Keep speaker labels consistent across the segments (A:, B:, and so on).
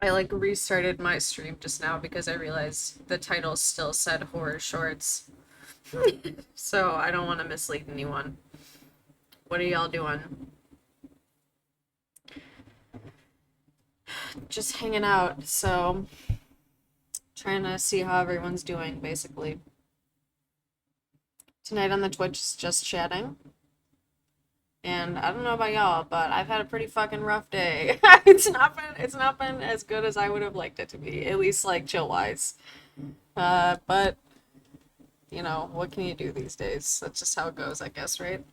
A: I like restarted my stream just now because I realized the title still said horror shorts. So I don't want to mislead anyone. What are y'all doing? Just hanging out, so trying to see how everyone's doing basically. Tonight on the Twitch is just chatting. And I don't know about y'all, but I've had a pretty fucking rough day. It's not been as good as I would have liked it to be, at least like chill wise. But you know, what can you do these days? That's just how it goes, I guess, right?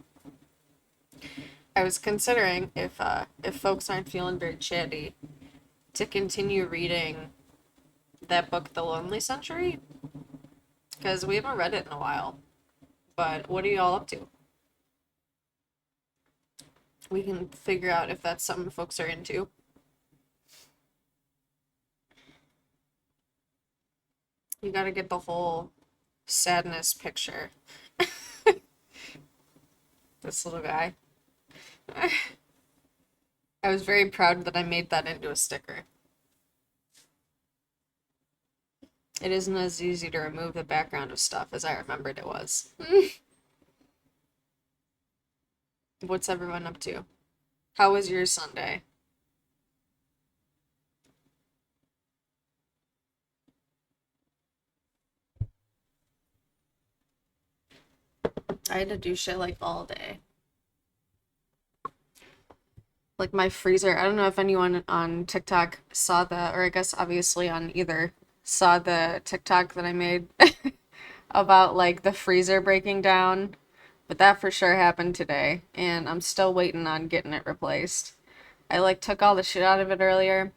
A: I was considering if folks aren't feeling very chatty, to continue reading that book, The Lonely Century, because we haven't read it in a while. But what are y'all up to? We can figure out if that's something folks are into. You gotta get the whole sadness picture. This little guy. I was very proud that I made that into a sticker. It isn't as easy to remove the background of stuff as I remembered it was. What's everyone up to? How was your Sunday? I had to do shit like all day. Like my freezer, I don't know if anyone on TikTok saw that, or I guess obviously on either, saw the TikTok that I made about like the freezer breaking down, but that for sure happened today, and I'm still waiting on getting it replaced. I like took all the shit out of it earlier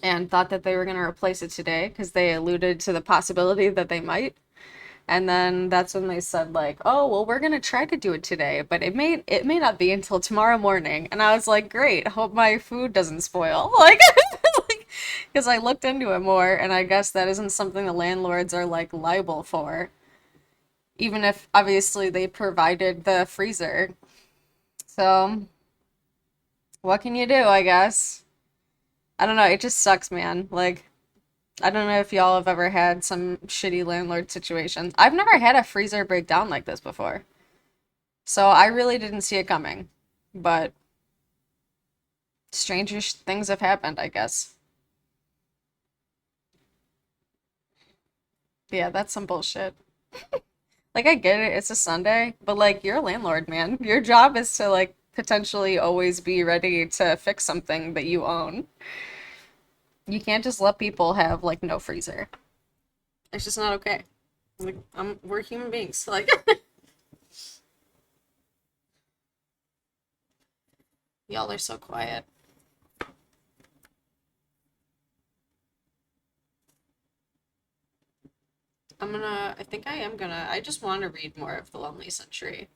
A: and thought that they were gonna replace it today because they alluded to the possibility that they might. And then that's when they said like, "Oh, well, we're gonna try to do it today, but it may not be until tomorrow morning." And I was like, "Great, hope my food doesn't spoil." Like, because I looked into it more, and I guess that isn't something the landlords are like liable for, even if obviously they provided the freezer. So, what can you do, I guess? I don't know, it just sucks, man. Like, I don't know if y'all have ever had some shitty landlord situations. I've never had a freezer break down like this before. So I really didn't see it coming. But stranger things have happened, I guess. Yeah, that's some bullshit. Like, I get it, it's a Sunday, but like, you're a landlord, man. Your job is to like potentially always be ready to fix something that you own. You can't just let people have like no freezer. It's just not okay. Like, we're human beings. Like, y'all are so quiet. I think I am gonna, I just want to read more of The Lonely Century.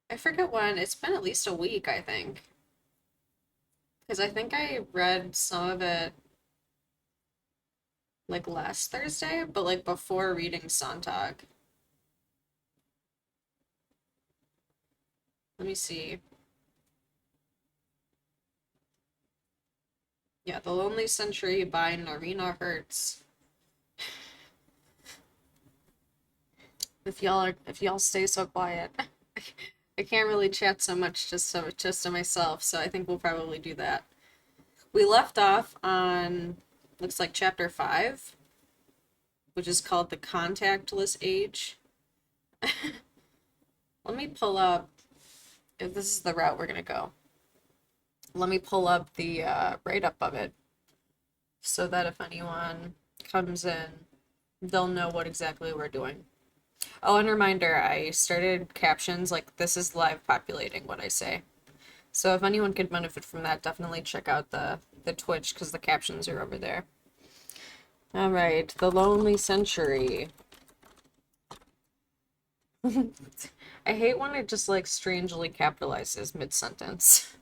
A: I forget when, it's been at least a week, I think. Because I think I read some of it like last Thursday, but like before reading Sontag. Let me see. Yeah, The Lonely Century by Narina Hertz. If y'all stay so quiet. I can't really chat so much just to myself, so I think we'll probably do that. We left off on looks like chapter 5, which is called The Contactless Age. Let me pull up if this is the route we're gonna go. Let me pull up the write-up of it so that if anyone comes in, they'll know what exactly we're doing. Oh, and reminder, I started captions, like this is live populating what I say. So if anyone could benefit from that, definitely check out the Twitch because the captions are over there. All right, The Lonely Century. I hate when it just like strangely capitalizes mid-sentence.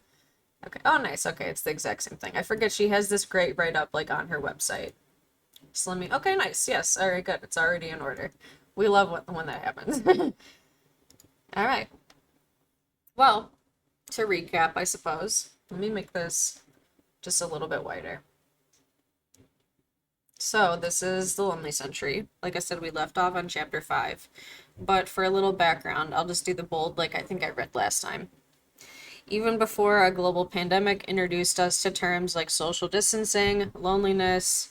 A: Okay. Oh, nice. Okay, it's the exact same thing. I forget she has this great write-up like on her website. So let me. Okay, nice. Yes. All right, good. It's already in order. We love when that happens. All right. Well, to recap, I suppose. Let me make this just a little bit wider. So this is the Lonely Century. Like I said, we left off on chapter 5. But for a little background, I'll just do the bold like I think I read last time. Even before a global pandemic introduced us to terms like social distancing, loneliness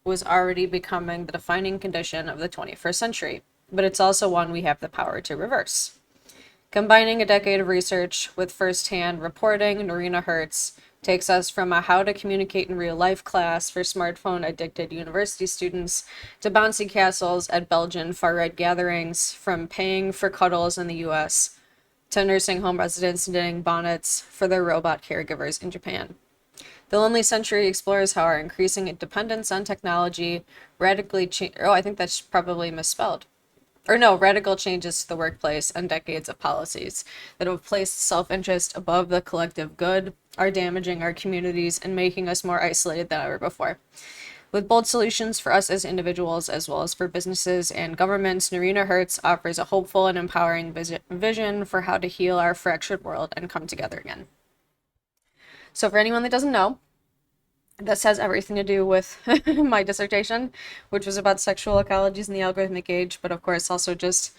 A: was already becoming the defining condition of the 21st century. But it's also one we have the power to reverse. Combining a decade of research with first-hand reporting, Norina Hertz takes us from a how to communicate in real life class for smartphone addicted university students to bouncy castles at Belgian far right gatherings, from paying for cuddles in the US to nursing home residents knitting bonnets for their robot caregivers in Japan. The Lonely Century explores how our increasing dependence on technology radically I think that's probably misspelled. Radical changes to the workplace and decades of policies that have placed self-interest above the collective good are damaging our communities and making us more isolated than ever before. With bold solutions for us as individuals, as well as for businesses and governments, Norina Hertz offers a hopeful and empowering vision for how to heal our fractured world and come together again. So for anyone that doesn't know, this has everything to do with my dissertation, which was about sexual ecologies in the algorithmic age, but of course also just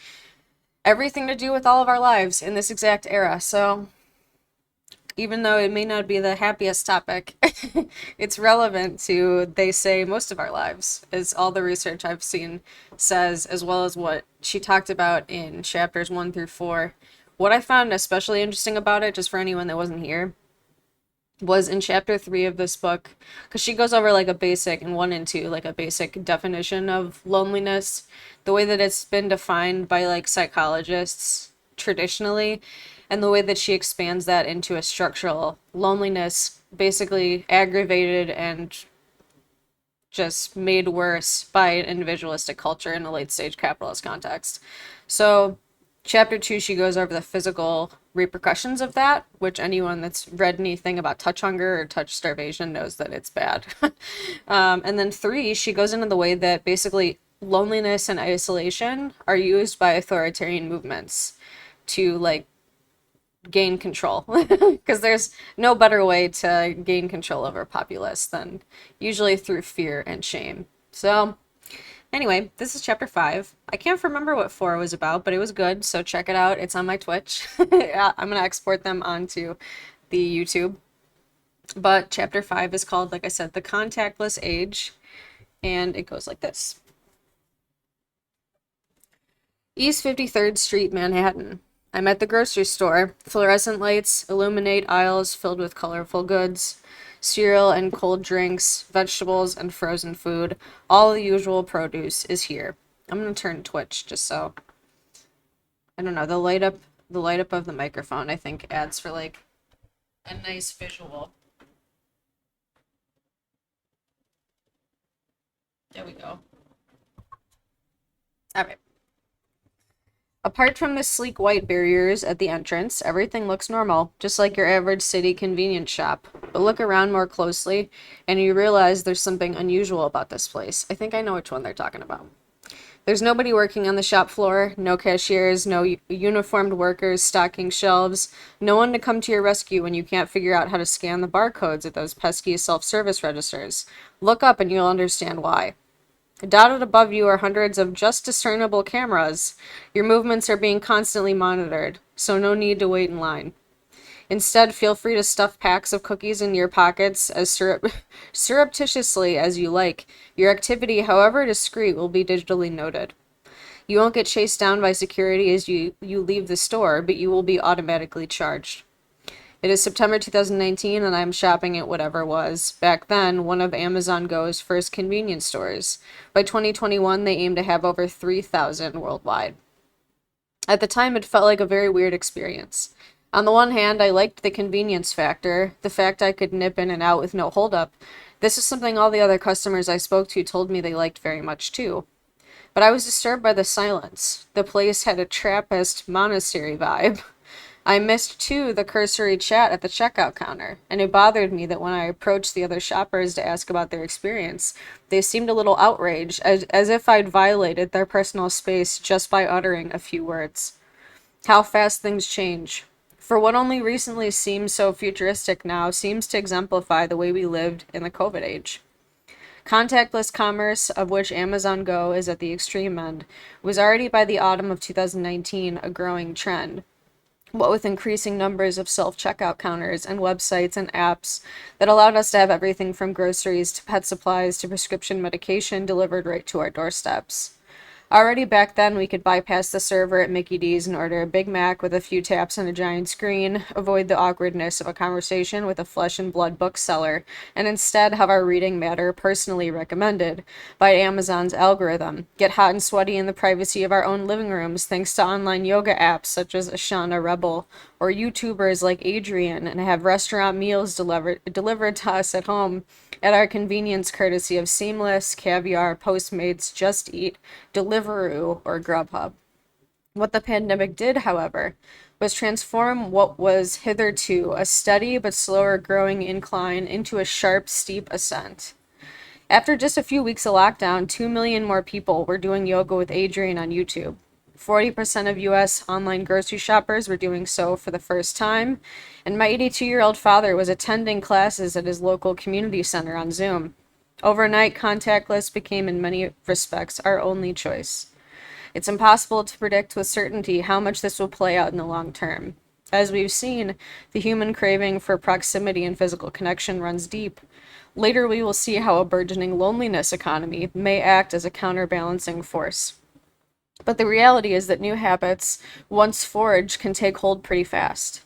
A: everything to do with all of our lives in this exact era. So even though it may not be the happiest topic, it's relevant to, they say, most of our lives, as all the research I've seen says, as well as what she talked about in chapters 1 through 4. What I found especially interesting about it, just for anyone that wasn't here, was in chapter 3 of this book, because she goes over like a basic, in 1 and 2, like a basic definition of loneliness, the way that it's been defined by like psychologists traditionally, and the way that she expands that into a structural loneliness, basically aggravated and just made worse by an individualistic culture in a late stage capitalist context. So chapter 2, she goes over the physical repercussions of that, which anyone that's read anything about touch hunger or touch starvation knows that it's bad. And then 3, she goes into the way that basically loneliness and isolation are used by authoritarian movements to like gain control, because there's no better way to gain control over a populace than usually through fear and shame. So anyway, this is chapter 5. I can't remember what 4 was about, but it was good, so check it out. It's on my Twitch. I'm going to export them onto the YouTube. But chapter 5 is called, like I said, The Contactless Age, and it goes like this. East 53rd Street, Manhattan. I'm at the grocery store. Fluorescent lights illuminate aisles filled with colorful goods. Cereal and cold drinks, vegetables and frozen food. All the usual produce is here. I'm going to turn Twitch just so, I don't know, the light up of the microphone I think adds for like a nice visual. There we go. All right. Apart from the sleek white barriers at the entrance, everything looks normal, just like your average city convenience shop. But look around more closely, and you realize there's something unusual about this place. I think I know which one they're talking about. There's nobody working on the shop floor, no cashiers, no uniformed workers stocking shelves, no one to come to your rescue when you can't figure out how to scan the barcodes at those pesky self-service registers. Look up and you'll understand why. Dotted above you are hundreds of just discernible cameras. Your movements are being constantly monitored, so no need to wait in line. Instead, feel free to stuff packs of cookies into your pockets as surreptitiously as you like. Your activity, however discreet, will be digitally noted. You won't get chased down by security as you leave the store, but you will be automatically charged. It is September 2019, and I'm shopping at whatever was, back then, one of Amazon Go's first convenience stores. By 2021, they aim to have over 3,000 worldwide. At the time, it felt like a very weird experience. On the one hand, I liked the convenience factor, the fact I could nip in and out with no holdup. This is something all the other customers I spoke to told me they liked very much too. But I was disturbed by the silence. The place had a Trappist monastery vibe. I missed, too, the cursory chat at the checkout counter, and it bothered me that when I approached the other shoppers to ask about their experience, they seemed a little outraged, as if I'd violated their personal space just by uttering a few words. How fast things change. For what only recently seemed so futuristic now seems to exemplify the way we lived in the COVID age. Contactless commerce, of which Amazon Go is at the extreme end, was already by the autumn of 2019 a growing trend. What with increasing numbers of self-checkout counters and websites and apps that allowed us to have everything from groceries to pet supplies to prescription medication delivered right to our doorsteps. Already back then, we could bypass the server at Mickey D's and order a Big Mac with a few taps on a giant screen, avoid the awkwardness of a conversation with a flesh and blood bookseller, and instead have our reading matter personally recommended by Amazon's algorithm, get hot and sweaty in the privacy of our own living rooms thanks to online yoga apps such as Ashana Rebel, or YouTubers like Adrian, and have restaurant meals delivered to us at home at our convenience courtesy of Seamless, Caviar, Postmates, Just Eat, Deliveroo, or Grubhub. What the pandemic did, however, was transform what was hitherto a steady but slower growing incline into a sharp, steep ascent. After just a few weeks of lockdown, 2 million more people were doing yoga with Adrian on YouTube. 40% of US online grocery shoppers were doing so for the first time, and my 82-year-old father was attending classes at his local community center on Zoom. Overnight, contactless became in many respects our only choice. It's impossible to predict with certainty how much this will play out in the long term. As we've seen, the human craving for proximity and physical connection runs deep. Later, we will see how a burgeoning loneliness economy may act as a counterbalancing force. But the reality is that new habits, once forged, can take hold pretty fast.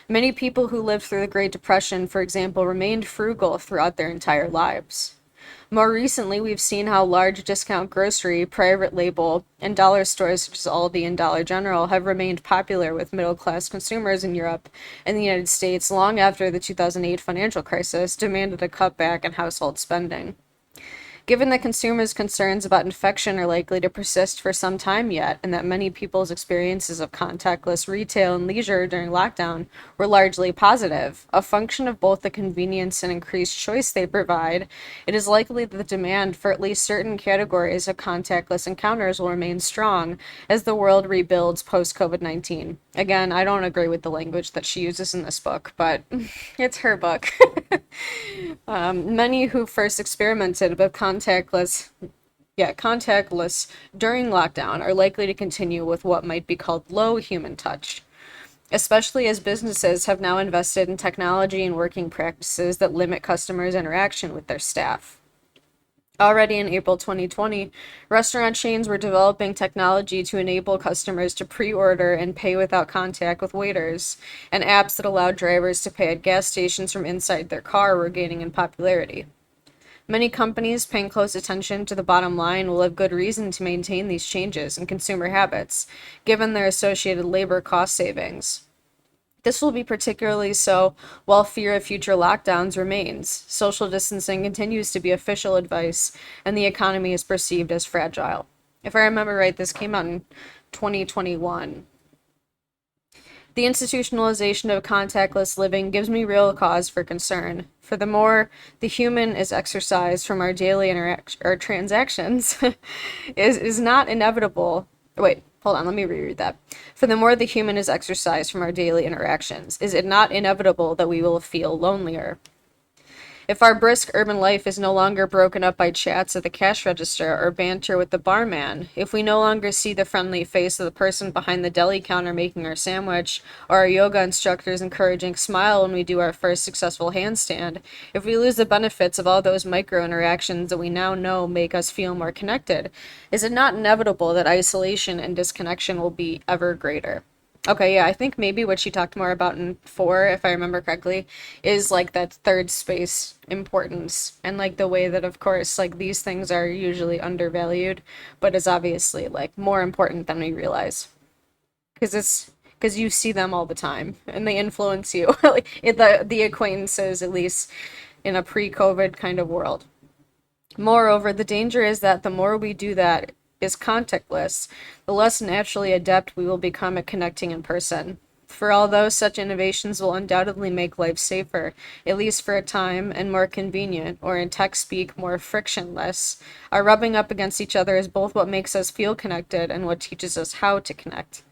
A: Many people who lived through the Great Depression, for example, remained frugal throughout their entire lives. More recently, we've seen how large discount grocery, private label, and dollar stores such as Aldi and Dollar General have remained popular with middle-class consumers in Europe and the United States long after the 2008 financial crisis demanded a cutback in household spending. Given that consumers' concerns about infection are likely to persist for some time yet, and that many people's experiences of contactless retail and leisure during lockdown were largely positive, a function of both the convenience and increased choice they provide, it is likely that the demand for at least certain categories of contactless encounters will remain strong as the world rebuilds post-COVID-19. Again, I don't agree with the language that she uses in this book, but it's her book. Many who first experimented with contactless during lockdown are likely to continue with what might be called low human touch, especially as businesses have now invested in technology and working practices that limit customers' interaction with their staff. Already in April 2020, restaurant chains were developing technology to enable customers to pre-order and pay without contact with waiters, and apps that allowed drivers to pay at gas stations from inside their car were gaining in popularity. Many companies paying close attention to the bottom line will have good reason to maintain these changes in consumer habits, given their associated labor cost savings. This will be particularly so while fear of future lockdowns remains. Social distancing continues to be official advice, and the economy is perceived as fragile. If I remember right, this came out in 2021. The institutionalization of contactless living gives me real cause for concern. For the more the human is exercised from our daily our transactions, is not inevitable. Wait, hold on, let me reread that. For the more the human is exercised from our daily interactions, is it not inevitable that we will feel lonelier? If our brisk urban life is no longer broken up by chats at the cash register or banter with the barman, if we no longer see the friendly face of the person behind the deli counter making our sandwich, or our yoga instructor's encouraging smile when we do our first successful handstand, if we lose the benefits of all those micro interactions that we now know make us feel more connected, is it not inevitable that isolation and disconnection will be ever greater? Okay, yeah, I think maybe what she talked more about in 4, if I remember correctly, is like that third space importance and like the way that, of course, like these things are usually undervalued, but is obviously like more important than we realize. Because you see them all the time and they influence you, like the acquaintances, at least in a pre-COVID kind of world. Moreover, the danger is that the more we do that is contactless, the less naturally adept we will become at connecting in person. For although such innovations will undoubtedly make life safer, at least for a time, and more convenient, or in tech speak, more frictionless, our rubbing up against each other is both what makes us feel connected and what teaches us how to connect.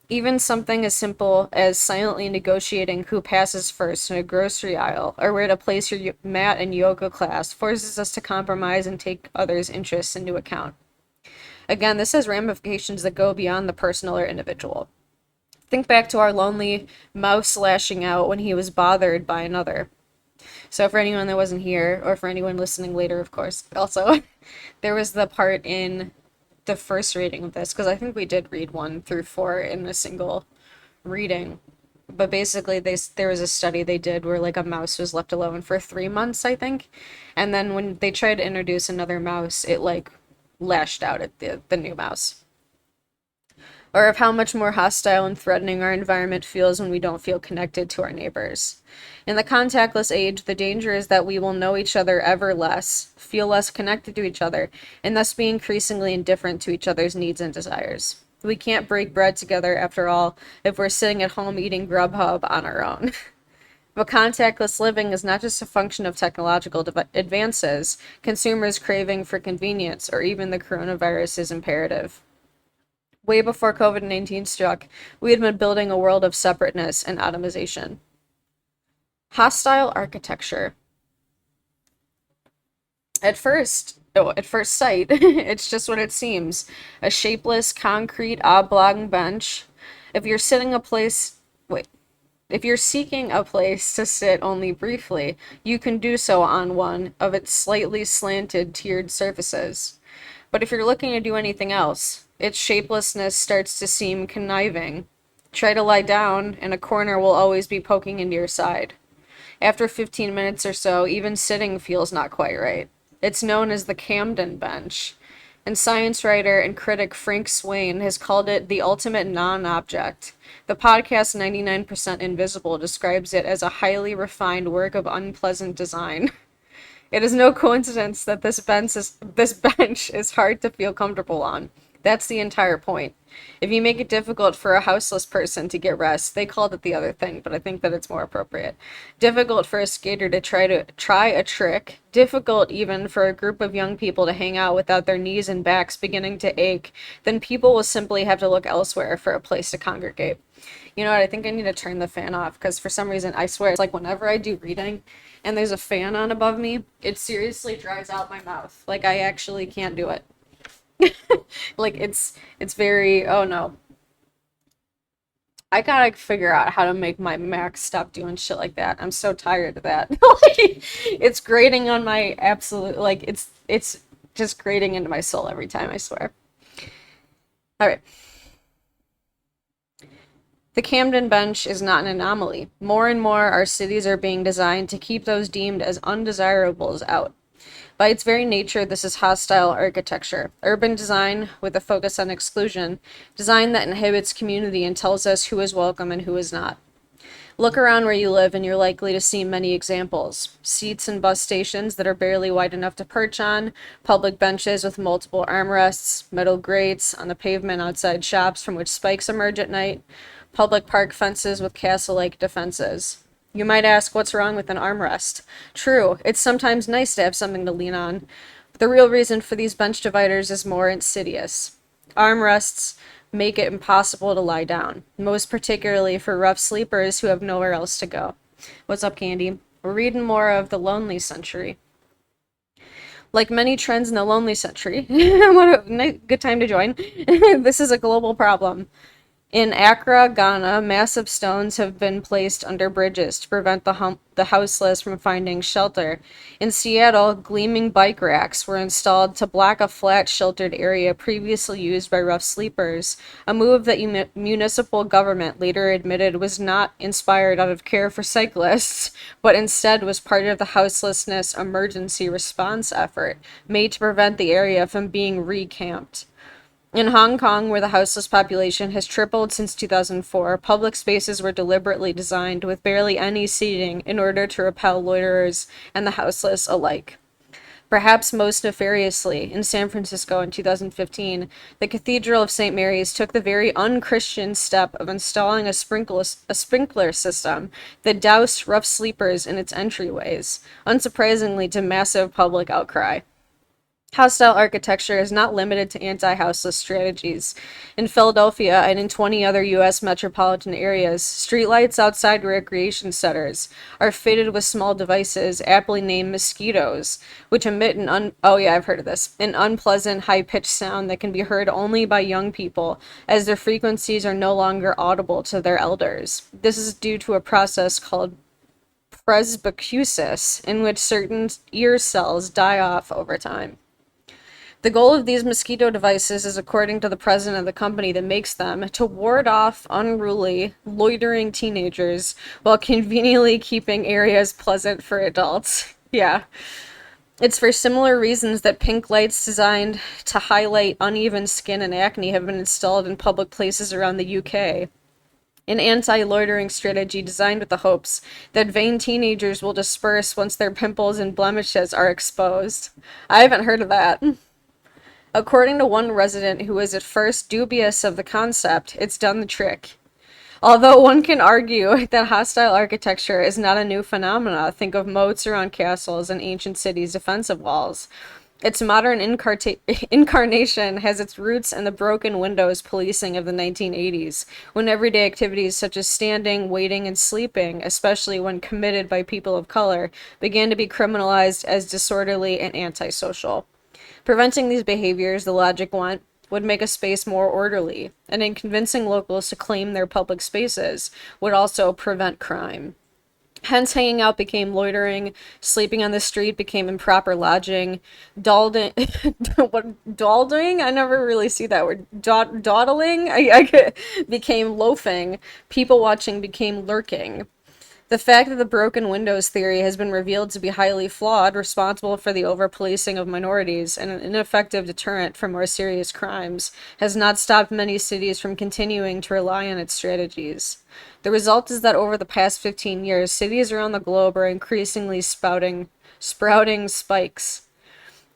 A: Even something as simple as silently negotiating who passes first in a grocery aisle or where to place your mat in yoga class forces us to compromise and take others' interests into account. Again, this has ramifications that go beyond the personal or individual. Think back to our lonely mouse lashing out when he was bothered by another. So, for anyone that wasn't here, or for anyone listening later, of course, also, there was the part in the first reading of this, because I think we did read 1 through 4 in a single reading. But basically, there was a study they did where like a mouse was left alone for 3 months, I think, and then when they tried to introduce another mouse, it like lashed out at the new mouse. Or of how much more hostile and threatening our environment feels when we don't feel connected to our neighbors. In the contactless age, the danger is that we will know each other ever less, feel less connected to each other, and thus be increasingly indifferent to each other's needs and desires. We can't break bread together, after all, if we're sitting at home eating Grubhub on our own. But contactless living is not just a function of technological advances, consumers' craving for convenience, or even the coronavirus is imperative. Way before COVID-19 struck, we had been building a world of separateness and atomization. Hostile architecture. At first sight, it's just what it seems. A shapeless concrete oblong bench. If you're sitting a place, wait, if you're seeking a place to sit only briefly, you can do so on one of its slightly slanted tiered surfaces. But if you're looking to do anything else, its shapelessness starts to seem conniving. Try to lie down, and a corner will always be poking into your side. After 15 minutes or so, even sitting feels not quite right. It's known as the Camden bench, and science writer and critic Frank Swain has called it the ultimate non-object. The podcast 99% Invisible describes it as a highly refined work of unpleasant design. It is no coincidence that this bench is hard to feel comfortable on. That's the entire point. If you make it difficult for a houseless person to get rest, they called it the other thing, but I think that it's more appropriate. Difficult for a skater to try a trick, difficult even for a group of young people to hang out without their knees and backs beginning to ache, then people will simply have to look elsewhere for a place to congregate. You know what? I think I need to turn the fan off because for some reason, I swear, it's like whenever I do reading and there's a fan on above me, it seriously dries out my mouth. Like I actually can't do it. Like it's very, oh no. I gotta figure out how to make my Mac stop doing shit like that. I'm so tired of that. Like, it's grating on my absolute, like it's just grating into my soul every time, I swear. All right. The Camden bench is not an anomaly. More and more, our cities are being designed to keep those deemed as undesirables out. By its very nature, this is hostile architecture. Urban design with a focus on exclusion. Design that inhibits community and tells us who is welcome and who is not. Look around where you live and you're likely to see many examples. Seats in bus stations that are barely wide enough to perch on, public benches with multiple armrests, metal grates on the pavement outside shops from which spikes emerge at night, public park fences with castle-like defenses. You might ask, what's wrong with an armrest? True, it's sometimes nice to have something to lean on, but the real reason for these bench dividers is more insidious. Armrests make it impossible to lie down, most particularly for rough sleepers who have nowhere else to go. What's up, Candy? We're reading more of The Lonely Century. Like many trends in the lonely century, what a good time to join, this is a global problem. In Accra, Ghana, massive stones have been placed under bridges to prevent the houseless from finding shelter. In Seattle, gleaming bike racks were installed to block a flat, sheltered area previously used by rough sleepers, a move that municipal government later admitted was not inspired out of care for cyclists, but instead was part of the houselessness emergency response effort made to prevent the area from being recamped. In Hong Kong, where the houseless population has tripled since 2004, public spaces were deliberately designed with barely any seating in order to repel loiterers and the houseless alike. Perhaps most nefariously, in San Francisco in 2015, the Cathedral of St. Mary's took the very unchristian step of installing a sprinkler system that doused rough sleepers in its entryways, unsurprisingly to massive public outcry. Hostile architecture is not limited to anti-houseless strategies. In Philadelphia and in 20 other U.S. metropolitan areas, streetlights outside recreation centers are fitted with small devices aptly named mosquitoes, which emit oh yeah, I've heard of this, an unpleasant high-pitched sound that can be heard only by young people, as their frequencies are no longer audible to their elders. This is due to a process called presbycusis, in which certain ear cells die off over time. The goal of these mosquito devices is, according to the president of the company that makes them, to ward off unruly, loitering teenagers while conveniently keeping areas pleasant for adults. Yeah. It's for similar reasons that pink lights designed to highlight uneven skin and acne have been installed in public places around the UK. An anti-loitering strategy designed with the hopes that vain teenagers will disperse once their pimples and blemishes are exposed. I haven't heard of that. According to one resident who was at first dubious of the concept, it's done the trick. Although one can argue that hostile architecture is not a new phenomena, think of moats around castles and ancient cities' defensive walls. Its modern incarnation has its roots in the broken windows policing of the 1980s, when everyday activities such as standing, waiting, and sleeping, especially when committed by people of color, began to be criminalized as disorderly and antisocial. Preventing these behaviors, the logic went, would make a space more orderly, and in convincing locals to claim their public spaces would also prevent crime. Hence, hanging out became loitering, sleeping on the street became improper lodging, dawdling, dawdling? I never really see that word. Dawdling? Became loafing, people watching became lurking. The fact that the broken windows theory has been revealed to be highly flawed, responsible for the over-policing of minorities, and an ineffective deterrent for more serious crimes, has not stopped many cities from continuing to rely on its strategies. The result is that over the past 15 years, cities around the globe are increasingly sprouting spikes.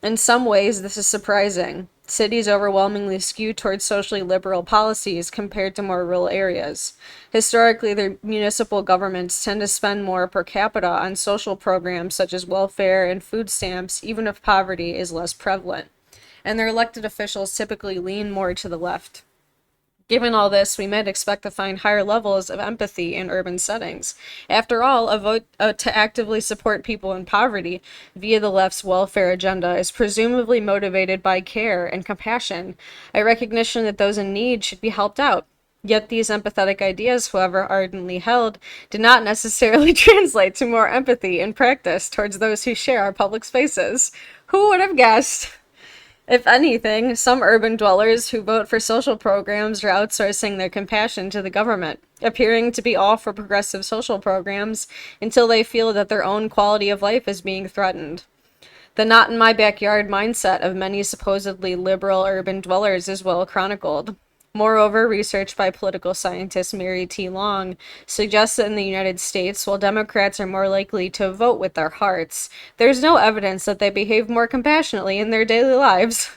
A: In some ways, this is surprising. Cities overwhelmingly skew towards socially liberal policies compared to more rural areas. Historically, their municipal governments tend to spend more per capita on social programs such as welfare and food stamps, even if poverty is less prevalent. And their elected officials typically lean more to the left. Given all this, we might expect to find higher levels of empathy in urban settings. After all, a vote to actively support people in poverty via the left's welfare agenda is presumably motivated by care and compassion, a recognition that those in need should be helped out. Yet these empathetic ideas, however ardently held, do not necessarily translate to more empathy in practice towards those who share our public spaces. Who would have guessed? If anything, some urban dwellers who vote for social programs are outsourcing their compassion to the government, appearing to be all for progressive social programs until they feel that their own quality of life is being threatened. The not in my backyard mindset of many supposedly liberal urban dwellers is well chronicled. Moreover, research by political scientist Mary T. Long suggests that in the United States, while Democrats are more likely to vote with their hearts, there's no evidence that they behave more compassionately in their daily lives.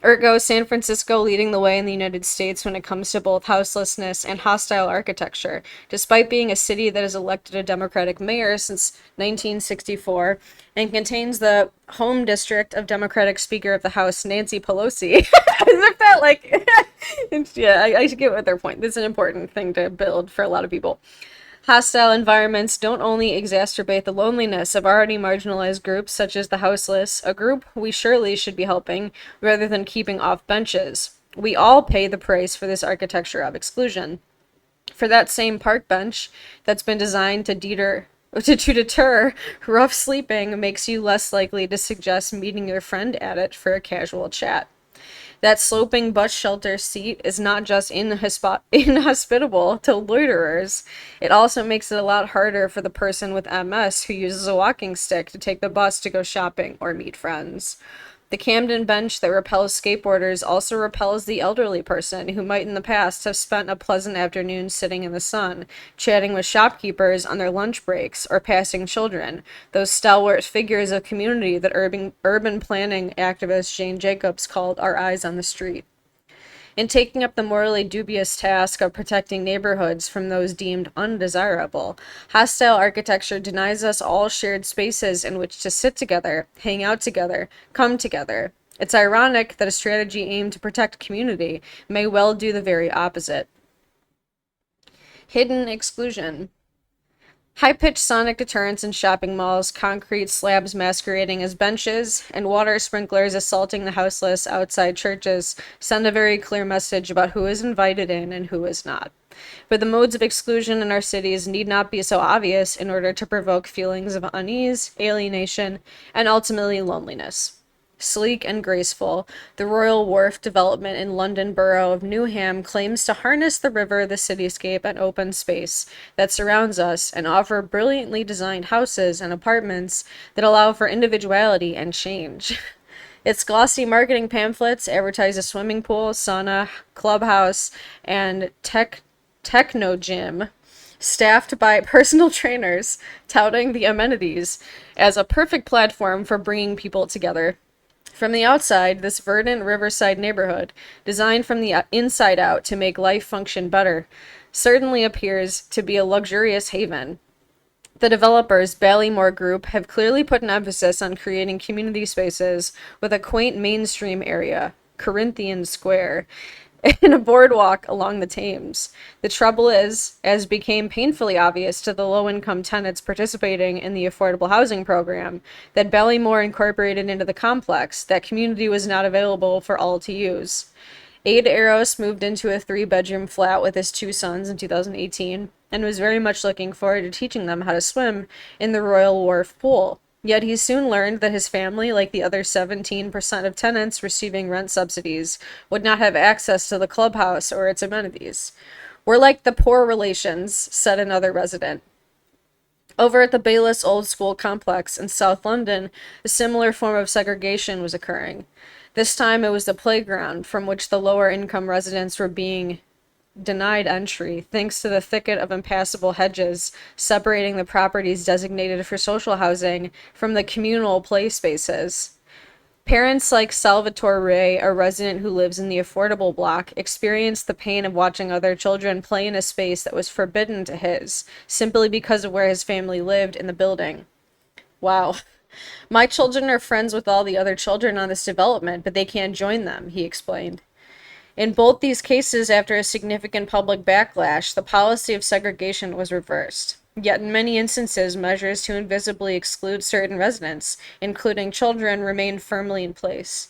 A: Ergo, San Francisco leading the way in the United States when it comes to both houselessness and hostile architecture, despite being a city that has elected a Democratic mayor since 1964 and contains the home district of Democratic Speaker of the House Nancy Pelosi. As if that, like, yeah, I should get with their point. This is an important thing to build for a lot of people. Hostile environments don't only exacerbate the loneliness of already marginalized groups such as the houseless, a group we surely should be helping rather than keeping off benches. We all pay the price for this architecture of exclusion. For that same park bench that's been designed to deter rough sleeping makes you less likely to suggest meeting your friend at it for a casual chat. That sloping bus shelter seat is not just inhospitable to loiterers, it also makes it a lot harder for the person with MS who uses a walking stick to take the bus to go shopping or meet friends. The Camden bench that repels skateboarders also repels the elderly person who might in the past have spent a pleasant afternoon sitting in the sun, chatting with shopkeepers on their lunch breaks, or passing children, those stalwart figures of community that urban planning activist Jane Jacobs called our eyes on the street. In taking up the morally dubious task of protecting neighborhoods from those deemed undesirable, hostile architecture denies us all shared spaces in which to sit together, hang out together, come together. It's ironic that a strategy aimed to protect community may well do the very opposite. Hidden exclusion. High-pitched sonic deterrents in shopping malls, concrete slabs masquerading as benches, and water sprinklers assaulting the houseless outside churches send a very clear message about who is invited in and who is not. But the modes of exclusion in our cities need not be so obvious in order to provoke feelings of unease, alienation, and ultimately loneliness. Sleek and graceful, the Royal Wharf development in London Borough of Newham claims to harness the river, the cityscape, and open space that surrounds us and offer brilliantly designed houses and apartments that allow for individuality and change. Its glossy marketing pamphlets advertise a swimming pool, sauna, clubhouse, and techno gym staffed by personal trainers, touting the amenities as a perfect platform for bringing people together. From the outside, this verdant riverside neighborhood, designed from the inside out to make life function better, certainly appears to be a luxurious haven. The developers, Ballymore Group, have clearly put an emphasis on creating community spaces with a quaint mainstream area, Corinthian Square, and a boardwalk along the Thames. The trouble is, as became painfully obvious to the low-income tenants participating in the affordable housing program, that Ballymore incorporated into the complex, that community was not available for all to use. Aid Eros moved into a 3-bedroom flat with his 2 sons in 2018 and was very much looking forward to teaching them how to swim in the Royal Wharf pool. Yet he soon learned that his family, like the other 17% of tenants receiving rent subsidies, would not have access to the clubhouse or its amenities. "We're like the poor relations," said another resident. Over at the Baylis Old School Complex in South London, a similar form of segregation was occurring. This time it was the playground from which the lower income residents were being denied entry, thanks to the thicket of impassable hedges separating the properties designated for social housing from the communal play spaces. Parents like Salvatore Ray, a resident who lives in the affordable block, experienced the pain of watching other children play in a space that was forbidden to his, simply because of where his family lived in the building. Wow. "My children are friends with all the other children on this development, but they can't join them," he explained. In both these cases, after a significant public backlash, the policy of segregation was reversed. Yet in many instances, measures to invisibly exclude certain residents, including children, remained firmly in place.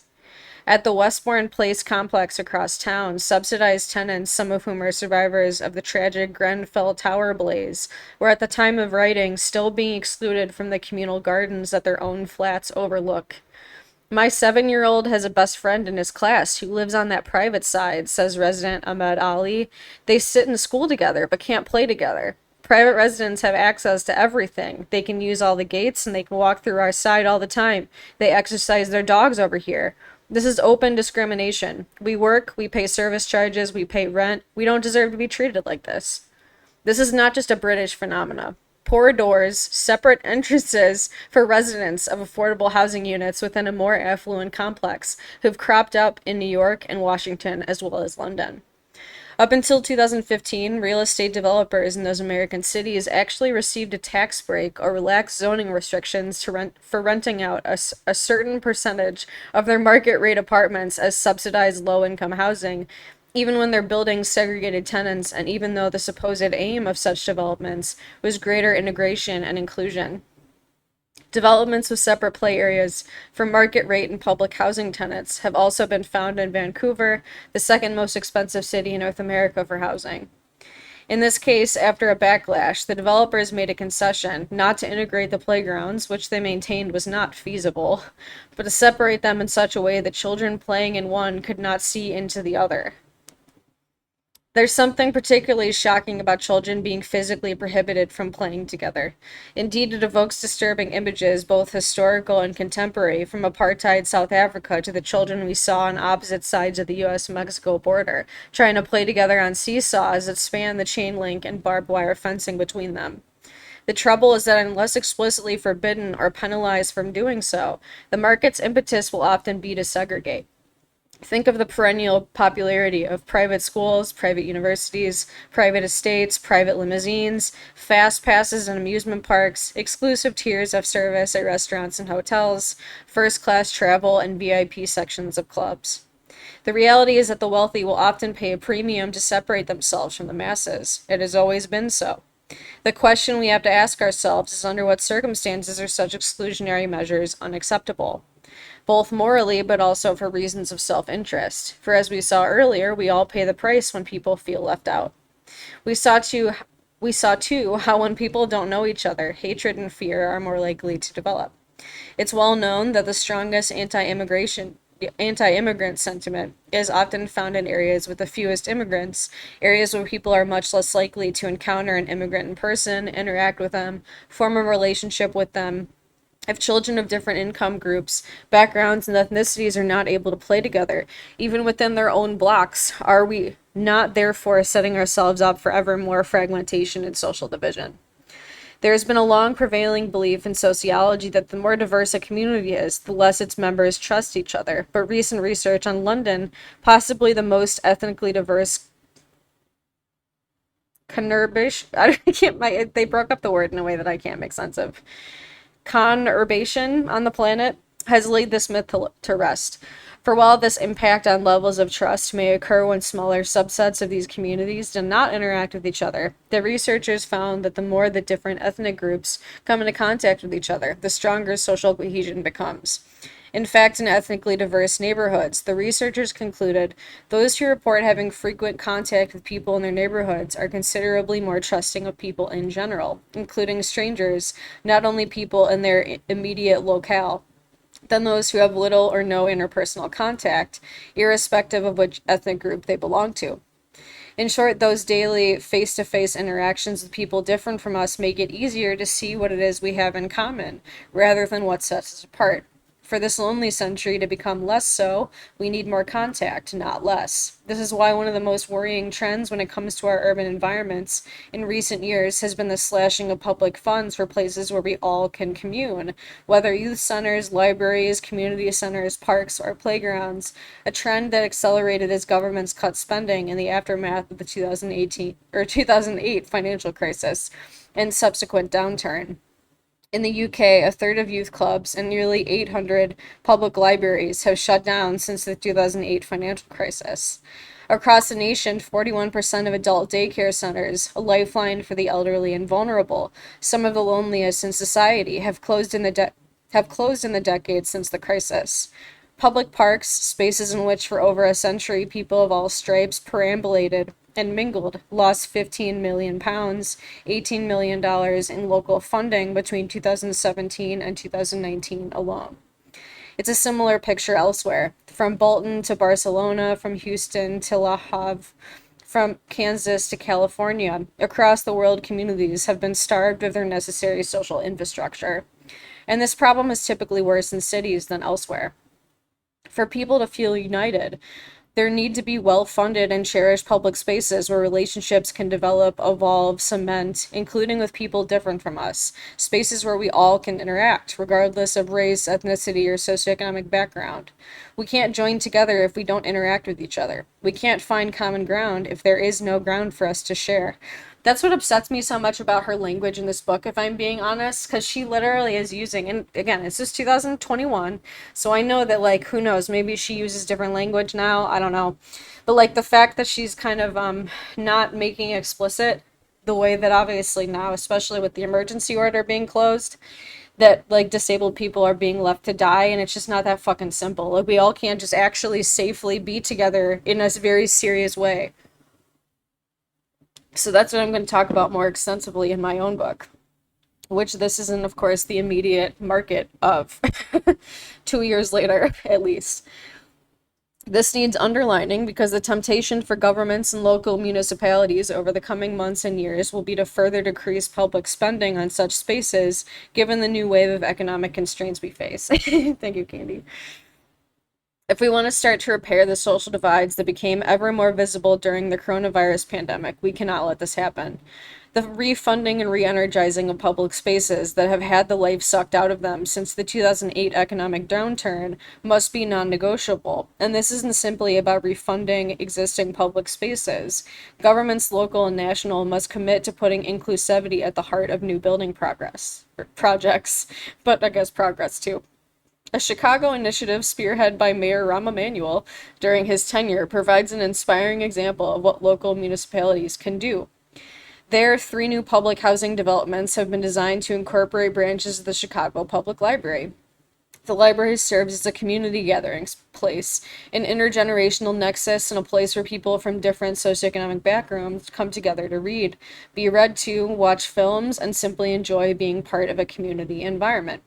A: At the Westbourne Place complex across town, subsidized tenants, some of whom are survivors of the tragic Grenfell Tower blaze, were at the time of writing still being excluded from the communal gardens that their own flats overlook. "My 7-year-old has a best friend in his class who lives on that private side," says resident Ahmed Ali. "They sit in school together but can't play together. Private residents have access to everything. They can use all the gates and they can walk through our side all the time. They exercise their dogs over here. This is open discrimination. We work, we pay service charges, we pay rent. We don't deserve to be treated like this." This is not just a British phenomena. Poor doors, separate entrances for residents of affordable housing units within a more affluent complex who've cropped up in New York and Washington as well as London. Up until 2015, real estate developers in those American cities actually received a tax break or relaxed zoning restrictions for renting out a certain percentage of their market rate apartments as subsidized low-income housing, even when their buildings segregated tenants, and even though the supposed aim of such developments was greater integration and inclusion. Developments with separate play areas for market rate and public housing tenants have also been found in Vancouver, the second most expensive city in North America for housing. In this case, after a backlash, the developers made a concession not to integrate the playgrounds, which they maintained was not feasible, but to separate them in such a way that children playing in one could not see into the other. There's something particularly shocking about children being physically prohibited from playing together. Indeed, it evokes disturbing images, both historical and contemporary, from apartheid South Africa to the children we saw on opposite sides of the US-Mexico border, trying to play together on seesaws that span the chain link and barbed wire fencing between them. The trouble is that unless explicitly forbidden or penalized from doing so, the market's impetus will often be to segregate. Think of the perennial popularity of private schools, private universities, private estates, private limousines, fast passes in amusement parks, exclusive tiers of service at restaurants and hotels, first class travel, and VIP sections of clubs. The reality is that the wealthy will often pay a premium to separate themselves from the masses. It has always been so. The question we have to ask ourselves is under what circumstances are such exclusionary measures unacceptable? Both morally but also for reasons of self interest. For as we saw earlier, we all pay the price when people feel left out. We saw too we saw too how when people don't know each other, hatred and fear are more likely to develop. It's well known that the strongest anti-immigrant sentiment is often found in areas with the fewest immigrants, areas where people are much less likely to encounter an immigrant in person, interact with them, form a relationship with them. If children of different income groups, backgrounds, and ethnicities are not able to play together, even within their own blocks, are we not therefore setting ourselves up for ever more fragmentation and social division? There has been a long prevailing belief in sociology that the more diverse a community is, the less its members trust each other. But recent research on London, possibly the most ethnically diverse conurbation, I can't, they broke up the word in a way that I can't make sense of, conurbation on the planet, has laid this myth to rest. For while this impact on levels of trust may occur when smaller subsets of these communities do not interact with each other, the researchers found that the more the different ethnic groups come into contact with each other, the stronger social cohesion becomes. In fact, in ethnically diverse neighborhoods, the researchers concluded those who report having frequent contact with people in their neighborhoods are considerably more trusting of people in general, including strangers, not only people in their immediate locale, than those who have little or no interpersonal contact, irrespective of which ethnic group they belong to. In short, those daily face to face interactions with people different from us make it easier to see what it is we have in common, rather than what sets us apart. For this lonely century to become less so, we need more contact, not less. This is why one of the most worrying trends when it comes to our urban environments in recent years has been the slashing of public funds for places where we all can commune, whether youth centers, libraries, community centers, parks, or playgrounds, a trend that accelerated as governments cut spending in the aftermath of the 2008 financial crisis and subsequent downturn. In the UK, a third of youth clubs and nearly 800 public libraries have shut down since the 2008 financial crisis. Across the nation, 41% of adult daycare centers, a lifeline for the elderly and vulnerable, some of the loneliest in society, have closed in the decades since the crisis. Public parks, spaces in which for over a century people of all stripes perambulated and mingled, lost £15 million, $18 million in local funding between 2017 and 2019 alone. It's a similar picture elsewhere. From Bolton to Barcelona, from Houston to La Havre, from Kansas to California, across the world communities have been starved of their necessary social infrastructure. And this problem is typically worse in cities than elsewhere. For people to feel united, there need to be well-funded and cherished public spaces where relationships can develop, evolve, cement, including with people different from us. Spaces where we all can interact, regardless of race, ethnicity, or socioeconomic background. We can't join together if we don't interact with each other. We can't find common ground if there is no ground for us to share. That's what upsets me so much about her language in this book, if I'm being honest, because she literally is using, and again, it's just 2021, so I know that, like, who knows, maybe she uses different language now, I don't know. But, like, the fact that she's kind of not making explicit the way that obviously now, especially with the emergency order being closed, that, like, disabled people are being left to die, and it's just not that fucking simple. Like, we all can't just actually safely be together in a very serious way. So that's what I'm going to talk about more extensively in my own book, which this isn't, of course, the immediate market of 2 years later, at least. This needs underlining because the temptation for governments and local municipalities over the coming months and years will be to further decrease public spending on such spaces, given the new wave of economic constraints we face. Thank you, Candy. If we want to start to repair the social divides that became ever more visible during the coronavirus pandemic, we cannot let this happen. The refunding and re-energizing of public spaces that have had the life sucked out of them since the 2008 economic downturn must be non-negotiable. And this isn't simply about refunding existing public spaces. Governments, local and national, must commit to putting inclusivity at the heart of new building projects, but I guess progress too. A Chicago initiative spearheaded by Mayor Rahm Emanuel during his tenure provides an inspiring example of what local municipalities can do. There, three new public housing developments have been designed to incorporate branches of the Chicago Public Library. The library serves as a community gathering place, an intergenerational nexus, and a place where people from different socioeconomic backgrounds come together to read, be read to, watch films, and simply enjoy being part of a community environment.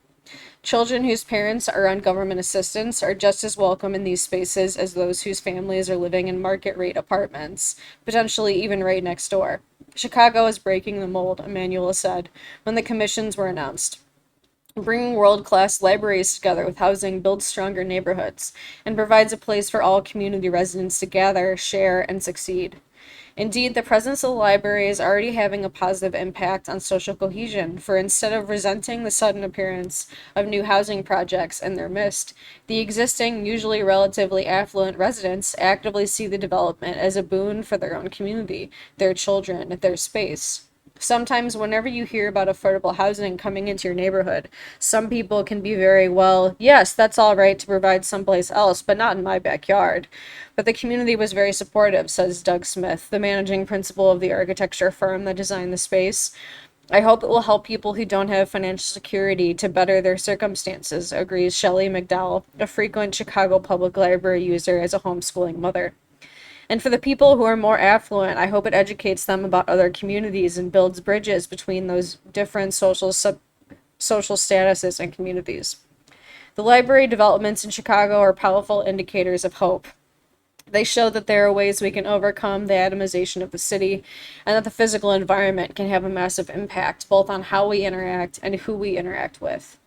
A: Children whose parents are on government assistance are just as welcome in these spaces as those whose families are living in market rate apartments, potentially even right next door. Chicago is breaking the mold, Emanuel said, when the commissions were announced. Bringing world-class libraries together with housing builds stronger neighborhoods and provides a place for all community residents to gather, share, and succeed. Indeed, the presence of the library is already having a positive impact on social cohesion, for instead of resenting the sudden appearance of new housing projects in their midst, the existing, usually relatively affluent residents actively see the development as a boon for their own community, their children, their space. Sometimes, whenever you hear about affordable housing coming into your neighborhood, some people can be very, well, yes, that's all right to provide someplace else, but not in my backyard. But the community was very supportive, says Doug Smith, the managing principal of the architecture firm that designed the space. I hope it will help people who don't have financial security to better their circumstances, agrees Shelley McDowell, a frequent Chicago Public Library user as a homeschooling mother. And for the people who are more affluent, I hope it educates them about other communities and builds bridges between those different social statuses and communities. The library developments in Chicago are powerful indicators of hope. They show that there are ways we can overcome the atomization of the city and that the physical environment can have a massive impact both on how we interact and who we interact with.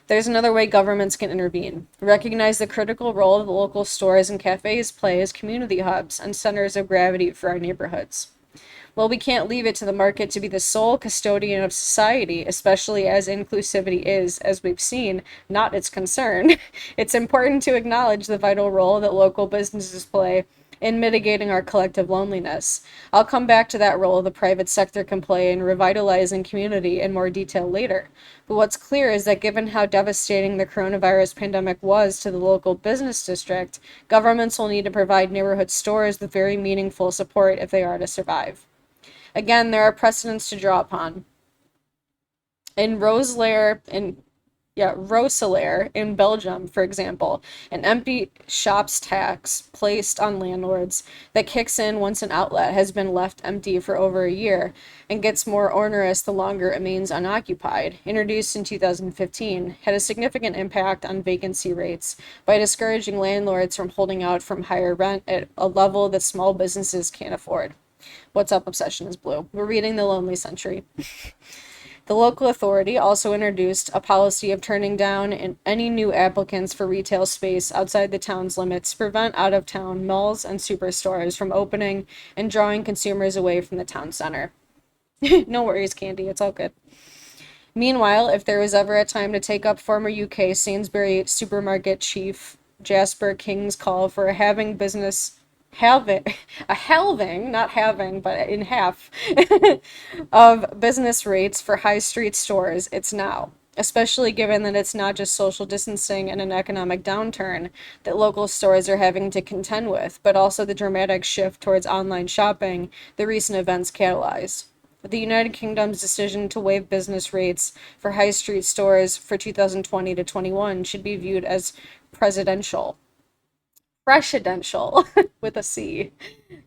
A: There's another way governments can intervene. Recognize the critical role that local stores and cafes play as community hubs and centers of gravity for our neighborhoods. Well, we can't leave it to the market to be the sole custodian of society, especially as inclusivity is, as we've seen, not its concern. It's important to acknowledge the vital role that local businesses play in mitigating our collective loneliness. I'll come back to that role the private sector can play in revitalizing community in more detail later. But what's clear is that given how devastating the coronavirus pandemic was to the local business district, governments will need to provide neighborhood stores with very meaningful support if they are to survive. Again, there are precedents to draw upon. In Roeselare in Belgium, for example, an empty shops tax placed on landlords that kicks in once an outlet has been left empty for over a year and gets more onerous the longer it remains unoccupied, introduced in 2015, had a significant impact on vacancy rates by discouraging landlords from holding out from higher rent at a level that small businesses can't afford. What's up, Obsession is Blue? We're reading The Lonely Century. The local authority also introduced a policy of turning down any new applicants for retail space outside the town's limits to prevent out-of-town malls and superstores from opening and drawing consumers away from the town center. No worries, Candy, it's all good. Meanwhile, if there was ever a time to take up former UK Sainsbury supermarket chief Jasper King's call for a halving, not having, but in half, of business rates for high street stores, it's now. Especially given that it's not just social distancing and an economic downturn that local stores are having to contend with, but also the dramatic shift towards online shopping the recent events catalyzed. The United Kingdom's decision to waive business rates for high street stores for 2020 to 21 should be viewed as presidential with a C.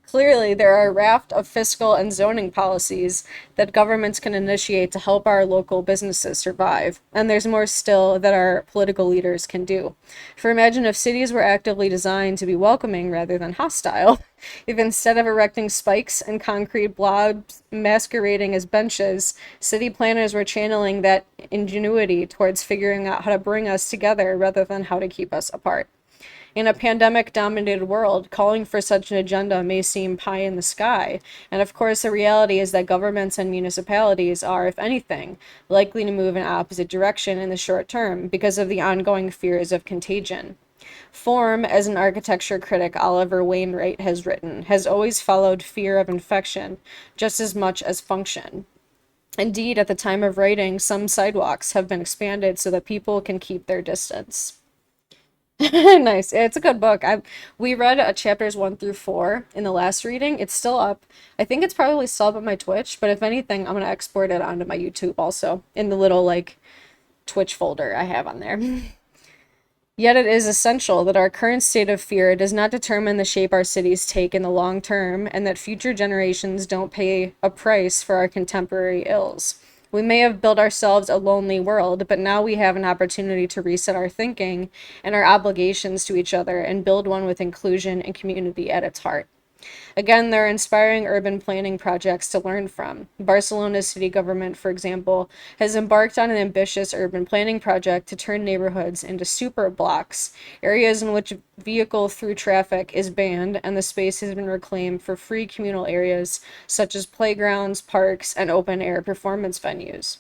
A: Clearly, there are a raft of fiscal and zoning policies that governments can initiate to help our local businesses survive, and there's more still that our political leaders can do. For imagine if cities were actively designed to be welcoming rather than hostile. If instead of erecting spikes and concrete blobs masquerading as benches, city planners were channeling that ingenuity towards figuring out how to bring us together rather than how to keep us apart. In a pandemic-dominated world, calling for such an agenda may seem pie in the sky, and of course the reality is that governments and municipalities are, if anything, likely to move in opposite direction in the short term because of the ongoing fears of contagion. Form, as an architecture critic Oliver Wainwright has written, has always followed fear of infection just as much as function. Indeed, at the time of writing, some sidewalks have been expanded so that people can keep their distance. Nice. It's a good book. We read chapters 1 through 4 in the last reading. It's still up. I think it's probably still up on my Twitch, but if anything, I'm gonna export it onto my YouTube also in the little like Twitch folder I have on there. Yet it is essential that our current state of fear does not determine the shape our cities take in the long term, and that future generations don't pay a price for our contemporary ills. We may have built ourselves a lonely world, but now we have an opportunity to reset our thinking and our obligations to each other and build one with inclusion and community at its heart. Again, there are inspiring urban planning projects to learn from. Barcelona's city government, for example, has embarked on an ambitious urban planning project to turn neighborhoods into super blocks, areas in which vehicle through traffic is banned and the space has been reclaimed for free communal areas such as playgrounds, parks, and open-air performance venues.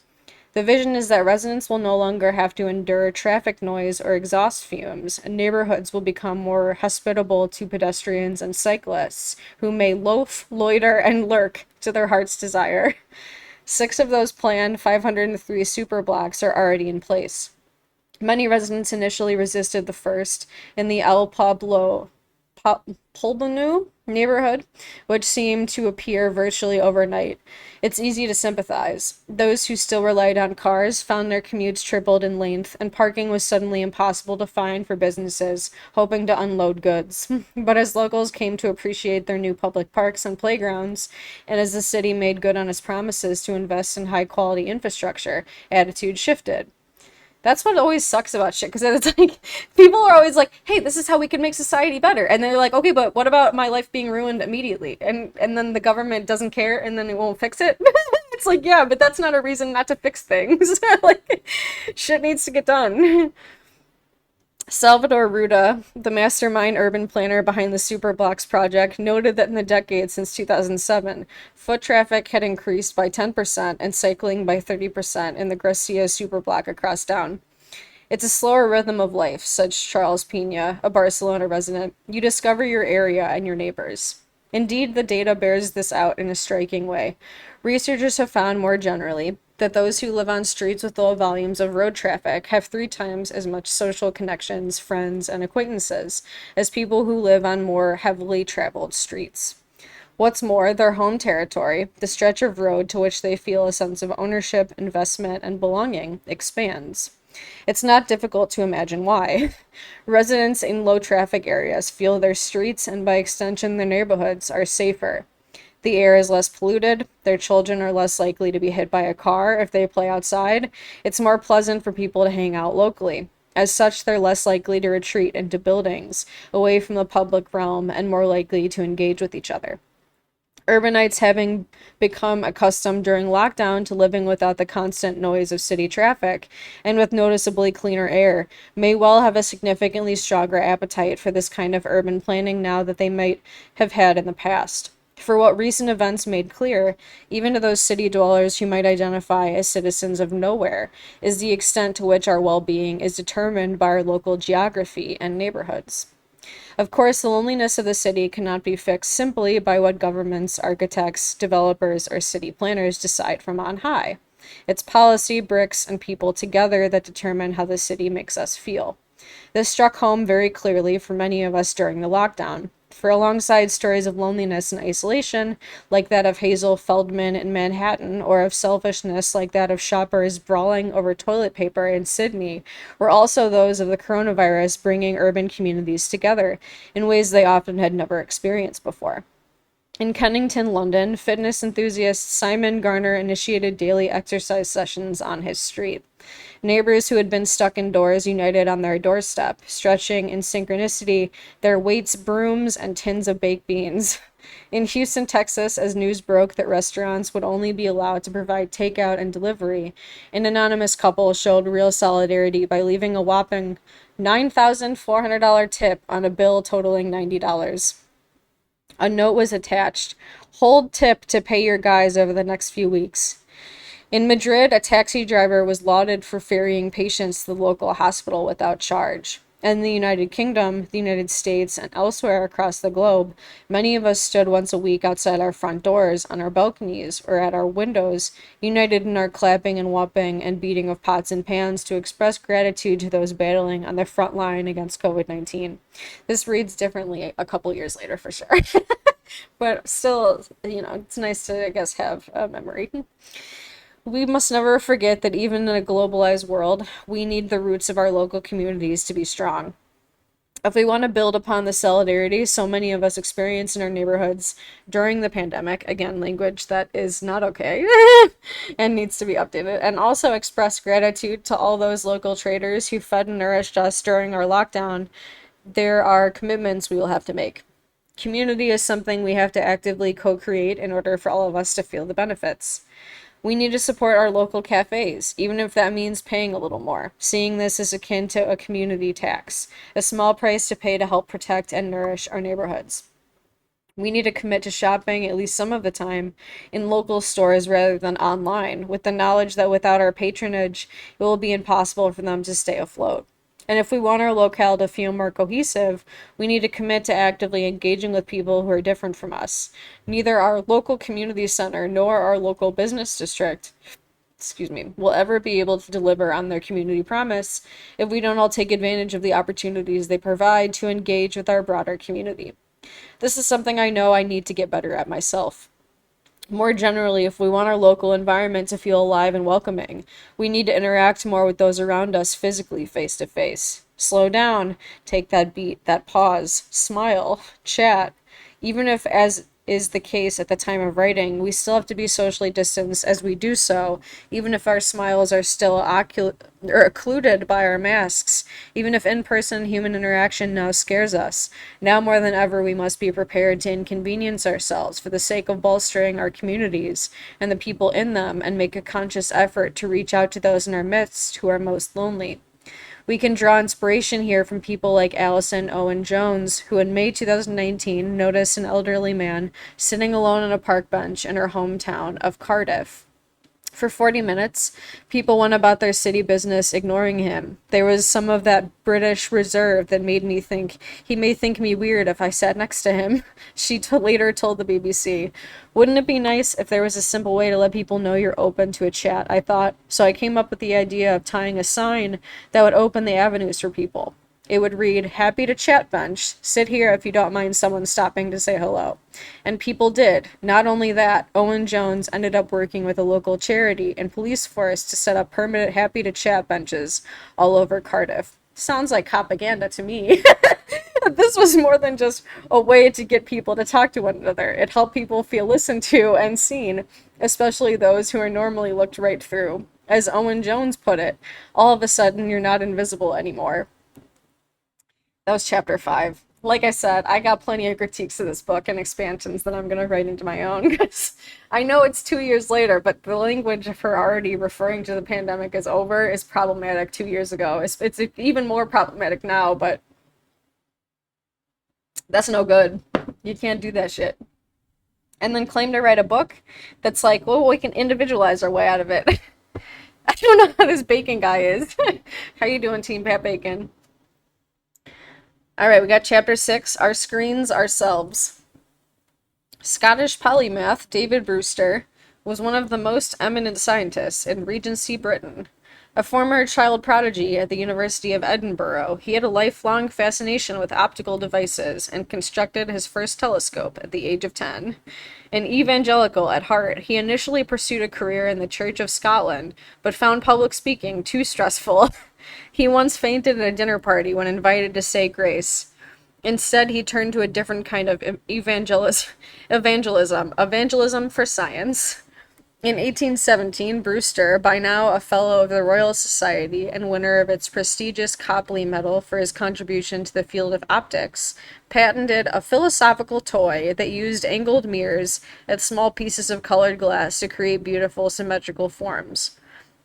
A: The vision is that residents will no longer have to endure traffic noise or exhaust fumes, and neighborhoods will become more hospitable to pedestrians and cyclists, who may loaf, loiter, and lurk to their heart's desire. 6 of those planned 503 super blocks are already in place. Many residents initially resisted the first in the El Poblano neighborhood, which seemed to appear virtually overnight. It's easy to sympathize. Those who still relied on cars found their commutes tripled in length, and parking was suddenly impossible to find for businesses hoping to unload goods. But as locals came to appreciate their new public parks and playgrounds, and as the city made good on its promises to invest in high quality infrastructure, attitudes shifted. That's what always sucks about shit, because it's like people are always like, "Hey, this is how we can make society better," and they're like, "Okay, but what about my life being ruined immediately?" And then the government doesn't care, and then it won't fix it. It's like, yeah, but that's not a reason not to fix things. Like, shit needs to get done. Salvador Ruda, the mastermind urban planner behind the Superblocks project, noted that in the decade since 2007, foot traffic had increased by 10% and cycling by 30% in the Gracia Superblock across town. It's a slower rhythm of life, said Charles Pina, a Barcelona resident. You discover your area and your neighbors. Indeed, the data bears this out in a striking way. Researchers have found more generally that those who live on streets with low volumes of road traffic have 3 times as much social connections, friends, and acquaintances as people who live on more heavily traveled streets. What's more, their home territory, the stretch of road to which they feel a sense of ownership, investment, and belonging, expands. It's not difficult to imagine why. Residents in low traffic areas feel their streets and by extension their neighborhoods are safer. The air is less polluted, their children are less likely to be hit by a car if they play outside. It's more pleasant for people to hang out locally. As such, they're less likely to retreat into buildings, away from the public realm, and more likely to engage with each other. Urbanites, having become accustomed during lockdown to living without the constant noise of city traffic and with noticeably cleaner air, may well have a significantly stronger appetite for this kind of urban planning now that they might have had in the past. For what recent events made clear, even to those city dwellers who might identify as citizens of nowhere, is the extent to which our well-being is determined by our local geography and neighborhoods. Of course, the loneliness of the city cannot be fixed simply by what governments, architects, developers, or city planners decide from on high. It's policy, bricks, and people together that determine how the city makes us feel. This struck home very clearly for many of us during the lockdown. For alongside stories of loneliness and isolation, like that of Hazel Feldman in Manhattan, or of selfishness like that of shoppers brawling over toilet paper in Sydney, were also those of the coronavirus bringing urban communities together in ways they often had never experienced before. In Kennington, London, fitness enthusiast Simon Garner initiated daily exercise sessions on his street. Neighbors who had been stuck indoors united on their doorstep, stretching in synchronicity their weights, brooms, and tins of baked beans. In Houston, Texas, as news broke that restaurants would only be allowed to provide takeout and delivery, an anonymous couple showed real solidarity by leaving a whopping $9,400 tip on a bill totaling $90. A note was attached. Hold tip to pay your guys over the next few weeks. In Madrid, a taxi driver was lauded for ferrying patients to the local hospital without charge. In the United Kingdom, the United States, and elsewhere across the globe, many of us stood once a week outside our front doors, on our balconies, or at our windows, united in our clapping and whopping and beating of pots and pans to express gratitude to those battling on the front line against COVID-19. This reads differently a couple years later for sure. But still, it's nice to, I guess, have a memory. We must never forget that even in a globalized world, we need the roots of our local communities to be strong. If we want to build upon the solidarity so many of us experienced in our neighborhoods during the pandemic, again, language that is not okay and needs to be updated, and also express gratitude to all those local traders who fed and nourished us during our lockdown, there are commitments we will have to make. Community is something we have to actively co-create in order for all of us to feel the benefits. We need to support our local cafes, even if that means paying a little more. Seeing this is akin to a community tax, a small price to pay to help protect and nourish our neighborhoods. We need to commit to shopping at least some of the time in local stores rather than online, with the knowledge that without our patronage, it will be impossible for them to stay afloat. And if we want our locale to feel more cohesive, we need to commit to actively engaging with people who are different from us. Neither our local community center nor our local business district, will ever be able to deliver on their community promise if we don't all take advantage of the opportunities they provide to engage with our broader community. This is something I know I need to get better at myself. More generally, if we want our local environment to feel alive and welcoming, we need to interact more with those around us physically, face to face. Slow down, take that beat, that pause, smile, chat. Even if, as is the case at the time of writing, we still have to be socially distanced as we do so, even if our smiles are still occluded by our masks, even if in-person human interaction now scares us. Now more than ever, we must be prepared to inconvenience ourselves for the sake of bolstering our communities and the people in them, and make a conscious effort to reach out to those in our midst who are most lonely. We can draw inspiration here from people like Allison Owen Jones, who in May 2019 noticed an elderly man sitting alone on a park bench in her hometown of Cardiff. For 40 minutes, people went about their city business ignoring him. There was some of that British reserve that made me think he may think me weird if I sat next to him, she later told the BBC. Wouldn't it be nice if there was a simple way to let people know you're open to a chat, I thought, so I came up with the idea of tying a sign that would open the avenues for people. It would read, "Happy to chat bench. Sit here if you don't mind someone stopping to say hello." And people did. Not only that, Owen Jones ended up working with a local charity and police force to set up permanent happy to chat benches all over Cardiff. Sounds like propaganda to me. This was more than just a way to get people to talk to one another. It helped people feel listened to and seen, especially those who are normally looked right through. As Owen Jones put it, all of a sudden you're not invisible anymore. That was chapter 5. Like I said, I got plenty of critiques of this book and expansions that I'm going to write into my own, because I know it's 2 years later, but the language of her already referring to the pandemic as over is problematic 2 years ago. It's even more problematic now, but that's no good. You can't do that shit. And then claim to write a book that's like, well, we can individualize our way out of it. I don't know how this bacon guy is. How you doing, Team Pat Bacon? All right, we got chapter 6, Our Screens Ourselves. Scottish polymath David Brewster was one of the most eminent scientists in Regency Britain. A former child prodigy at the University of Edinburgh, he had a lifelong fascination with optical devices and constructed his first telescope at the age of 10. An evangelical at heart, he initially pursued a career in the Church of Scotland, but found public speaking too stressful. He once fainted at a dinner party when invited to say grace. Instead, he turned to a different kind of evangelism for science. In 1817, Brewster, by now a Fellow of the Royal Society and winner of its prestigious Copley Medal for his contribution to the field of optics, patented a philosophical toy that used angled mirrors and small pieces of colored glass to create beautiful symmetrical forms.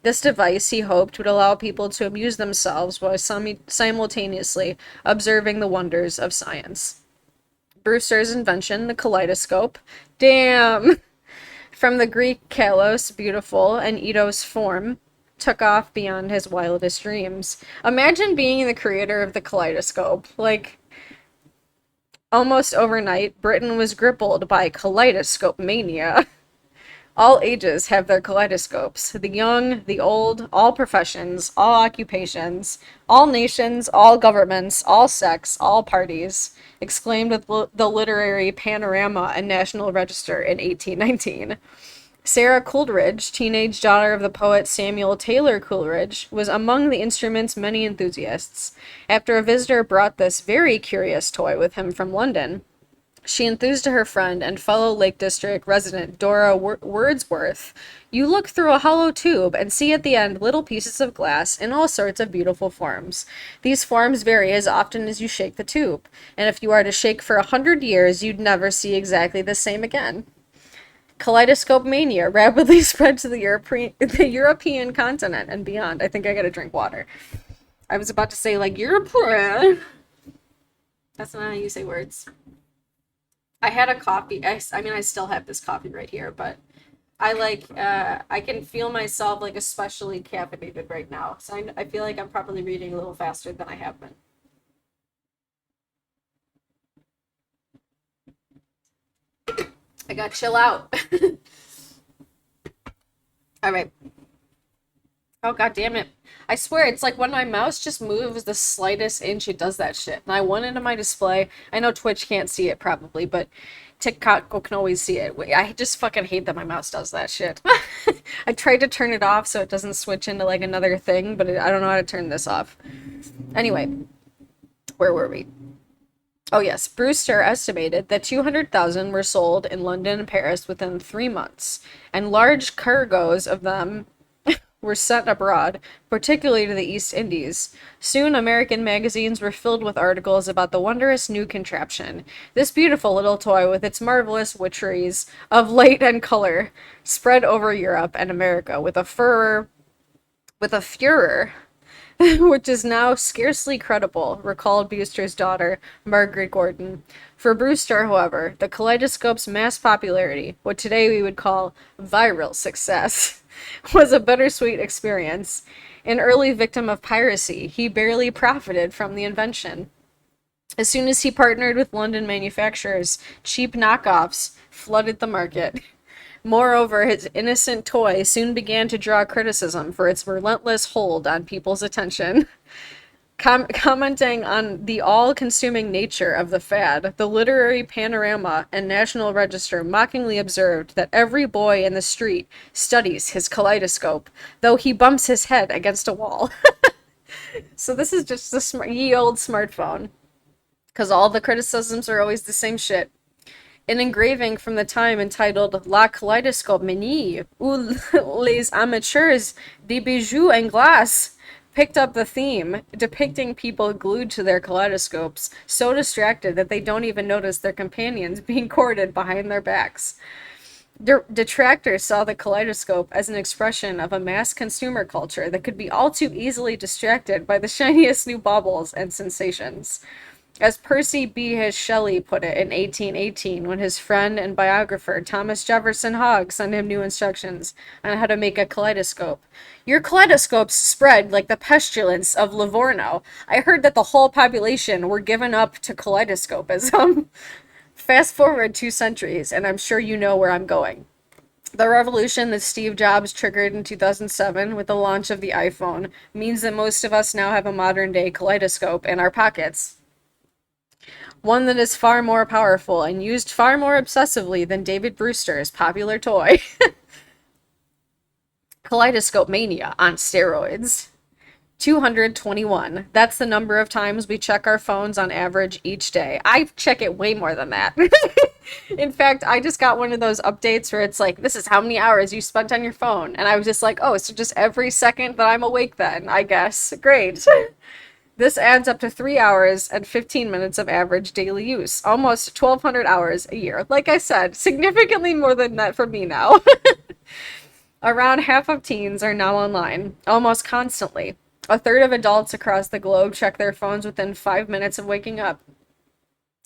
A: This device, he hoped, would allow people to amuse themselves while simultaneously observing the wonders of science. Brewster's invention, the kaleidoscope. Damn! From the Greek kalos, beautiful, and eidos, form, took off beyond his wildest dreams. Imagine being the creator of the kaleidoscope. Like, almost overnight, Britain was crippled by kaleidoscope mania. All ages have their kaleidoscopes. The young, the old, all professions, all occupations, all nations, all governments, all sects, all parties, exclaimed with the literary Panorama and National Register in 1819. Sarah Coleridge, teenage daughter of the poet Samuel Taylor Coleridge, was among the instrument's many enthusiasts. After a visitor brought this very curious toy with him from London, she enthused to her friend and fellow Lake District resident Dora Wordsworth. You look through a hollow tube and see at the end little pieces of glass in all sorts of beautiful forms. These forms vary as often as you shake the tube, and if you are to shake for 100 years, you'd never see exactly the same again. Kaleidoscope mania rapidly spread to the European continent and beyond. I think I gotta drink water. I was about to say, like, European. That's not how you say words. I had a coffee. I mean, I still have this coffee right here, but I can feel myself, like, especially caffeinated right now. So I feel like I'm probably reading a little faster than I have been. I gotta chill out. All right. Oh, god damn it. I swear, it's like when my mouse just moves the slightest inch, it does that shit. And I went into my display. I know Twitch can't see it probably, but TikTok can always see it. I just fucking hate that my mouse does that shit. I tried to turn it off so it doesn't switch into like another thing, but I don't know how to turn this off. Anyway, where were we? Oh yes, Brewster estimated that 200,000 were sold in London and Paris within 3 months, and large cargoes of them were sent abroad, particularly to the East Indies. Soon, American magazines were filled with articles about the wondrous new contraption. This beautiful little toy, with its marvelous witcheries of light and color, spread over Europe and America with a furor, which is now scarcely credible, recalled Brewster's daughter, Margaret Gordon. For Brewster, however, the kaleidoscope's mass popularity, what today we would call viral success, was a bittersweet experience. An early victim of piracy, he barely profited from the invention. As soon as he partnered with London manufacturers, cheap knockoffs flooded the market. Moreover, his innocent toy soon began to draw criticism for its relentless hold on people's attention. Commenting on the all-consuming nature of the fad, the literary Panorama and National Register mockingly observed that every boy in the street studies his kaleidoscope, though he bumps his head against a wall. So this is just the ye old smartphone, because all the criticisms are always the same shit. An engraving from the time entitled La Kaleidoscope Manie, ou Les Amateurs de Bijoux en Glace, picked up the theme, depicting people glued to their kaleidoscopes, so distracted that they don't even notice their companions being courted behind their backs. Detractors saw the kaleidoscope as an expression of a mass consumer culture that could be all too easily distracted by the shiniest new baubles and sensations. As Percy B. Shelley put it in 1818, when his friend and biographer Thomas Jefferson Hogg sent him new instructions on how to make a kaleidoscope. Your kaleidoscopes spread like the pestilence of Livorno. I heard that the whole population were given up to kaleidoscopism. Fast forward 2 centuries, and I'm sure you know where I'm going. The revolution that Steve Jobs triggered in 2007 with the launch of the iPhone means that most of us now have a modern-day kaleidoscope in our pockets. One that is far more powerful and used far more obsessively than David Brewster's popular toy. Kaleidoscope mania on steroids. 221. That's the number of times we check our phones on average each day. I check it way more than that. In fact, I just got one of those updates where it's like, this is how many hours you spent on your phone. And I was just like, oh, so just every second that I'm awake then, I guess. Great. This adds up to 3 hours and 15 minutes of average daily use. Almost 1,200 hours a year. Like I said, significantly more than that for me now. Around half of teens are now online, almost constantly. A third of adults across the globe check their phones within 5 minutes of waking up.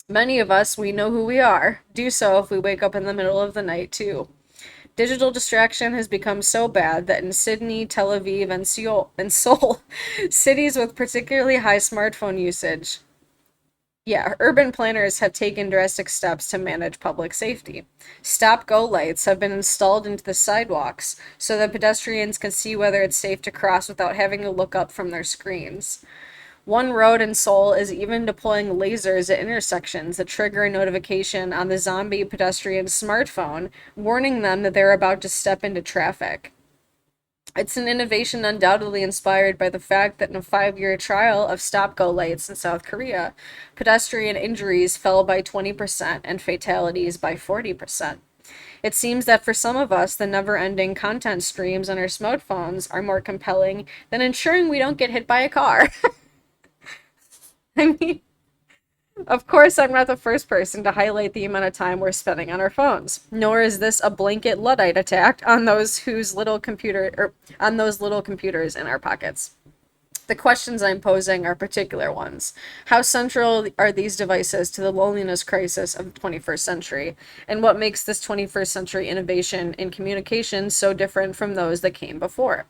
A: Many of us, we know who we are, do so if we wake up in the middle of the night, too. Digital distraction has become so bad that in Sydney, Tel Aviv, and Seoul, cities with particularly high smartphone usage, urban planners have taken drastic steps to manage public safety. Stop-go lights have been installed into the sidewalks so that pedestrians can see whether it's safe to cross without having to look up from their screens. One road in Seoul is even deploying lasers at intersections that trigger a notification on the zombie pedestrian's smartphone, warning them that they're about to step into traffic. It's an innovation undoubtedly inspired by the fact that in a 5-year trial of stop-go lights in South Korea, pedestrian injuries fell by 20% and fatalities by 40%. It seems that for some of us, the never-ending content streams on our smartphones are more compelling than ensuring we don't get hit by a car. I mean, of course, I'm not the first person to highlight the amount of time we're spending on our phones. Nor is this a blanket Luddite attack on those on those little computers in our pockets. The questions I'm posing are particular ones. How central are these devices to the loneliness crisis of the 21st century? And what makes this 21st century innovation in communication so different from those that came before?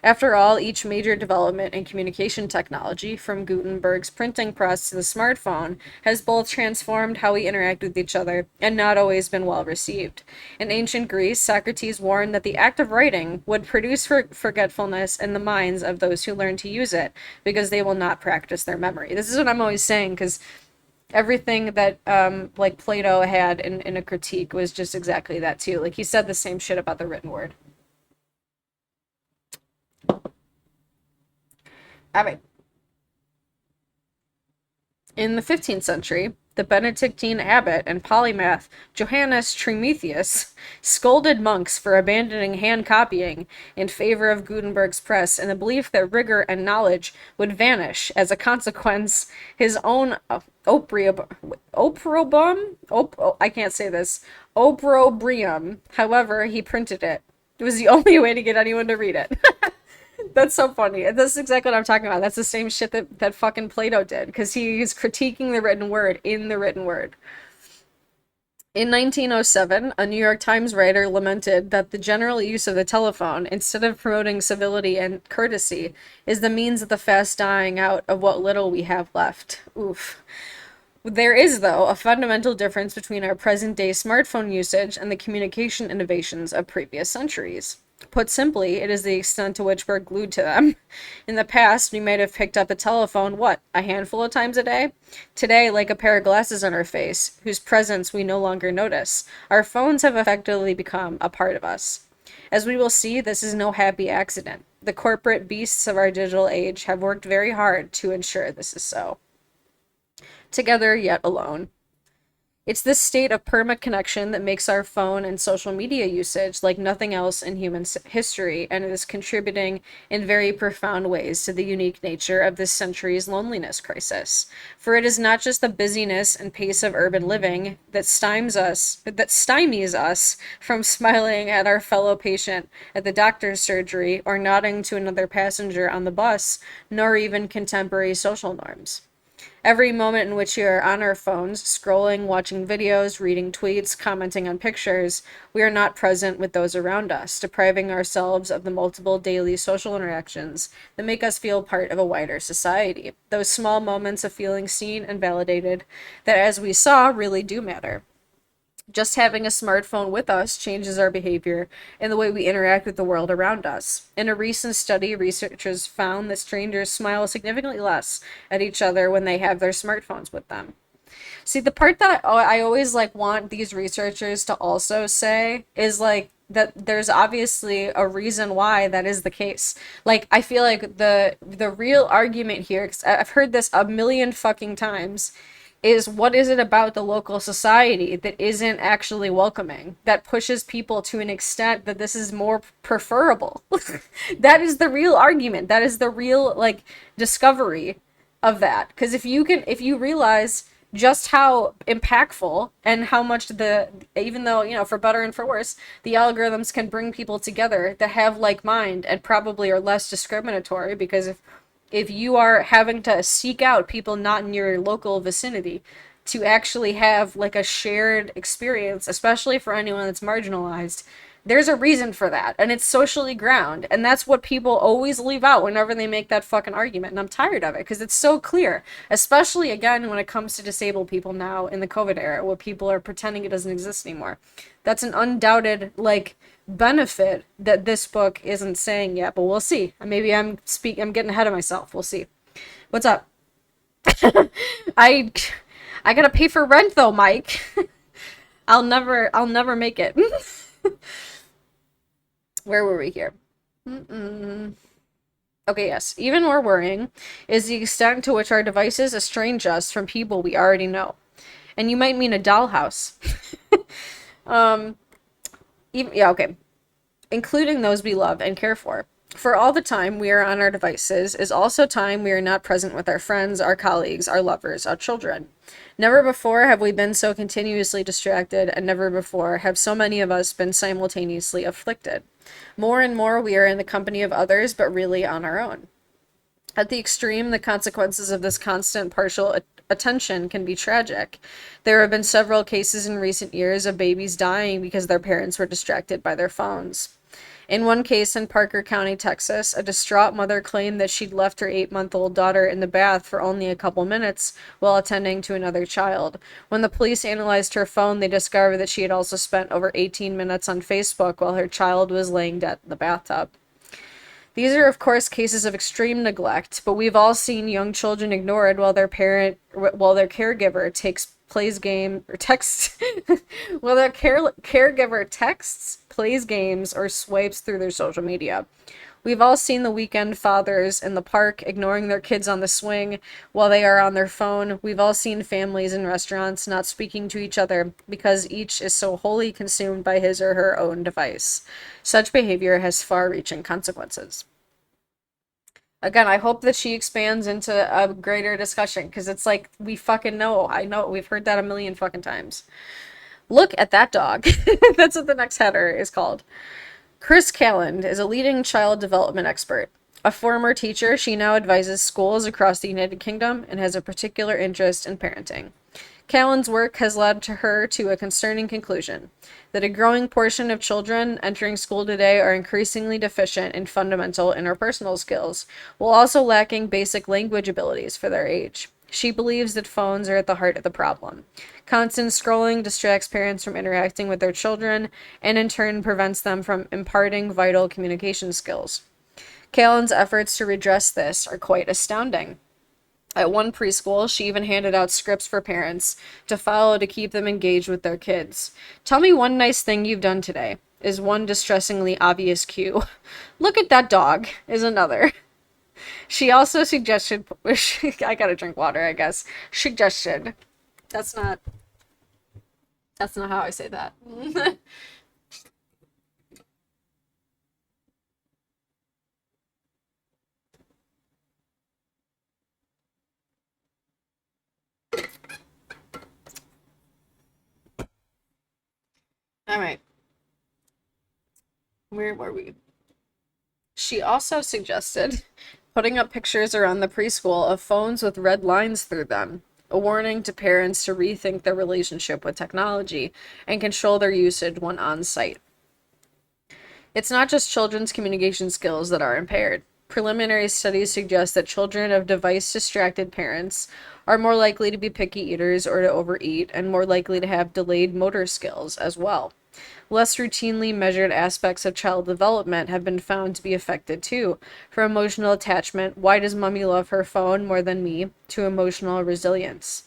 A: After all, each major development in communication technology, from Gutenberg's printing press to the smartphone, has both transformed how we interact with each other and not always been well received. In ancient Greece, Socrates warned that the act of writing would produce forgetfulness in the minds of those who learn to use it, because they will not practice their memory. This is what I'm always saying, because everything that like Plato had in a critique was just exactly that too. Like, he said the same shit about the written word. All right. In the 15th century, the Benedictine abbot and polymath Johannes Trithemius scolded monks for abandoning hand copying in favor of Gutenberg's press in the belief that rigor and knowledge would vanish. As a consequence, his own I can't say this, opprobrium, however, he printed it. It was the only way to get anyone to read it. That's so funny. That's exactly what I'm talking about. That's the same shit that fucking Plato did, because he's critiquing the written word in the written word. In 1907, a New York Times writer lamented that the general use of the telephone, instead of promoting civility and courtesy, is the means of the fast dying out of what little we have left. Oof. There is, though, a fundamental difference between our present-day smartphone usage and the communication innovations of previous centuries. Put simply, it is the extent to which we're glued to them. In the past, we might have picked up a telephone, a handful of times a day? Today, like a pair of glasses on our face, whose presence we no longer notice, our phones have effectively become a part of us. As we will see, this is no happy accident. The corporate beasts of our digital age have worked very hard to ensure this is so. Together, yet alone. It's this state of perma connection that makes our phone and social media usage like nothing else in human history, and it is contributing in very profound ways to the unique nature of this century's loneliness crisis. For it is not just the busyness and pace of urban living that stymies us from smiling at our fellow patient at the doctor's surgery or nodding to another passenger on the bus, nor even contemporary social norms. Every moment in which we are on our phones, scrolling, watching videos, reading tweets, commenting on pictures, we are not present with those around us, depriving ourselves of the multiple daily social interactions that make us feel part of a wider society. Those small moments of feeling seen and validated that, as we saw, really do matter. Just having a smartphone with us changes our behavior and the way we interact with the world around us. In a recent study, researchers found that strangers smile significantly less at each other when they have their smartphones with them. See, the part that I always want these researchers to also say is that there's obviously a reason why that is the case. I feel like the real argument here, because I've heard this a million fucking times, is what is it about the local society that isn't actually welcoming, that pushes people to an extent that this is more preferable? That is the real argument. That is the real, discovery of that. Because if you realize just how impactful and how much even though, for better and for worse, the algorithms can bring people together that have like mind and probably are less discriminatory, because if you are having to seek out people not in your local vicinity to actually have like a shared experience, especially for anyone that's marginalized, there's a reason for that, and it's socially ground, and that's what people always leave out whenever they make that fucking argument, and I'm tired of it because it's so clear, especially again when it comes to disabled people now in the COVID era, where people are pretending it doesn't exist anymore. That's an undoubted like benefit that this book isn't saying yet, but we'll see. Maybe I'm getting ahead of myself. We'll see. What's up? I I gotta pay for rent though, Mike. I'll never make it. Where were we here? Okay, yes. Even more worrying is the extent to which our devices estrange us from people we already know. And you might mean a dollhouse. Yeah, okay. Including those we love and care for. For all the time we are on our devices is also time we are not present with our friends, our colleagues, our lovers, our children. Never before have we been so continuously distracted, and never before have so many of us been simultaneously afflicted. More and more we are in the company of others, but really on our own. At the extreme, the consequences of this constant partial attention can be tragic. There have been several cases in recent years of babies dying because their parents were distracted by their phones. In one case in Parker County, Texas, a distraught mother claimed that she'd left her 8-month-old daughter in the bath for only a couple minutes while attending to another child. When the police analyzed her phone, they discovered that she had also spent over 18 minutes on Facebook while her child was laying dead in the bathtub. These are, of course, cases of extreme neglect, but we've all seen young children ignored while their caregiver plays game or texts while their caregiver texts, plays games, or swipes through their social media. We've all seen the weekend fathers in the park ignoring their kids on the swing while they are on their phone. We've all seen families in restaurants not speaking to each other because each is so wholly consumed by his or her own device. Such behavior has far-reaching consequences. Again, I hope that she expands into a greater discussion, because it's like, we fucking know. I know, we've heard that a million fucking times. Look at that dog. That's what the next header is called. Chris Calland is a leading child development expert. A former teacher, she now advises schools across the United Kingdom and has a particular interest in parenting. Calland's work has led her to a concerning conclusion, that a growing portion of children entering school today are increasingly deficient in fundamental interpersonal skills, while also lacking basic language abilities for their age. She believes that phones are at the heart of the problem. Constant scrolling distracts parents from interacting with their children, and in turn prevents them from imparting vital communication skills. Calland's efforts to redress this are quite astounding. At one preschool, she even handed out scripts for parents to follow to keep them engaged with their kids. Tell me one nice thing you've done today, is one distressingly obvious cue. Look at that dog, is another. She also suggested, I gotta drink water, I guess. Suggested. That's not how I say that. All right. Where were we? She also suggested putting up pictures around the preschool of phones with red lines through them, a warning to parents to rethink their relationship with technology and control their usage when on site. It's not just children's communication skills that are impaired. Preliminary studies suggest that children of device-distracted parents are more likely to be picky eaters or to overeat, and more likely to have delayed motor skills as well. Less routinely measured aspects of child development have been found to be affected too, from emotional attachment, why does mommy love her phone more than me, to emotional resilience.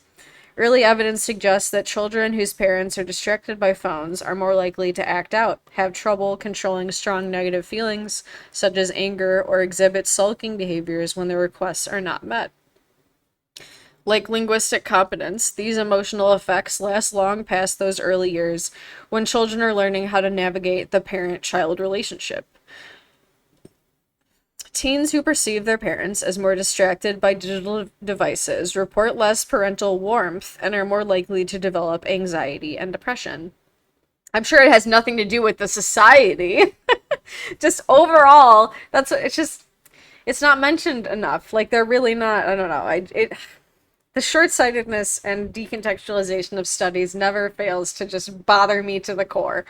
A: Early evidence suggests that children whose parents are distracted by phones are more likely to act out, have trouble controlling strong negative feelings, such as anger, or exhibit sulking behaviors when their requests are not met. Like linguistic competence, these emotional effects last long past those early years when children are learning how to navigate the parent-child relationship. Teens who perceive their parents as more distracted by digital devices report less parental warmth and are more likely to develop anxiety and depression. I'm sure it has nothing to do with the society. Just overall, it's just, it's not mentioned enough. Like, they're really not, I don't know. The short-sightedness and decontextualization of studies never fails to just bother me to the core.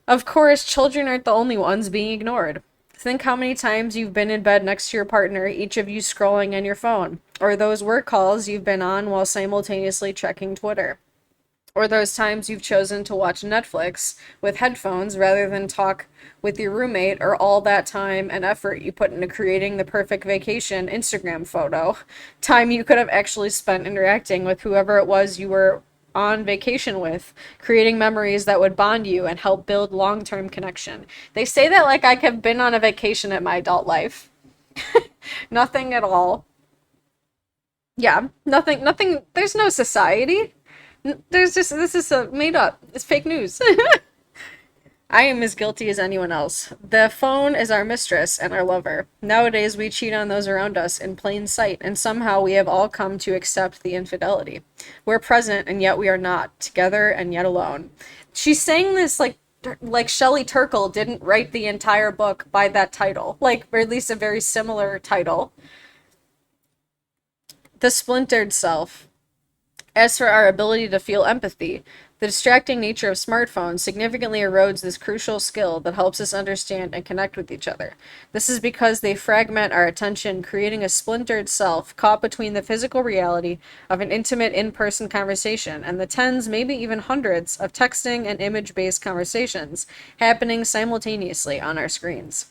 A: Of course, children aren't the only ones being ignored. Think how many times you've been in bed next to your partner, each of you scrolling on your phone, or those work calls you've been on while simultaneously checking Twitter, or those times you've chosen to watch Netflix with headphones rather than talk with your roommate, or all that time and effort you put into creating the perfect vacation Instagram photo, time you could have actually spent interacting with whoever it was you were on vacation with, creating memories that would bond you and help build long-term connection. They say that like I have been on a vacation in my adult life. Nothing at all. Yeah, nothing, there's no society. There's just, this is a made up. It's fake news. I am as guilty as anyone else. The phone is our mistress and our lover. Nowadays, we cheat on those around us in plain sight, and somehow we have all come to accept the infidelity. We're present, and yet we are not, together and yet alone. She's saying this like Shelley Turkle didn't write the entire book by that title, like, or at least a very similar title. The splintered self. As for our ability to feel empathy, the distracting nature of smartphones significantly erodes this crucial skill that helps us understand and connect with each other. This is because they fragment our attention, creating a splintered self caught between the physical reality of an intimate in-person conversation and the tens, maybe even hundreds, of texting and image-based conversations happening simultaneously on our screens.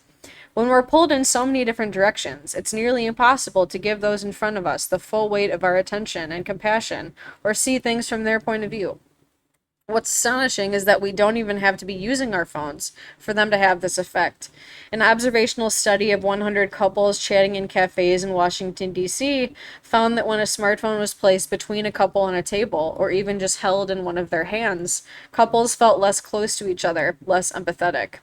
A: When we're pulled in so many different directions, it's nearly impossible to give those in front of us the full weight of our attention and compassion, or see things from their point of view. What's astonishing is that we don't even have to be using our phones for them to have this effect. An observational study of 100 couples chatting in cafes in Washington, D.C. found that when a smartphone was placed between a couple on a table, or even just held in one of their hands, couples felt less close to each other, less empathetic.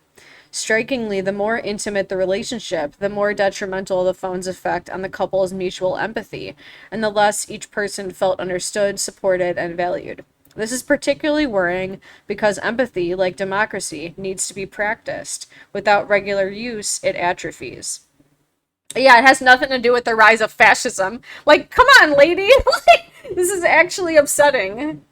A: Strikingly, the more intimate the relationship, the more detrimental the phone's effect on the couple's mutual empathy, and the less each person felt understood, supported, and valued. This is particularly worrying because empathy, like democracy, needs to be practiced. Without regular use, it atrophies. Yeah, it has nothing to do with the rise of fascism. Like, come on, lady! Like, this is actually upsetting.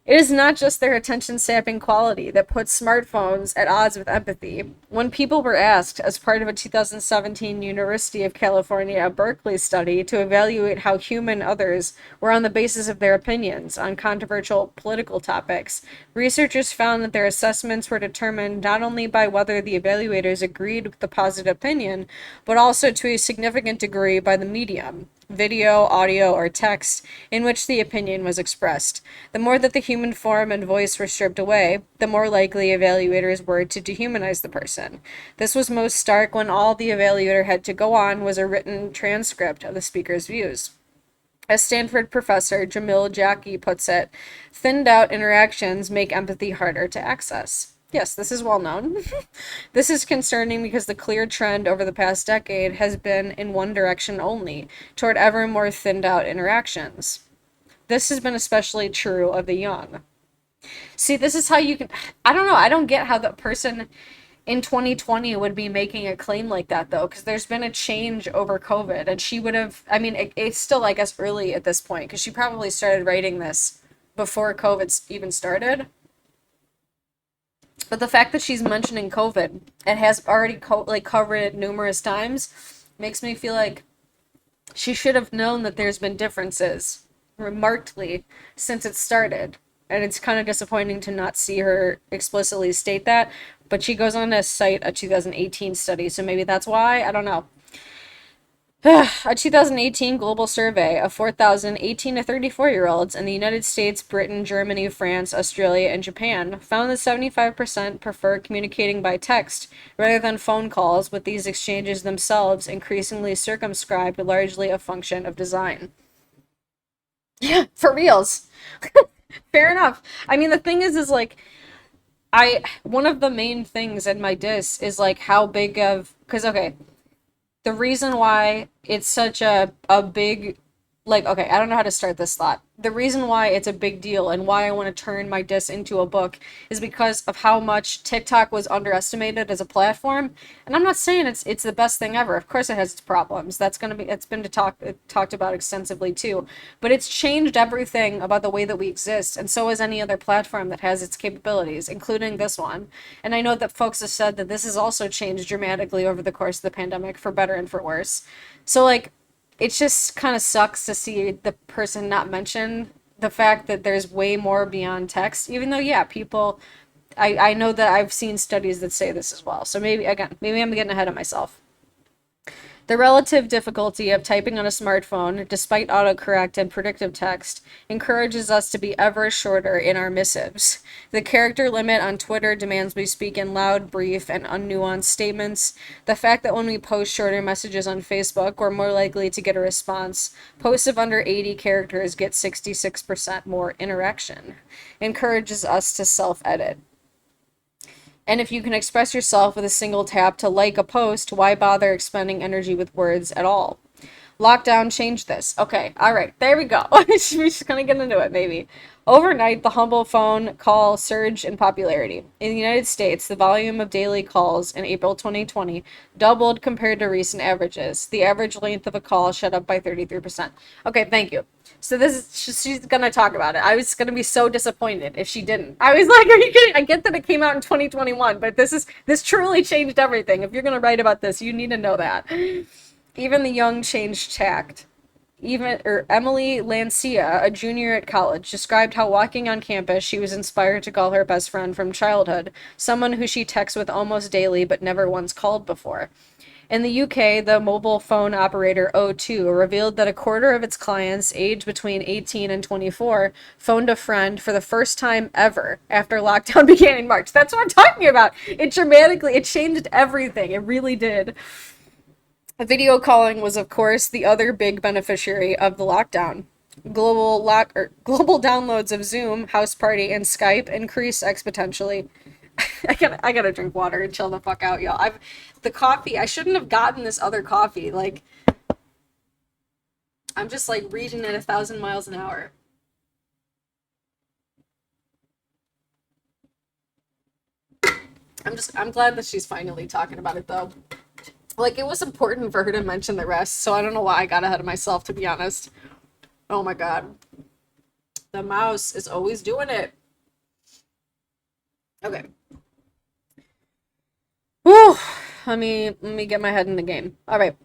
A: It is not just their attention-sapping quality that puts smartphones at odds with empathy. When people were asked, as part of a 2017 University of California, Berkeley study, to evaluate how human others were on the basis of their opinions on controversial political topics, researchers found that their assessments were determined not only by whether the evaluators agreed with the positive opinion, but also to a significant degree by the medium, video, audio, or text, in which the opinion was expressed. The more that the human form and voice were stripped away, the more likely evaluators were to dehumanize the person. This was most stark when all the evaluator had to go on was a written transcript of the speaker's views. As Stanford professor Jamil Jackie puts it, thinned out interactions make empathy harder to access. Yes, this is well known. This is concerning because the clear trend over the past decade has been in one direction only, toward ever more thinned out interactions. This has been especially true of the young. See, this is how you can, I don't know, I don't get how the person in 2020 would be making a claim like that, though, because there's been a change over COVID, and she would have, I mean, it's still, I guess, early at this point, because she probably started writing this before COVID even started. But the fact that she's mentioning COVID and has already covered it numerous times makes me feel like she should have known that there's been differences remarkably since it started. And it's kind of disappointing to not see her explicitly state that. But she goes on to cite a 2018 study, so maybe that's why. I don't know. A 2018 global survey of 4,000 18 to 34-year-olds in the United States, Britain, Germany, France, Australia, and Japan found that 75% prefer communicating by text rather than phone calls, with these exchanges themselves increasingly circumscribed largely a function of design. Yeah, for reals. Fair enough. I mean, the thing is like, one of the main things in my diss is like how big of, because okay, The reason why it's such a big, like, okay, I don't know how to start this thought. The reason why it's a big deal and why I want to turn my diss into a book is because of how much TikTok was underestimated as a platform. And I'm not saying it's the best thing ever. Of course it has its problems. That's going to be it's been talked about extensively too. But it's changed everything about the way that we exist, and so has any other platform that has its capabilities, including this one. And I know that folks have said that this has also changed dramatically over the course of the pandemic, for better and for worse. So like it just kind of sucks to see the person not mention the fact that there's way more beyond text, even though, yeah, people, I know that I've seen studies that say this as well. So maybe, again, maybe I'm getting ahead of myself. The relative difficulty of typing on a smartphone, despite autocorrect and predictive text, encourages us to be ever shorter in our missives. The character limit on Twitter demands we speak in loud, brief, and unnuanced statements. The fact that when we post shorter messages on Facebook, we're more likely to get a response. Posts of under 80 characters get 66% more interaction. Encourages us to self-edit. And if you can express yourself with a single tap to like a post, why bother expending energy with words at all? Lockdown changed this. Okay, all right, there we go. We're just gonna get into it, maybe. Overnight, the humble phone call surged in popularity. In the United States, the volume of daily calls in April 2020 doubled compared to recent averages. The average length of a call shot up by 33%. Okay, thank you. So this is she's gonna talk about it. I was gonna be so disappointed if she didn't. I was like, are you kidding? I get that it came out in 2021, but this truly changed everything. If you're gonna write about this, you need to know that. Even the young changed tact. Emily Lancia, a junior at college, described how walking on campus she was inspired to call her best friend from childhood, someone who she texts with almost daily but never once called before. In the UK, the mobile phone operator O2 revealed that a quarter of its clients, aged between 18 and 24, phoned a friend for the first time ever after lockdown began in March. That's what I'm talking about. It changed everything. It really did. Video calling was, of course, the other big beneficiary of the lockdown. Global downloads of Zoom, House Party, and Skype increased exponentially. I gotta drink water and chill the fuck out, y'all. The coffee. I shouldn't have gotten this other coffee. Like, I'm just like reading at 1,000 miles an hour. I'm glad that she's finally talking about it though. Like, it was important for her to mention the rest, so I don't know why I got ahead of myself, to be honest. Oh my god. The mouse is always doing it. Okay. Whew. Let me get my head in the game. All right.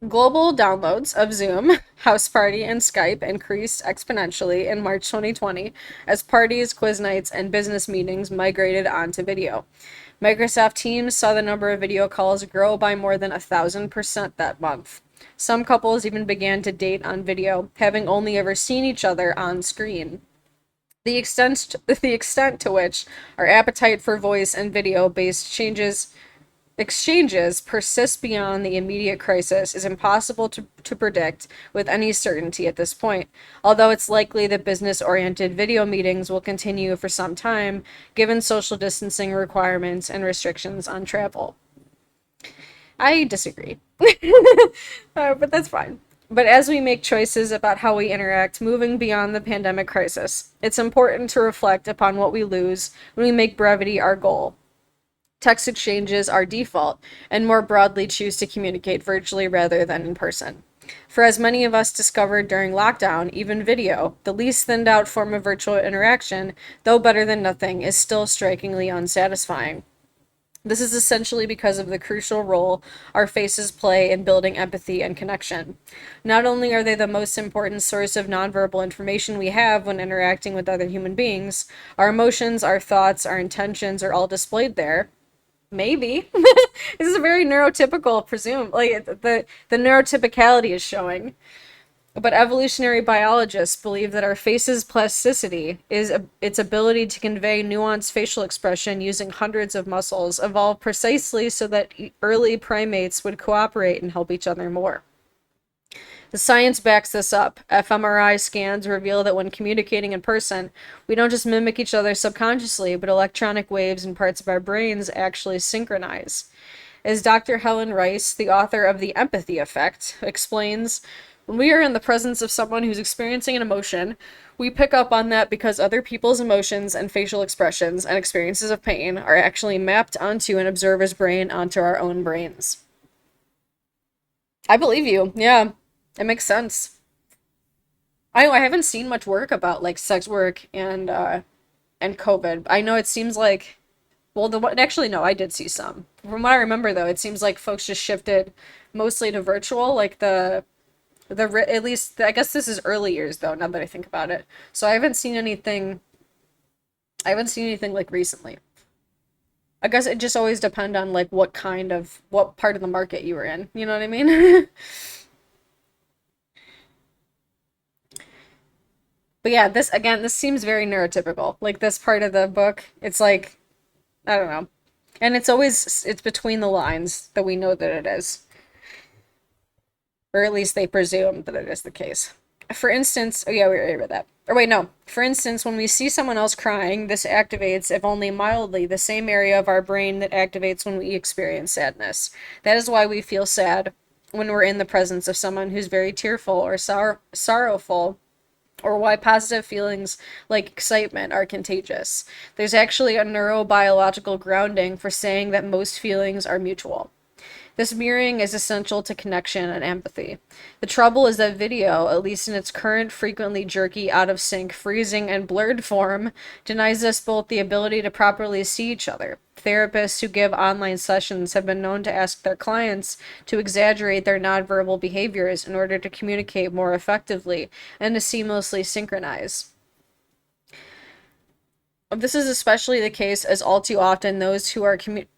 A: Global downloads of Zoom, House Party, and Skype increased exponentially in March 2020 as parties, quiz nights, and business meetings migrated onto video. Microsoft Teams saw the number of video calls grow by more than 1,000% that month. Some couples even began to date on video, having only ever seen each other on screen. The extent to which our appetite for voice and video-based exchanges persist beyond the immediate crisis is impossible to predict with any certainty at this point, although it's likely that business-oriented video meetings will continue for some time, given social distancing requirements and restrictions on travel. I disagree. But that's fine. But as we make choices about how we interact moving beyond the pandemic crisis, it's important to reflect upon what we lose when we make brevity our goal. Text exchanges are default, and more broadly choose to communicate virtually rather than in person. For as many of us discovered during lockdown, even video, the least thinned out form of virtual interaction, though better than nothing, is still strikingly unsatisfying. This is essentially because of the crucial role our faces play in building empathy and connection. Not only are they the most important source of nonverbal information we have when interacting with other human beings, our emotions, our thoughts, our intentions are all displayed there. Maybe. This is a very neurotypical, presume. Like, the neurotypicality is showing. But evolutionary biologists believe that our face's plasticity is its ability to convey nuanced facial expression using hundreds of muscles evolved precisely so that early primates would cooperate and help each other more. The science backs this up. fMRI scans reveal that when communicating in person, we don't just mimic each other subconsciously, but electronic waves in parts of our brains actually synchronize. As Dr. Helen Rice, the author of The Empathy Effect, explains, when we are in the presence of someone who's experiencing an emotion, we pick up on that because other people's emotions and facial expressions and experiences of pain are actually mapped onto an observer's brain onto our own brains. I believe you. Yeah, it makes sense. I know I haven't seen much work about like sex work and COVID. I know it seems like well, actually no, I did see some. From what I remember though, it seems like folks just shifted mostly to virtual, like at least I guess this is early years though, now that I think about it. So I haven't seen anything like recently. I guess it just always depend on like what part of the market you were in. You know what I mean? But yeah, this seems very neurotypical. Like this part of the book, it's like I don't know. And it's between the lines that we know that it is, or at least they presume that it is the case. For instance, oh yeah, we already read that. Or wait, no. For instance, when we see someone else crying, this activates, if only mildly, the same area of our brain that activates when we experience sadness. That is why we feel sad when we're in the presence of someone who's very tearful or sorrowful, or why positive feelings like excitement are contagious. There's actually a neurobiological grounding for saying that most feelings are mutual. This mirroring is essential to connection and empathy. The trouble is that video, at least in its current frequently jerky, out of sync, freezing, and blurred form, denies us both the ability to properly see each other. Therapists who give online sessions have been known to ask their clients to exaggerate their nonverbal behaviors in order to communicate more effectively and to seamlessly synchronize. This is especially the case as all too often those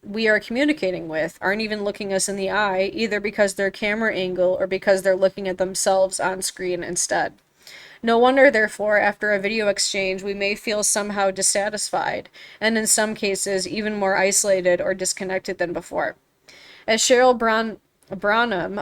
A: we are communicating with aren't even looking us in the eye, either because their camera angle or because they're looking at themselves on screen instead. No wonder, therefore, after a video exchange, we may feel somehow dissatisfied, and in some cases, even more isolated or disconnected than before. As Branham,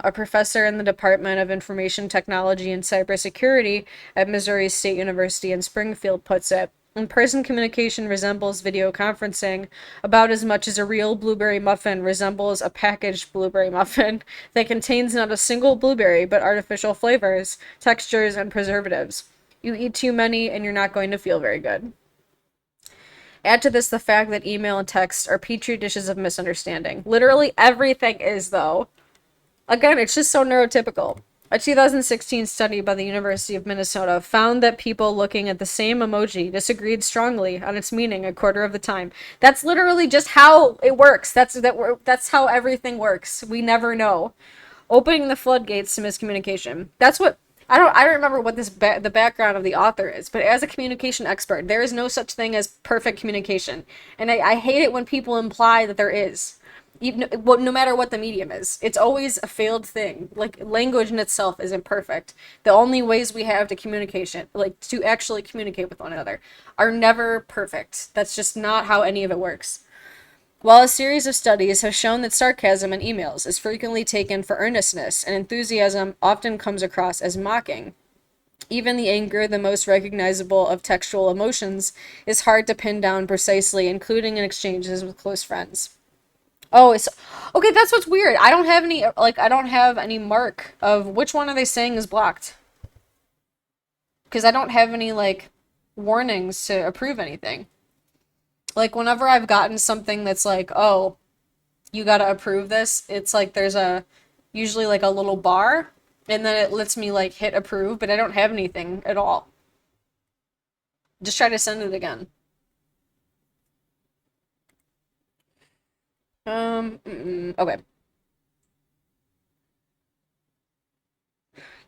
A: a professor in the Department of Information Technology and Cybersecurity at Missouri State University in Springfield, puts it, in-person communication resembles video conferencing about as much as a real blueberry muffin resembles a packaged blueberry muffin that contains not a single blueberry but artificial flavors, textures, and preservatives. You eat too many and you're not going to feel very good. Add to this the fact that email and text are petri dishes of misunderstanding. Literally everything is, though. Again, it's just so neurotypical. A 2016 study by the University of Minnesota found that people looking at the same emoji disagreed strongly on its meaning a quarter of the time. That's literally just how it works. That's how everything works. We never know. Opening the floodgates to miscommunication. That's what I don't remember what the background of the author is, but as a communication expert, there is no such thing as perfect communication, and I hate it when people imply that there is. Even no matter what the medium is, it's always a failed thing. Like language in itself isn't perfect. The only ways we have to communication, like to actually communicate with one another, are never perfect. That's just not how any of it works. While a series of studies have shown that sarcasm in emails is frequently taken for earnestness and enthusiasm often comes across as mocking, even the anger, the most recognizable of textual emotions, is hard to pin down precisely, including in exchanges with close friends. Oh, it's okay. That's what's weird. I don't have any mark of which one are they saying is blocked because I don't have any like warnings to approve anything. Like whenever I've gotten something that's like, oh, you gotta approve this, it's like there's a usually like a little bar, and then it lets me like hit approve, but I don't have anything at all. Just try to send it again. Okay.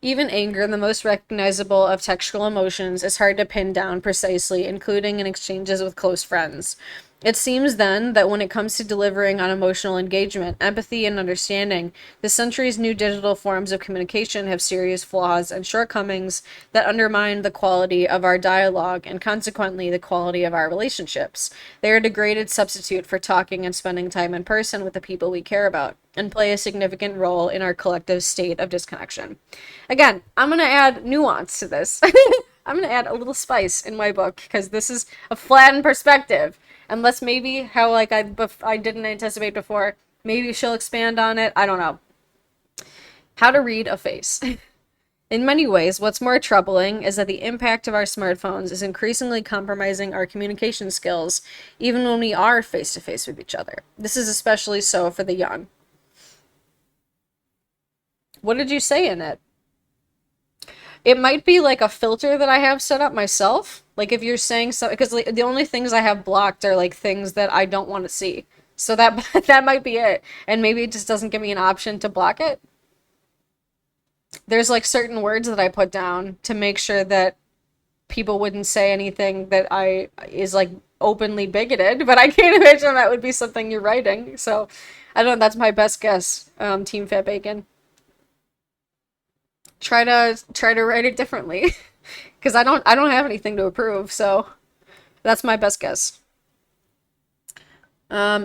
A: Even anger, the most recognizable of textual emotions, is hard to pin down precisely, including in exchanges with close friends. It seems then that when it comes to delivering on emotional engagement, empathy, and understanding, the century's new digital forms of communication have serious flaws and shortcomings that undermine the quality of our dialogue and consequently the quality of our relationships. They are a degraded substitute for talking and spending time in person with the people we care about and play a significant role in our collective state of disconnection. Again, I'm going to add nuance to this. I'm going to add a little spice in my book because this is a flattened perspective. Unless maybe how like I didn't anticipate before, Maybe she'll expand on it. I don't know. How to read a face. In many ways, what's more troubling is that the impact of our smartphones is increasingly compromising our communication skills, even when we are face to face with each other. This is especially so for the young. What did you say in it? It might be like a filter that I have set up myself. Like if you're saying so, because like, the only things I have blocked are like things that I don't want to see. So that that might be it. And maybe it just doesn't give me an option to block it. There's like certain words that I put down to make sure that people wouldn't say anything that I is like openly bigoted, but I can't imagine that would be something you're writing. So I don't know, that's my best guess, Team Fat Bacon. Try to write it differently. Because I don't have anything to approve, so that's my best guess.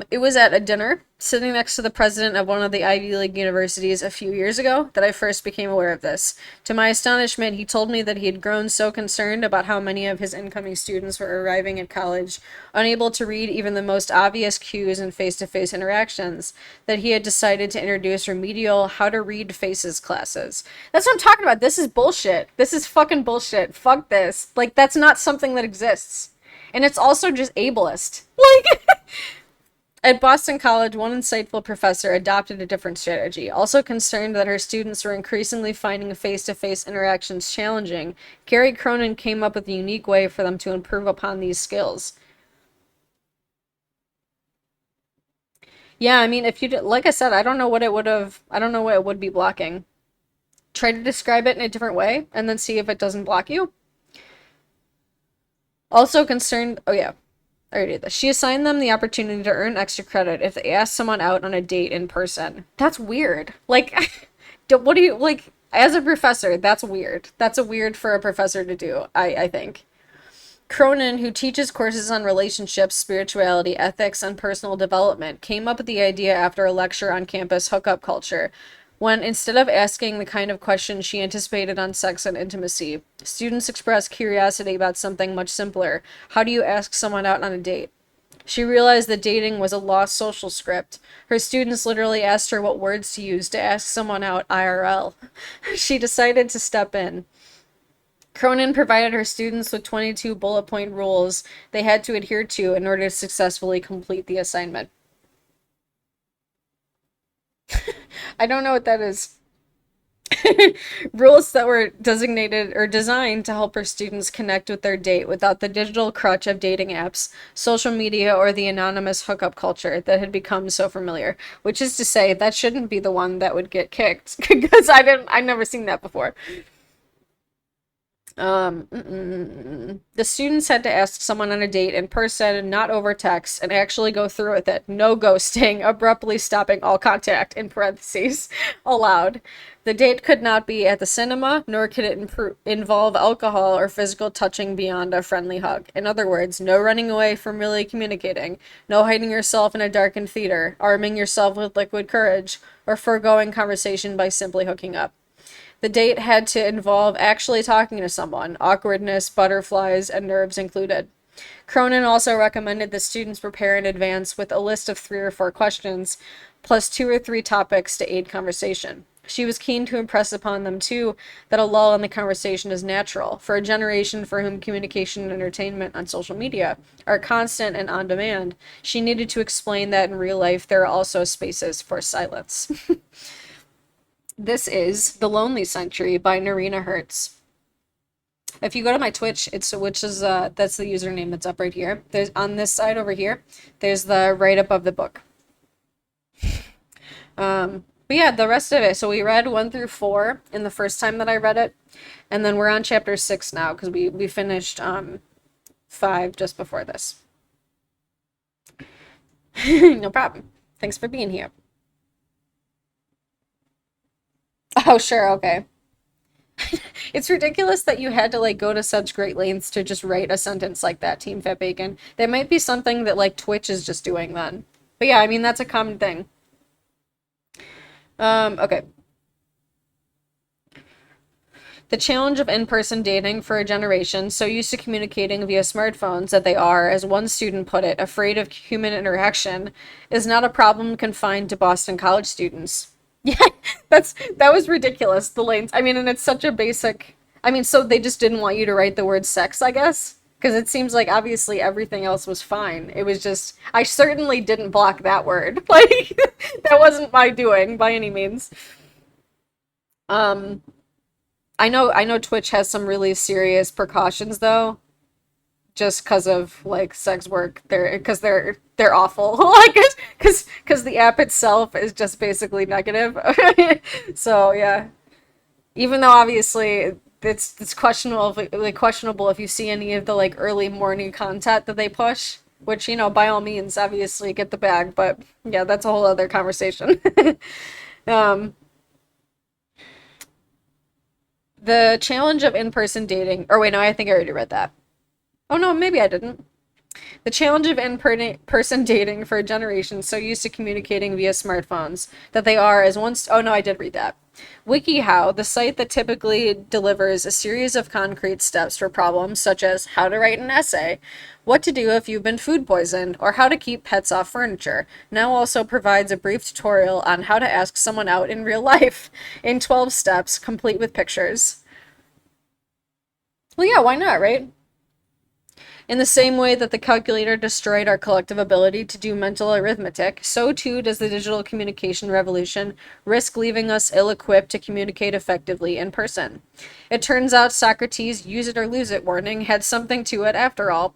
A: It was at a dinner, sitting next to the president of one of the Ivy League universities a few years ago, that I first became aware of this. To my astonishment, he told me that he had grown so concerned about how many of his incoming students were arriving at college, unable to read even the most obvious cues in face-to-face interactions, that he had decided to introduce remedial how to read faces classes. That's what I'm talking about. This is bullshit. This is fucking bullshit. Fuck this. Like, that's not something that exists. And it's also just ableist. Like, at Boston College, one insightful professor adopted a different strategy. Also concerned that her students were increasingly finding face-to-face interactions challenging, Gary Cronin came up with a unique way for them to improve upon these skills. Yeah, I mean, if you did, like I said, I don't know what it would be blocking. Try to describe it in a different way and then see if it doesn't block you. Also concerned, oh yeah, I already did this. She assigned them the opportunity to earn extra credit if they asked someone out on a date in person. That's weird. Like, what do you, like, as a professor, that's weird. That's a weird for a professor to do, I think. Cronin, who teaches courses on relationships, spirituality, ethics, and personal development, came up with the idea after a lecture on campus hookup culture, when instead of asking the kind of questions she anticipated on sex and intimacy, students expressed curiosity about something much simpler. How do you ask someone out on a date? She realized that dating was a lost social script. Her students literally asked her what words to use to ask someone out IRL. She decided to step in. Cronin provided her students with 22 bullet point rules they had to adhere to in order to successfully complete the assignment. I don't know what that is. Rules that were designated or designed to help her students connect with their date without the digital crutch of dating apps, social media, or the anonymous hookup culture that had become so familiar. Which is to say, that shouldn't be the one that would get kicked because I've never seen that before. The students had to ask someone on a date in person, not over text, and actually go through with it. No ghosting, abruptly stopping all contact, in parentheses, allowed. The date could not be at the cinema, nor could it involve alcohol or physical touching beyond a friendly hug. In other words, no running away from really communicating, no hiding yourself in a darkened theater, arming yourself with liquid courage, or foregoing conversation by simply hooking up. The date had to involve actually talking to someone, awkwardness, butterflies, and nerves included. Cronin also recommended that students prepare in advance with a list of 3 or 4 questions, plus 2 or 3 topics to aid conversation. She was keen to impress upon them, too, that a lull in the conversation is natural. For a generation for whom communication and entertainment on social media are constant and on demand, she needed to explain that in real life there are also spaces for silence. This is The Lonely Century by Narina Hertz. If you go to my Twitch, that's the username that's up right here. There's on this side over here, there's the right above the book. But yeah, the rest of it. So we read 1 through 4 in the first time that I read it, and then we're on chapter 6 now because we finished 5 just before this. No problem. Thanks for being here. Oh, sure, okay. It's ridiculous that you had to like go to such great lengths to just write a sentence like that, Team Fat Bacon. That might be something that like Twitch is just doing then. But yeah, I mean that's a common thing. Okay. The challenge of in-person dating for a generation so used to communicating via smartphones that they are, as one student put it, afraid of human interaction, is not a problem confined to Boston college students. Yeah, that was ridiculous. The lanes. I mean, and it's such a basic. I mean, so they just didn't want you to write the word sex, I guess, because it seems like obviously everything else was fine. It was just I certainly didn't block that word. Like that wasn't my doing by any means. Um, I know Twitch has some really serious precautions though, just because of like sex work. They're awful. Like because the app itself is just basically negative. So yeah, even though obviously it's questionable if you see any of the like early morning content that they push, which by all means obviously get the bag, but yeah, that's a whole other conversation. um the challenge of in-person dating, or wait, no, I think I already read that. Oh no, maybe I didn't. The challenge of in-person dating for a generation so used to communicating via smartphones that they are as once. Oh no, I did read that. WikiHow, the site that typically delivers a series of concrete steps for problems such as how to write an essay, what to do if you've been food poisoned, or how to keep pets off furniture, now also provides a brief tutorial on how to ask someone out in real life in 12 steps, complete with pictures. Well, yeah, why not, right? In the same way that the calculator destroyed our collective ability to do mental arithmetic, so too does the digital communication revolution risk leaving us ill equipped to communicate effectively in person. It turns out Socrates' use it or lose it warning had something to it after all.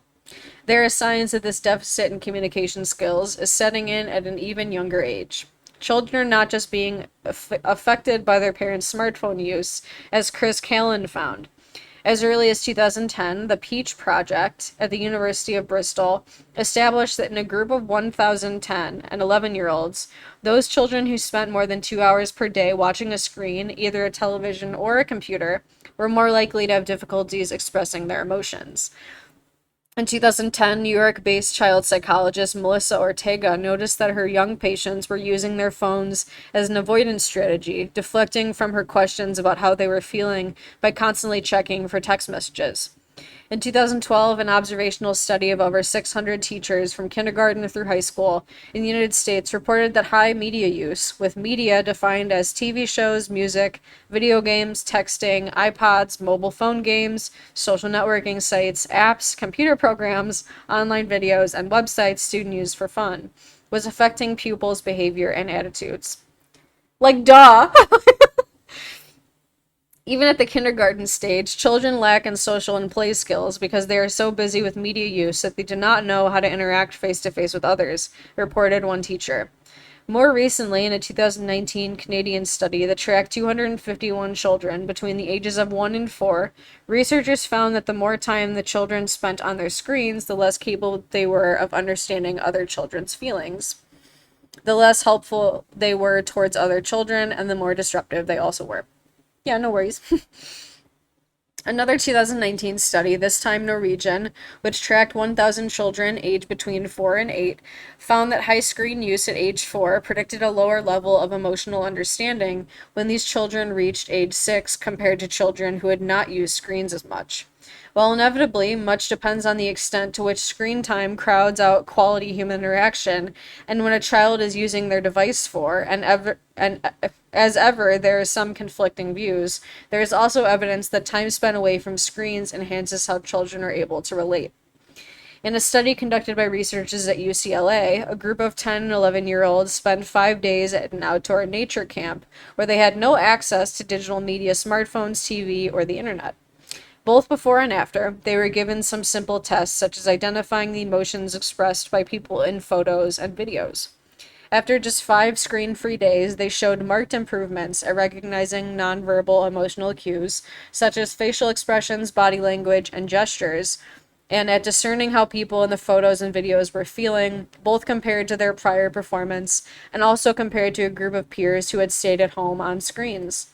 A: There are signs that this deficit in communication skills is setting in at an even younger age. Children are not just being affected by their parents' smartphone use, as Chris Callan found. As early as 2010, the Peach Project at the University of Bristol established that in a group of 1,010 and 11-year-olds, those children who spent more than 2 hours per day watching a screen, either a television or a computer, were more likely to have difficulties expressing their emotions. In 2010, New York-based child psychologist Melissa Ortega noticed that her young patients were using their phones as an avoidance strategy, deflecting from her questions about how they were feeling by constantly checking for text messages. In 2012, an observational study of over 600 teachers from kindergarten through high school in the United States reported that high media use, with media defined as TV shows, music, video games, texting, iPods, mobile phone games, social networking sites, apps, computer programs, online videos, and websites students use for fun, was affecting pupils' behavior and attitudes. Like, duh! Even at the kindergarten stage, children lack in social and play skills because they are so busy with media use that they do not know how to interact face to face with others, reported one teacher. More recently, in a 2019 Canadian study that tracked 251 children between the ages of 1 and 4, researchers found that the more time the children spent on their screens, the less capable they were of understanding other children's feelings. The less helpful they were towards other children, and the more disruptive they also were. Yeah, no worries. Another 2019 study, this time Norwegian, which tracked 1,000 children aged between 4 and 8, found that high screen use at age 4 predicted a lower level of emotional understanding when these children reached age 6 compared to children who had not used screens as much. While inevitably, much depends on the extent to which screen time crowds out quality human interaction, and when a child is using their device for, and as ever, there are some conflicting views, there is also evidence that time spent away from screens enhances how children are able to relate. In a study conducted by researchers at UCLA, a group of 10 and 11-year-olds spent 5 days at an outdoor nature camp where they had no access to digital media, smartphones, TV, or the internet. Both before and after, they were given some simple tests such as identifying the emotions expressed by people in photos and videos. After just 5 screen-free days, they showed marked improvements at recognizing nonverbal emotional cues, such as facial expressions, body language, and gestures, and at discerning how people in the photos and videos were feeling, both compared to their prior performance and also compared to a group of peers who had stayed at home on screens.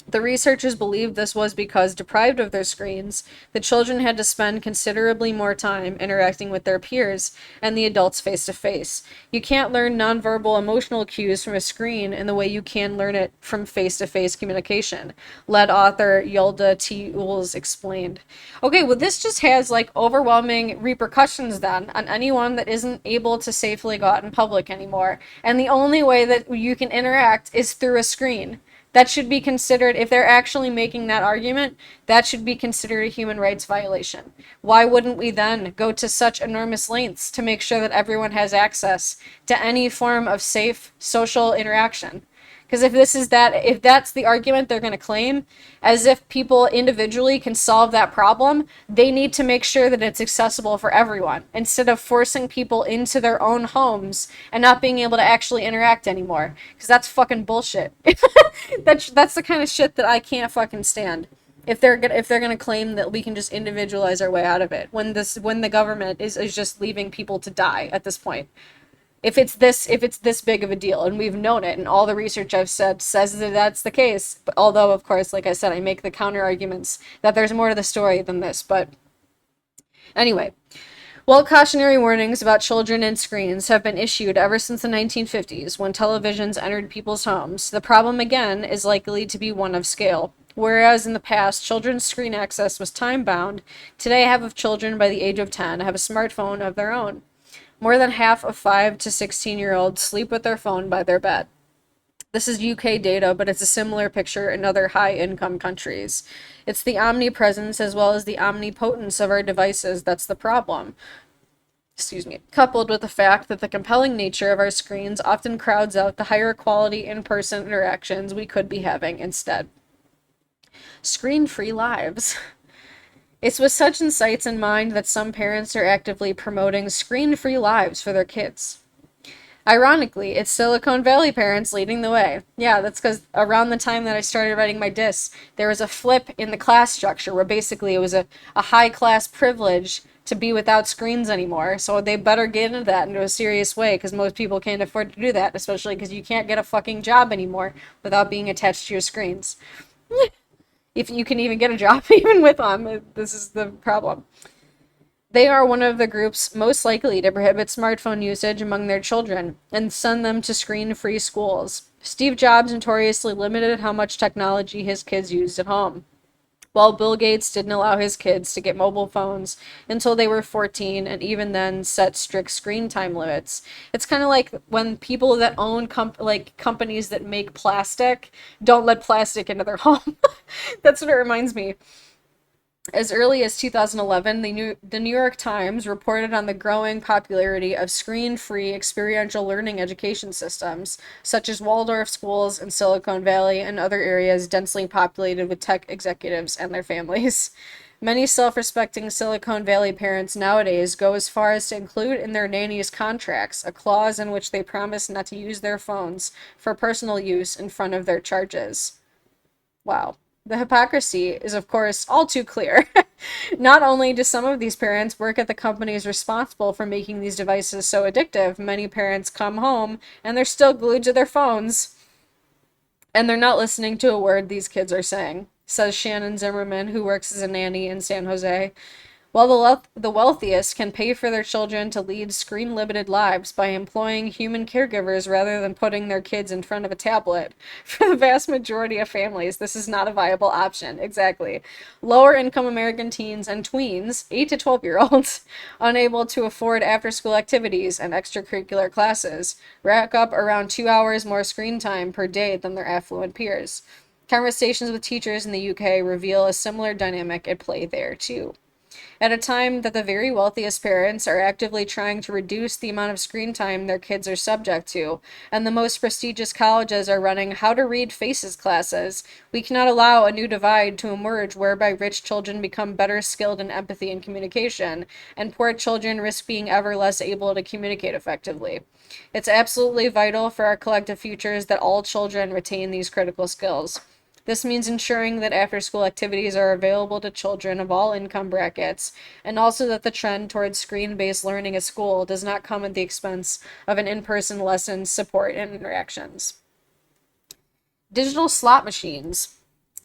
A: The researchers believed this was because, deprived of their screens, the children had to spend considerably more time interacting with their peers and the adults face to face. You can't learn nonverbal emotional cues from a screen in the way you can learn it from face to face communication, lead author Yolda T. Ules explained. Okay, well, this just has like overwhelming repercussions then on anyone that isn't able to safely go out in public anymore. And the only way that you can interact is through a screen. That should be considered, if they're actually making that argument, that should be considered a human rights violation. Why wouldn't we then go to such enormous lengths to make sure that everyone has access to any form of safe social interaction? Because if that's the argument they're going to claim, as if people individually can solve that problem, they need to make sure that it's accessible for everyone instead of forcing people into their own homes and not being able to actually interact anymore. Because that's fucking bullshit. That's the kind of shit that I can't fucking stand. If they're gonna claim that we can just individualize our way out of it, when the government is just leaving people to die at this point. If it's this big of a deal, and we've known it, and all the research I've said says that that's the case, but although of course, like I said, I make the counter arguments that there's more to the story than this. But anyway, while cautionary warnings about children and screens have been issued ever since the 1950s, when televisions entered people's homes, the problem again is likely to be one of scale. Whereas in the past, children's screen access was time-bound, today half of children by the age of 10 have a smartphone of their own. More than half of 5 to 16-year-olds sleep with their phone by their bed. This is UK data, but it's a similar picture in other high-income countries. It's the omnipresence as well as the omnipotence of our devices that's the problem. Excuse me. Coupled with the fact that the compelling nature of our screens often crowds out the higher quality in-person interactions we could be having instead. Screen-free lives. It's with such insights in mind that some parents are actively promoting screen-free lives for their kids. Ironically, it's Silicon Valley parents leading the way. Yeah, that's because around the time that I started writing my diss, there was a flip in the class structure where basically it was a high-class privilege to be without screens anymore. So they better get into that into a serious way, because most people can't afford to do that, especially because you can't get a fucking job anymore without being attached to your screens. If you can even get a job even with them, this is the problem. They are one of the groups most likely to prohibit smartphone usage among their children and send them to screen-free schools. Steve Jobs notoriously limited how much technology his kids used at home, while Bill Gates didn't allow his kids to get mobile phones until they were 14, and even then set strict screen time limits. It's kind of like when people that own companies that make plastic don't let plastic into their home. That's what it reminds me. As early as 2011, the New York Times reported on the growing popularity of screen-free experiential learning education systems, such as Waldorf schools in Silicon Valley and other areas densely populated with tech executives and their families. Many self-respecting Silicon Valley parents nowadays go as far as to include in their nannies' contracts a clause in which they promise not to use their phones for personal use in front of their charges. Wow. The hypocrisy is, of course, all too clear. Not only do some of these parents work at the companies responsible for making these devices so addictive, many parents come home and they're still glued to their phones, and they're not listening to a word these kids are saying, says Shannon Zimmerman, who works as a nanny in San Jose. While the wealthiest can pay for their children to lead screen-limited lives by employing human caregivers rather than putting their kids in front of a tablet, for the vast majority of families, this is not a viable option. Exactly. Lower-income American teens and tweens, 8 to 12-year-olds, unable to afford after-school activities and extracurricular classes, rack up around 2 hours more screen time per day than their affluent peers. Conversations with teachers in the UK reveal a similar dynamic at play there, too. At a time that the very wealthiest parents are actively trying to reduce the amount of screen time their kids are subject to, and the most prestigious colleges are running how to read faces classes, we cannot allow a new divide to emerge whereby rich children become better skilled in empathy and communication, and poor children risk being ever less able to communicate effectively. It's absolutely vital for our collective futures that all children retain these critical skills. This means ensuring that after-school activities are available to children of all income brackets, and also that the trend towards screen-based learning at school does not come at the expense of an in-person lesson, support, and interactions. Digital slot machines.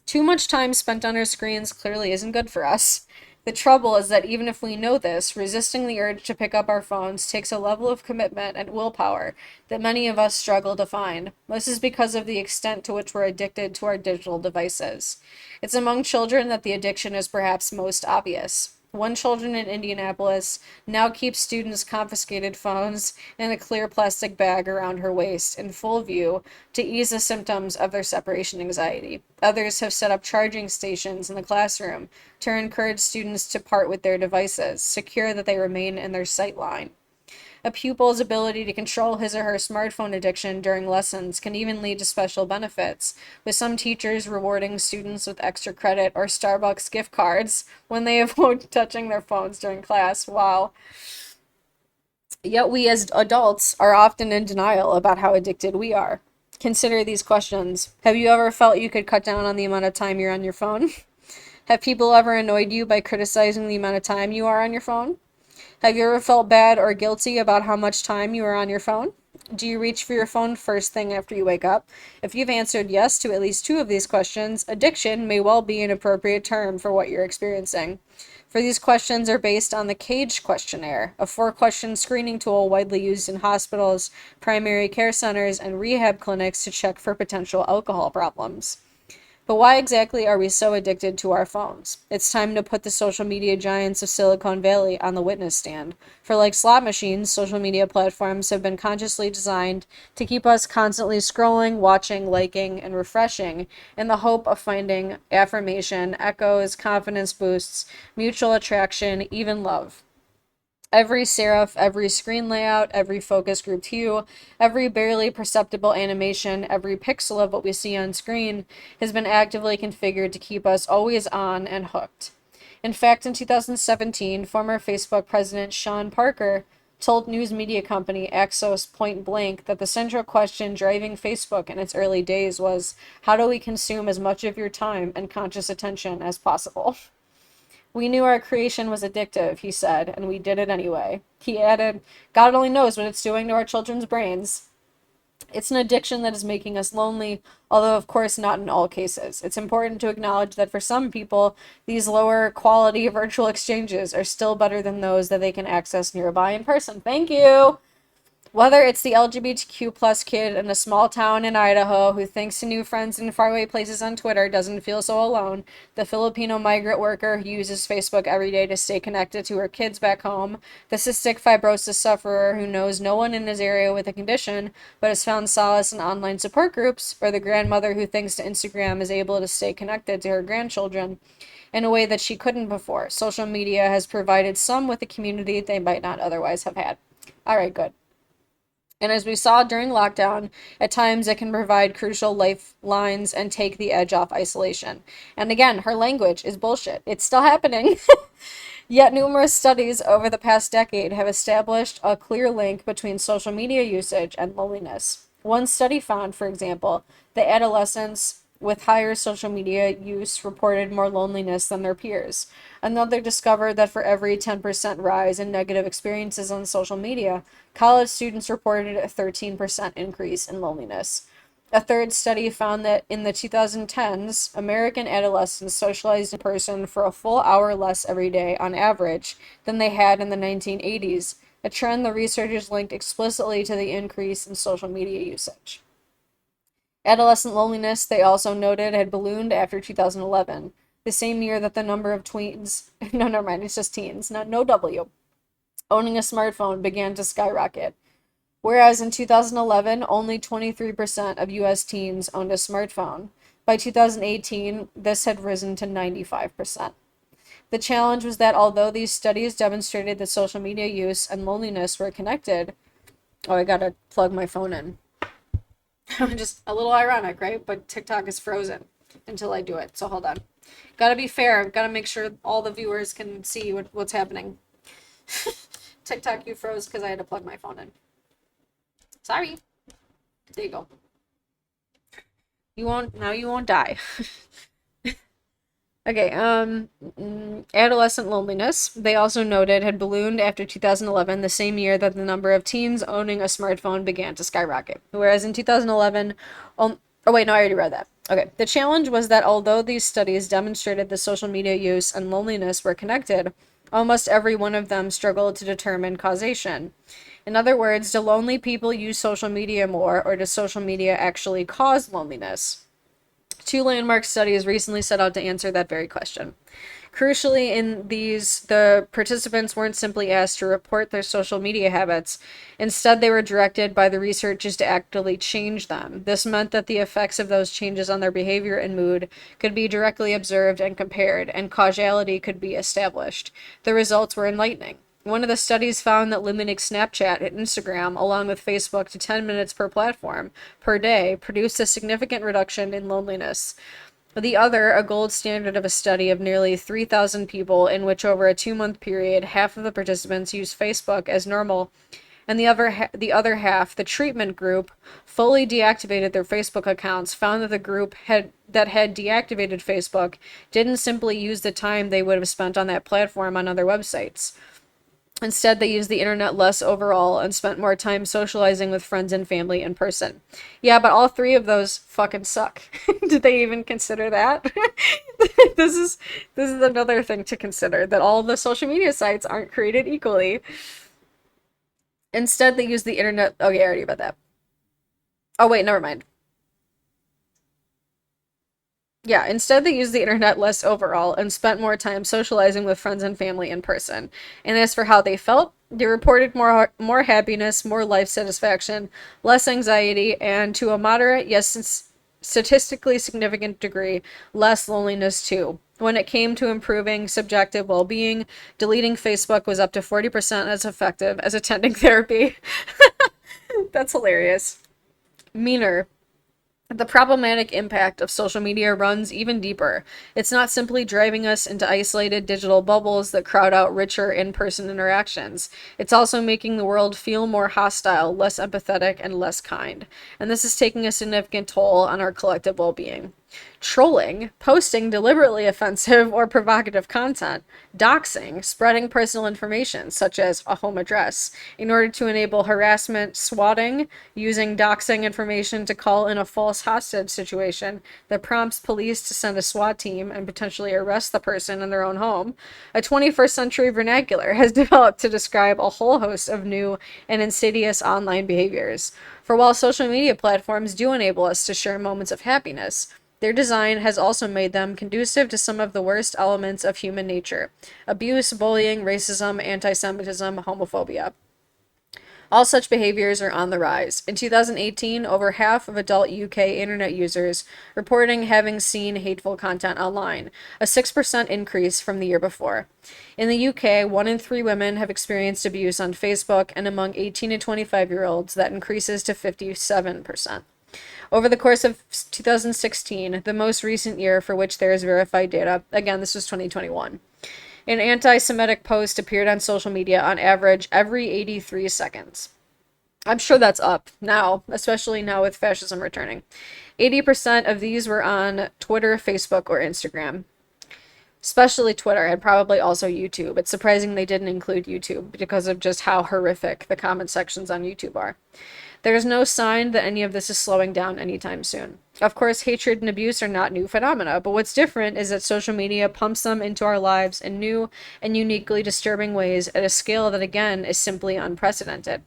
A: Too much time spent on our screens clearly isn't good for us. The trouble is that even if we know this, resisting the urge to pick up our phones takes a level of commitment and willpower that many of us struggle to find. This is because of the extent to which we're addicted to our digital devices. It's among children that the addiction is perhaps most obvious. One children in Indianapolis now keeps students' confiscated phones in a clear plastic bag around her waist in full view to ease the symptoms of their separation anxiety. Others have set up charging stations in the classroom to encourage students to part with their devices, secure that they remain in their sight line. A pupil's ability to control his or her smartphone addiction during lessons can even lead to special benefits, with some teachers rewarding students with extra credit or Starbucks gift cards when they avoid touching their phones during class. Wow. Yet we as adults are often in denial about how addicted we are. Consider these questions. Have you ever felt you could cut down on the amount of time you're on your phone? Have people ever annoyed you by criticizing the amount of time you are on your phone? Have you ever felt bad or guilty about how much time you are on your phone? Do you reach for your phone first thing after you wake up? If you've answered yes to at least two of these questions, addiction may well be an appropriate term for what you're experiencing. For these questions are based on the CAGE questionnaire, a 4-question screening tool widely used in hospitals, primary care centers, and rehab clinics to check for potential alcohol problems. But why exactly are we so addicted to our phones? It's time to put the social media giants of Silicon Valley on the witness stand. For like slot machines, social media platforms have been consciously designed to keep us constantly scrolling, watching, liking, and refreshing in the hope of finding affirmation, echoes, confidence boosts, mutual attraction, even love. Every serif, every screen layout, every focus grouped hue, every barely perceptible animation, every pixel of what we see on screen has been actively configured to keep us always on and hooked. In fact, in 2017, former Facebook president Sean Parker told news media company Axios point blank that the central question driving Facebook in its early days was, how do we consume as much of your time and conscious attention as possible? We knew our creation was addictive, he said, and we did it anyway. He added, God only knows what it's doing to our children's brains. It's an addiction that is making us lonely, although of course not in all cases. It's important to acknowledge that for some people, these lower quality virtual exchanges are still better than those that they can access nearby in person. Thank you! Whether it's the LGBTQ plus kid in a small town in Idaho who thinks to new friends in faraway places on Twitter doesn't feel so alone, the Filipino migrant worker who uses Facebook every day to stay connected to her kids back home, the cystic fibrosis sufferer who knows no one in his area with a condition but has found solace in online support groups, or the grandmother who thinks to Instagram is able to stay connected to her grandchildren in a way that she couldn't before. Social media has provided some with a community they might not otherwise have had. All right, good. And as we saw during lockdown, at times it can provide crucial lifelines and take the edge off isolation. And again, her language is bullshit. It's still happening. Yet numerous studies over the past decade have established a clear link between social media usage and loneliness. One study found, for example, that adolescents with higher social media use reported more loneliness than their peers. Another discovered that for every 10% rise in negative experiences on social media, college students reported a 13% increase in loneliness. A third study found that in the 2010s, American adolescents socialized in person for a full hour less every day on average than they had in the 1980s, a trend the researchers linked explicitly to the increase in social media usage. Adolescent loneliness, they also noted, had ballooned after 2011, the same year that the number of tweens, no, never mind, it's just teens, no W, owning a smartphone began to skyrocket. Whereas in 2011, only 23% of US teens owned a smartphone. By 2018, this had risen to 95%. The challenge was that although these studies demonstrated that social media use and loneliness were connected, oh, I gotta plug my phone in. Just a little ironic, right? But TikTok is frozen until I do it. So hold on. Gotta be fair. Gotta make sure all the viewers can see what's happening. TikTok, you froze because I had to plug my phone in. Sorry. There you go. You won't die. Okay, adolescent loneliness, they also noted, had ballooned after 2011, the same year that the number of teens owning a smartphone began to skyrocket. Whereas in 2011, oh wait, no, I already read that. Okay, the challenge was that although these studies demonstrated that social media use and loneliness were connected, almost every one of them struggled to determine causation. In other words, do lonely people use social media more, or does social media actually cause loneliness? Two landmark studies recently set out to answer that very question. Crucially, in these, the participants weren't simply asked to report their social media habits. Instead, they were directed by the researchers to actively change them. This meant that the effects of those changes on their behavior and mood could be directly observed and compared, and causality could be established. The results were enlightening. One of the studies found that limiting Snapchat and Instagram, along with Facebook, to 10 minutes per platform per day, produced a significant reduction in loneliness. The other, a gold standard of a study of nearly 3,000 people, in which over a 2-month period, half of the participants used Facebook as normal, and the other half, the treatment group, fully deactivated their Facebook accounts, found that the group that had deactivated Facebook didn't simply use the time they would have spent on that platform on other websites. Instead, they used the internet less overall and spent more time socializing with friends and family in person. Yeah, but all three of those fucking suck. Did they even consider that? This is another thing to consider, that all the social media sites aren't created equally. Instead, they use the internet. Okay, I already read that. Oh wait, never mind. Yeah, instead they used the internet less overall and spent more time socializing with friends and family in person. And as for how they felt, they reported more happiness, more life satisfaction, less anxiety, and to a moderate, yes, statistically significant degree, less loneliness too. When it came to improving subjective well-being, deleting Facebook was up to 40% as effective as attending therapy. That's hilarious. Meaner. The problematic impact of social media runs even deeper. It's not simply driving us into isolated digital bubbles that crowd out richer in person interactions. It's also making the world feel more hostile, less empathetic, and less kind. And this is taking a significant toll on our collective well being. Trolling, posting deliberately offensive or provocative content, doxing, spreading personal information, such as a home address, in order to enable harassment, swatting, using doxing information to call in a false hostage situation that prompts police to send a SWAT team and potentially arrest the person in their own home. A 21st century vernacular has developed to describe a whole host of new and insidious online behaviors. For while social media platforms do enable us to share moments of happiness, their design has also made them conducive to some of the worst elements of human nature: abuse, bullying, racism, anti Semitism, homophobia. All such behaviors are on the rise. In 2018, over half of adult UK internet users reporting having seen hateful content online, a 6% increase from the year before. In the UK, 1 in 3 women have experienced abuse on Facebook, and among 18 to 25-year-olds, that increases to 57%. Over the course of 2016, the most recent year for which there is verified data, again, this was 2021, an anti Semitic post appeared on social media on average every 83 seconds. I'm sure that's up now, especially now with fascism returning. 80% of these were on Twitter, Facebook, or Instagram. Especially Twitter, and probably also YouTube. It's surprising they didn't include YouTube because of just how horrific the comment sections on YouTube are. There is no sign that any of this is slowing down anytime soon. Of course, hatred and abuse are not new phenomena, but what's different is that social media pumps them into our lives in new and uniquely disturbing ways at a scale that, again, is simply unprecedented.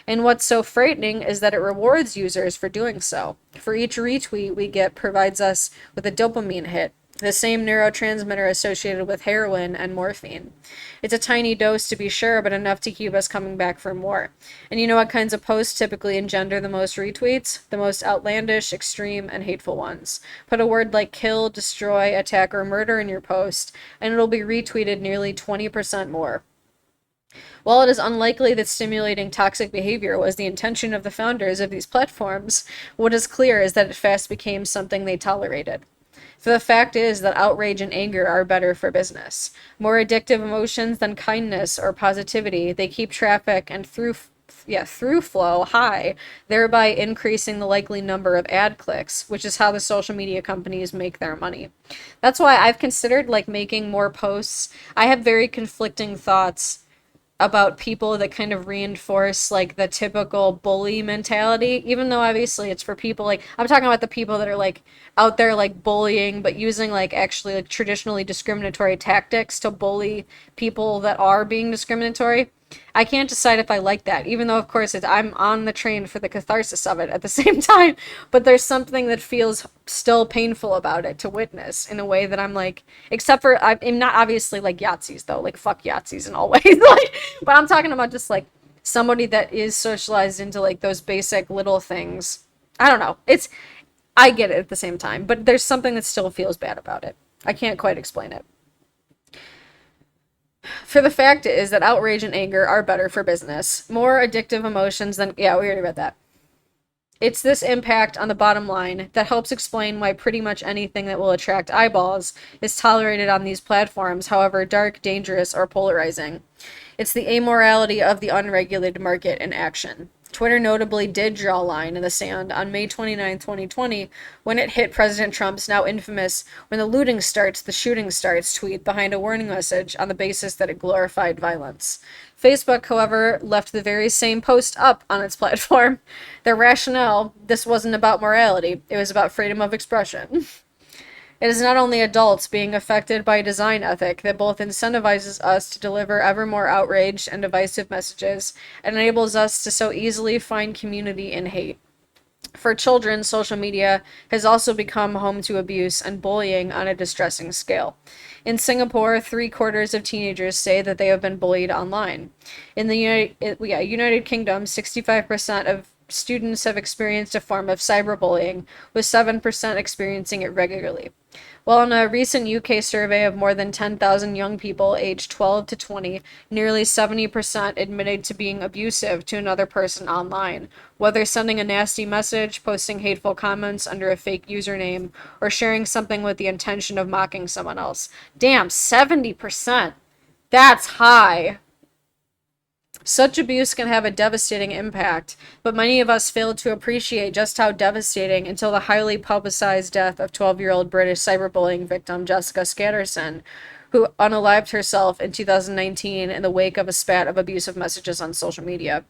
A: And what's so frightening is that it rewards users for doing so. For each retweet we get provides us with a dopamine hit, the same neurotransmitter associated with heroin and morphine. It's a tiny dose to be sure, but enough to keep us coming back for more. And you know what kinds of posts typically engender the most retweets? The most outlandish, extreme, and hateful ones. Put a word like kill, destroy, attack, or murder in your post, and it'll be retweeted nearly 20% more. While it is unlikely that stimulating toxic behavior was the intention of the founders of these platforms, what is clear is that it fast became something they tolerated. For the fact is that outrage and anger are better for business. More addictive emotions than kindness or positivity, they keep traffic and through flow high, thereby increasing the likely number of ad clicks, which is how the social media companies make their money. That's why I've considered like making more posts. I have very conflicting thoughts about people that kind of reinforce like the typical bully mentality, even though obviously it's for people like I'm talking about the people that are like out there like bullying but using like actually like traditionally discriminatory tactics to bully people that are being discriminatory. I can't decide if I like that, even though of course I'm on the train for the catharsis of it at the same time. But there's something that feels still painful about it to witness in a way that I'm like, except for I'm not obviously like Yahtzees though, like fuck Yahtzees in all ways. Like, but I'm talking about just like somebody that is socialized into like those basic little things. I don't know. I get it at the same time, but there's something that still feels bad about it. I can't quite explain it. For the fact is that outrage and anger are better for business. More addictive emotions than, yeah, we already read that. It's this impact on the bottom line that helps explain why pretty much anything that will attract eyeballs is tolerated on these platforms, however dark, dangerous, or polarizing. It's the amorality of the unregulated market in action. Twitter notably did draw a line in the sand on May 29, 2020, when it hit President Trump's now infamous "when the looting starts, the shooting starts" tweet behind a warning message on the basis that it glorified violence. Facebook, however, left the very same post up on its platform. Their rationale: this wasn't about morality, it was about freedom of expression. It is not only adults being affected by a design ethic that both incentivizes us to deliver ever more outraged and divisive messages and enables us to so easily find community in hate. For children, social media has also become home to abuse and bullying on a distressing scale. In Singapore, 3/4 of teenagers say that they have been bullied online. In the United Kingdom, 65% of students have experienced a form of cyberbullying, with 7% experiencing it regularly. While in a recent UK survey of more than 10,000 young people aged 12 to 20, nearly 70% admitted to being abusive to another person online, whether sending a nasty message, posting hateful comments under a fake username, or sharing something with the intention of mocking someone else. Damn, 70%. That's high. Such abuse can have a devastating impact, but many of us failed to appreciate just how devastating until the highly publicized death of 12-year-old British cyberbullying victim Jessica Scatterson, who unalived herself in 2019 in the wake of a spat of abusive messages on social media.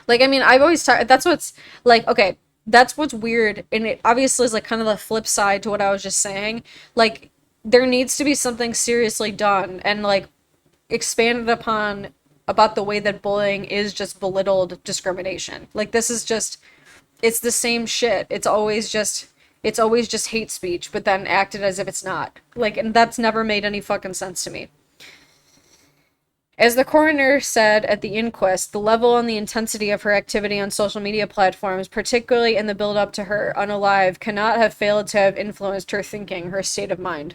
A: Like, I mean, I've always that's what's like, okay, that's what's weird, and it obviously is like kind of the flip side to what I was just saying. Like, there needs to be something seriously done and like expanded upon about the way that bullying is just belittled discrimination. Like this is just it's the same shit. It's always just hate speech, but then acted as if it's not. Like and that's never made any fucking sense to me. As the coroner said at the inquest, the level and the intensity of her activity on social media platforms, particularly in the build up to her unalive, cannot have failed to have influenced her thinking, her state of mind.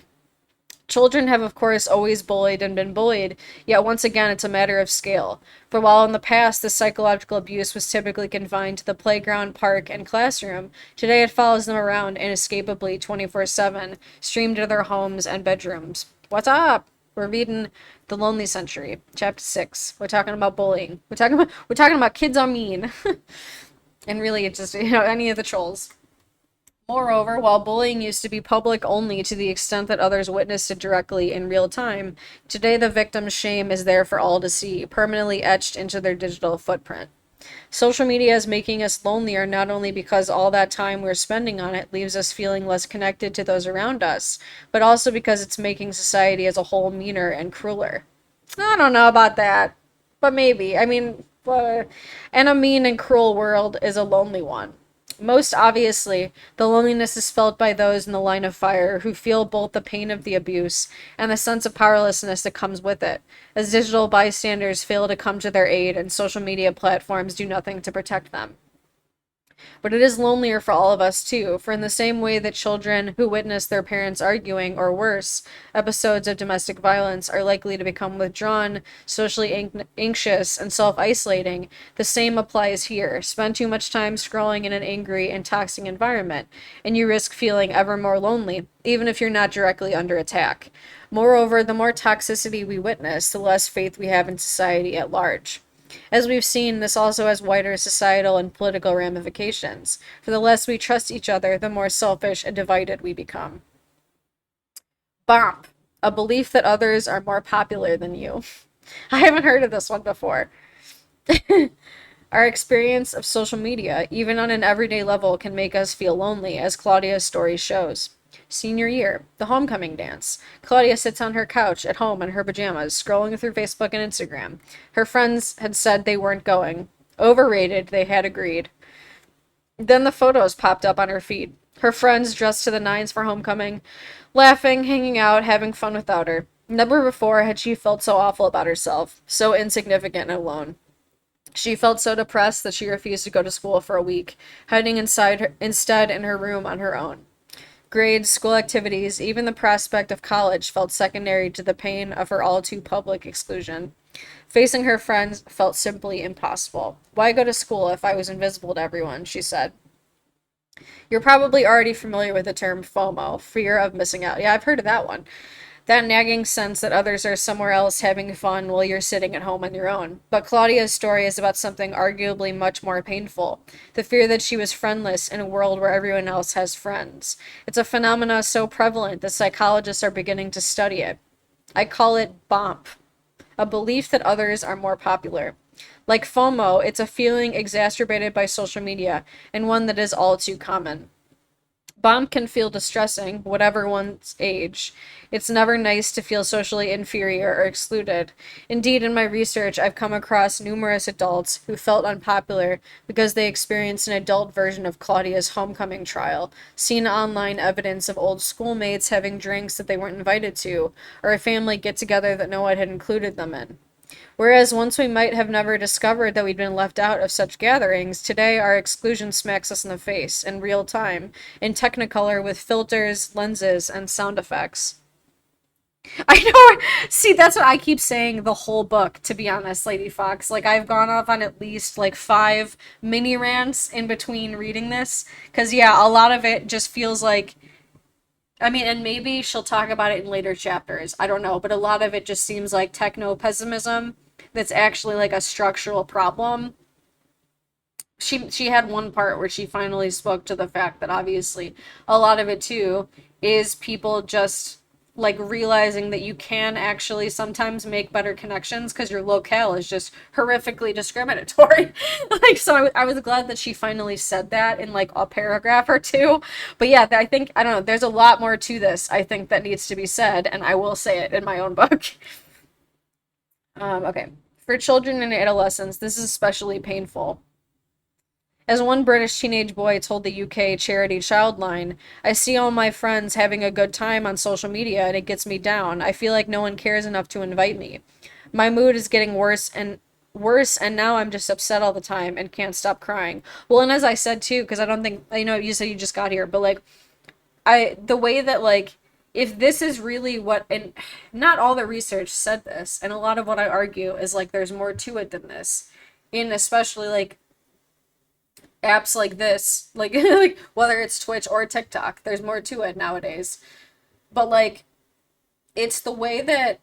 A: Children have, of course, always bullied and been bullied, yet once again it's a matter of scale. For while in the past the psychological abuse was typically confined to the playground, park, and classroom, today it follows them around inescapably 24/7, streamed to their homes and bedrooms. What's up? We're reading The Lonely Century, Chapter 6. We're talking about bullying. We're talking about kids are mean. And really it's just, any of the trolls. Moreover, while bullying used to be public only to the extent that others witnessed it directly in real time, today the victim's shame is there for all to see, permanently etched into their digital footprint. Social media is making us lonelier not only because all that time we're spending on it leaves us feeling less connected to those around us, but also because it's making society as a whole meaner and crueler. I don't know about that, but maybe. I mean, and a mean and cruel world is a lonely one. Most obviously, the loneliness is felt by those in the line of fire who feel both the pain of the abuse and the sense of powerlessness that comes with it, as digital bystanders fail to come to their aid and social media platforms do nothing to protect them. But it is lonelier for all of us too, for in the same way that children who witness their parents arguing, or worse, episodes of domestic violence are likely to become withdrawn, socially anxious, and self-isolating, the same applies here. Spend too much time scrolling in an angry and toxic environment, and you risk feeling ever more lonely, even if you're not directly under attack. Moreover, the more toxicity we witness, the less faith we have in society at large. As we've seen, this also has wider societal and political ramifications, for the less we trust each other, the more selfish and divided we become. Bomp. A belief that others are more popular than you. I haven't heard of this one before. Our experience of social media, even on an everyday level, can make us feel lonely, as Claudia's story shows. Senior year, the homecoming dance. Claudia sits on her couch at home in her pajamas, scrolling through Facebook and Instagram. Her friends had said they weren't going. Overrated, they had agreed. Then the photos popped up on her feed. Her friends dressed to the nines for homecoming, laughing, hanging out, having fun without her. Never before had she felt so awful about herself, so insignificant and alone. She felt so depressed that she refused to go to school for a week, hiding instead in her room on her own. Grades, school activities, even the prospect of college felt secondary to the pain of her all too public exclusion. Facing her friends felt simply impossible. Why go to school if I was invisible to everyone? She said. You're probably already familiar with the term FOMO, fear of missing out. Yeah, I've heard of that one. That nagging sense that others are somewhere else having fun while you're sitting at home on your own. But Claudia's story is about something arguably much more painful, the fear that she was friendless in a world where everyone else has friends. It's a phenomena so prevalent that psychologists are beginning to study it. I call it BOMP, a belief that others are more popular. Like FOMO, it's a feeling exacerbated by social media, and one that is all too common. Bomb can feel distressing, whatever one's age. It's never nice to feel socially inferior or excluded. Indeed, in my research, I've come across numerous adults who felt unpopular because they experienced an adult version of Claudia's homecoming trial, seen online evidence of old schoolmates having drinks that they weren't invited to, or a family get together that no one had included them in. Whereas once we might have never discovered that we'd been left out of such gatherings, today our exclusion smacks us in the face, in real time, in Technicolor with filters, lenses, and sound effects. I know. See, that's what I keep saying the whole book, to be honest, Lady Fox. Like, I've gone off on at least, like, 5 mini rants in between reading this. Because, yeah, a lot of it just feels like. I mean, and maybe she'll talk about it in later chapters. I don't know. But a lot of it just seems like techno pessimism that's actually, like, a structural problem. She had one part where she finally spoke to the fact that obviously a lot of it too is people just like realizing that you can actually sometimes make better connections because your locale is just horrifically discriminatory. Like, so I was glad that she finally said that in like a paragraph or two. But yeah, I think, I don't know, there's a lot more to this, I think, that needs to be said, and I will say it in my own book. Okay. For children and adolescents, this is especially painful. As one British teenage boy told the UK charity Childline, I see all my friends having a good time on social media and it gets me down. I feel like no one cares enough to invite me. My mood is getting worse, and now I'm just upset all the time and can't stop crying. Well, and as I said too, because I don't think, you know, you said you just got here, but like the way that like if this is really what, and not all the research said this, and a lot of what I argue is like there's more to it than this, in especially like apps like this, like like whether it's Twitch or TikTok, there's more to it nowadays. But like it's the way that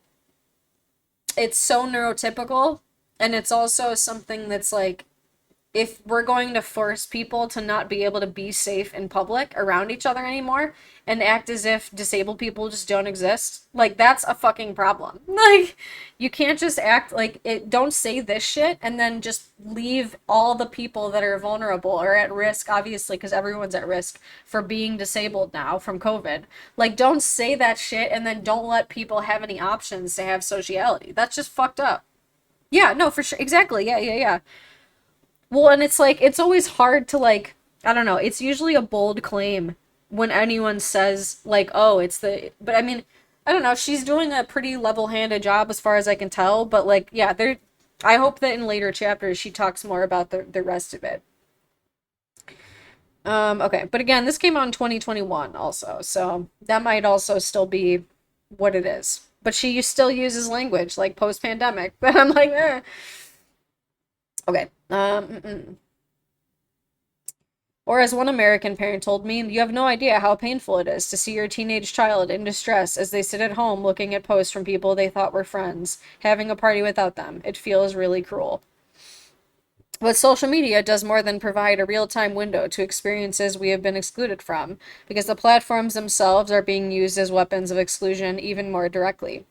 A: it's so neurotypical, and it's also something that's like if we're going to force people to not be able to be safe in public around each other anymore and act as if disabled people just don't exist, like that's a fucking problem. Like you can't just act like it, don't say this shit and then just leave all the people that are vulnerable or at risk, obviously, because everyone's at risk for being disabled now from COVID. Like don't say that shit and then don't let people have any options to have sociality. That's just fucked up. Yeah, no, for sure. Exactly. Yeah, yeah, yeah. Well, and it's like it's always hard to like I don't know, it's usually a bold claim when anyone says like, "Oh, it's the," but I mean, I don't know, she's doing a pretty level-handed job as far as I can tell, but like yeah, there I hope that in later chapters she talks more about the rest of it. Okay, but again, this came out in 2021 also, so that might also still be what it is. But she still uses language like post-pandemic, but I'm like, eh. Okay. Or as one American parent told me, you have no idea how painful it is to see your teenage child in distress as they sit at home looking at posts from people they thought were friends, having a party without them. It feels really cruel. But social media does more than provide a real-time window to experiences we have been excluded from, because the platforms themselves are being used as weapons of exclusion even more directly.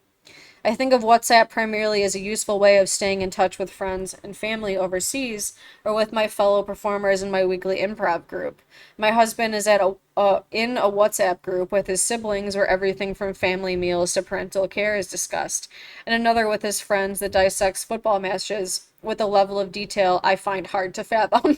A: I think of WhatsApp primarily as a useful way of staying in touch with friends and family overseas or with my fellow performers in my weekly improv group. My husband is in a WhatsApp group with his siblings where everything from family meals to parental care is discussed, and another with his friends that dissects football matches with a level of detail I find hard to fathom.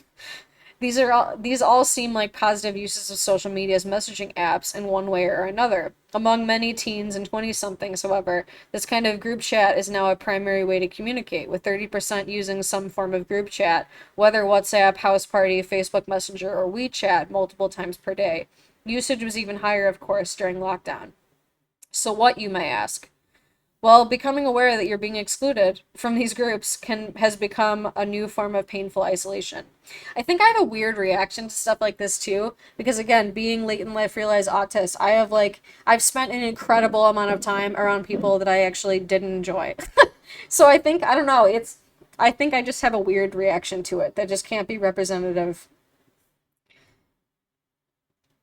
A: These all seem like positive uses of social media's messaging apps in one way or another. Among many teens and 20 somethings, however, this kind of group chat is now a primary way to communicate, with 30% using some form of group chat, whether WhatsApp, House Party, Facebook Messenger, or WeChat, multiple times per day. Usage was even higher, of course, during lockdown. So what, you may ask? Well, becoming aware that you're being excluded from these groups has become a new form of painful isolation. I think I have a weird reaction to stuff like this too, because again, being late in life realized autist, I've spent an incredible amount of time around people that I actually didn't enjoy. So I think I don't know, I think I just have a weird reaction to it that just can't be representative.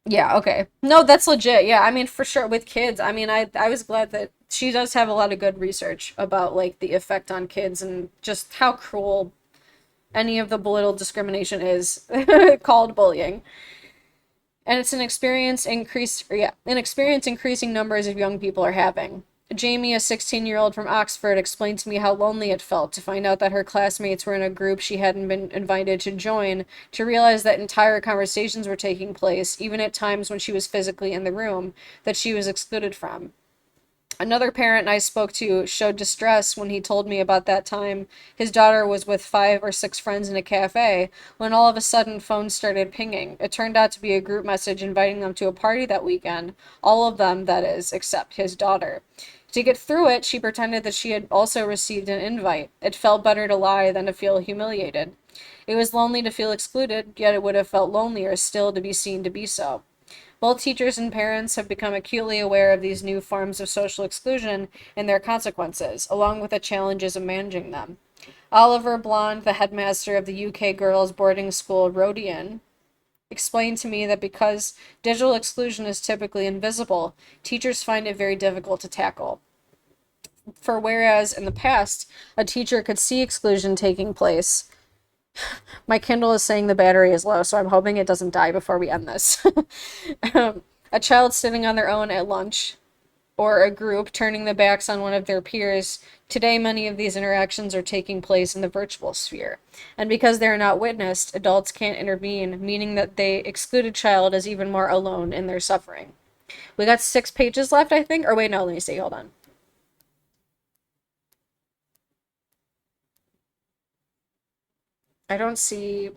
A: Yeah, okay. No, that's legit. Yeah, I mean, for sure with kids. I mean, I was glad that she does have a lot of good research about like the effect on kids and just how cruel any of the belittled discrimination is called bullying. And it's an experience increasing numbers of young people are having. Jamie, a 16-year-old from Oxford, explained to me how lonely it felt to find out that her classmates were in a group she hadn't been invited to join, to realize that entire conversations were taking place, even at times when she was physically in the room, that she was excluded from. Another parent I spoke to showed distress when he told me about that time his daughter was with 5 or 6 friends in a cafe when all of a sudden phones started pinging. It turned out to be a group message inviting them to a party that weekend, all of them, that is, except his daughter. To get through it, she pretended that she had also received an invite. It felt better to lie than to feel humiliated. It was lonely to feel excluded, yet it would have felt lonelier still to be seen to be so. Both teachers and parents have become acutely aware of these new forms of social exclusion and their consequences, along with the challenges of managing them. Oliver Blond, the headmaster of the UK girls' boarding school Rodian, explained to me that because digital exclusion is typically invisible, teachers find it very difficult to tackle. For whereas in the past, a teacher could see exclusion taking place. My Kindle is saying the battery is low, so I'm hoping it doesn't die before we end this. A child sitting on their own at lunch, or a group turning their backs on one of their peers. Today, many of these interactions are taking place in the virtual sphere. And because they are not witnessed, adults can't intervene, meaning that the excluded child is even more alone in their suffering. We got 6 pages left, I think. Or wait, no, let me see. Hold on. I don't see.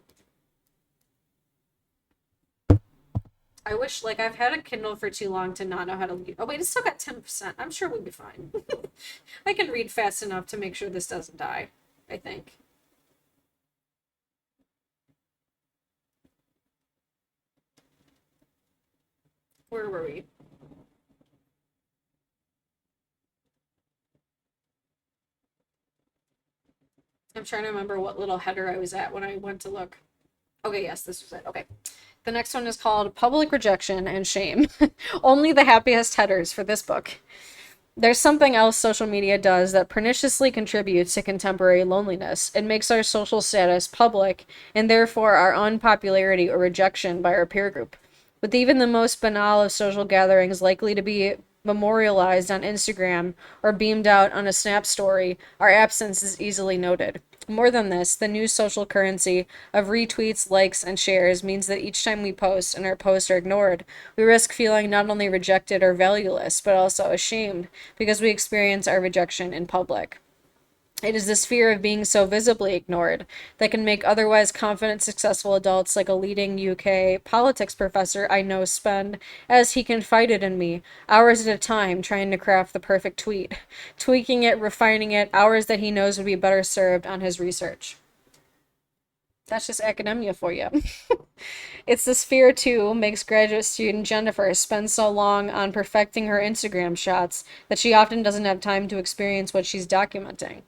A: I wish, like, I've had a Kindle for too long to not know how to read. Oh, wait, it's still got 10%. I'm sure we'll be fine. I can read fast enough to make sure this doesn't die, I think. Where were we? I'm trying to remember what little header I was at when I went to look. Okay, yes, this was it. Okay. The next one is called Public Rejection and Shame. Only the happiest headers for this book. There's something else social media does that perniciously contributes to contemporary loneliness. It makes our social status public, and therefore our unpopularity or rejection by our peer group. With even the most banal of social gatherings likely to be memorialized on Instagram or beamed out on a Snap story, our absence is easily noted. More than this, the new social currency of retweets, likes, and shares means that each time we post and our posts are ignored, we risk feeling not only rejected or valueless, but also ashamed because we experience our rejection in public. It is this fear of being so visibly ignored that can make otherwise confident, successful adults like a leading UK politics professor I know spend, as he confided in me, hours at a time trying to craft the perfect tweet, tweaking it, refining it, hours that he knows would be better served on his research. That's just academia for you. It's this fear, too, makes graduate student Jennifer spend so long on perfecting her Instagram shots that she often doesn't have time to experience what she's documenting.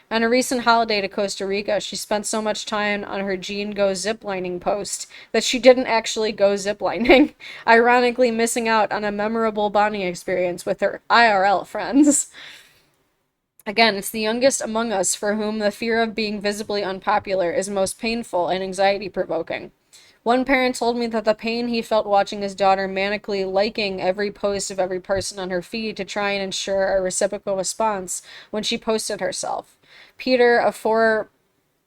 A: On a recent holiday to Costa Rica, she spent so much time on her Jean Goes Ziplining post that she didn't actually go ziplining, ironically missing out on a memorable bonding experience with her IRL friends. Again, it's the youngest among us for whom the fear of being visibly unpopular is most painful and anxiety provoking. One parent told me that the pain he felt watching his daughter manically liking every post of every person on her feed to try and ensure a reciprocal response when she posted herself. Peter, a 4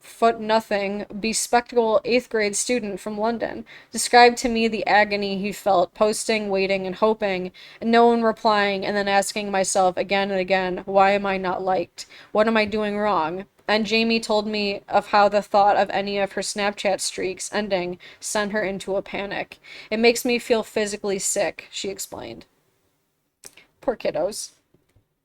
A: foot nothing, bespectacled eighth grade student from London, described to me the agony he felt posting, waiting, and hoping, and no one replying, and then asking myself again and again, why am I not liked? What am I doing wrong? And Jamie told me of how the thought of any of her Snapchat streaks ending sent her into a panic. It makes me feel physically sick, she explained. Poor kiddos.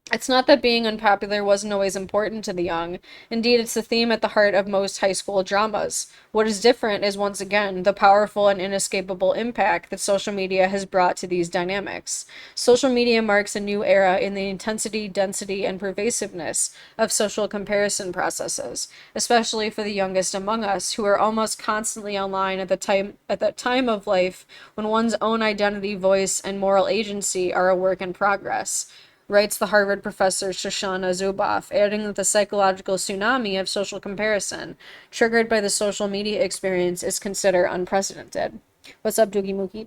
A: It's not that being unpopular wasn't always important to the young. Indeed, it's the theme at the heart of most high school dramas. What is different is, once again, the powerful and inescapable impact that social media has brought to these dynamics. Social media marks a new era in the intensity, density, and pervasiveness of social comparison processes, especially for the youngest among us, who are almost constantly online at that time of life when one's own identity, voice, and moral agency are a work in progress, writes the Harvard professor Shoshana Zuboff, adding that the psychological tsunami of social comparison triggered by the social media experience is considered unprecedented. What's up, Doogie Mookie?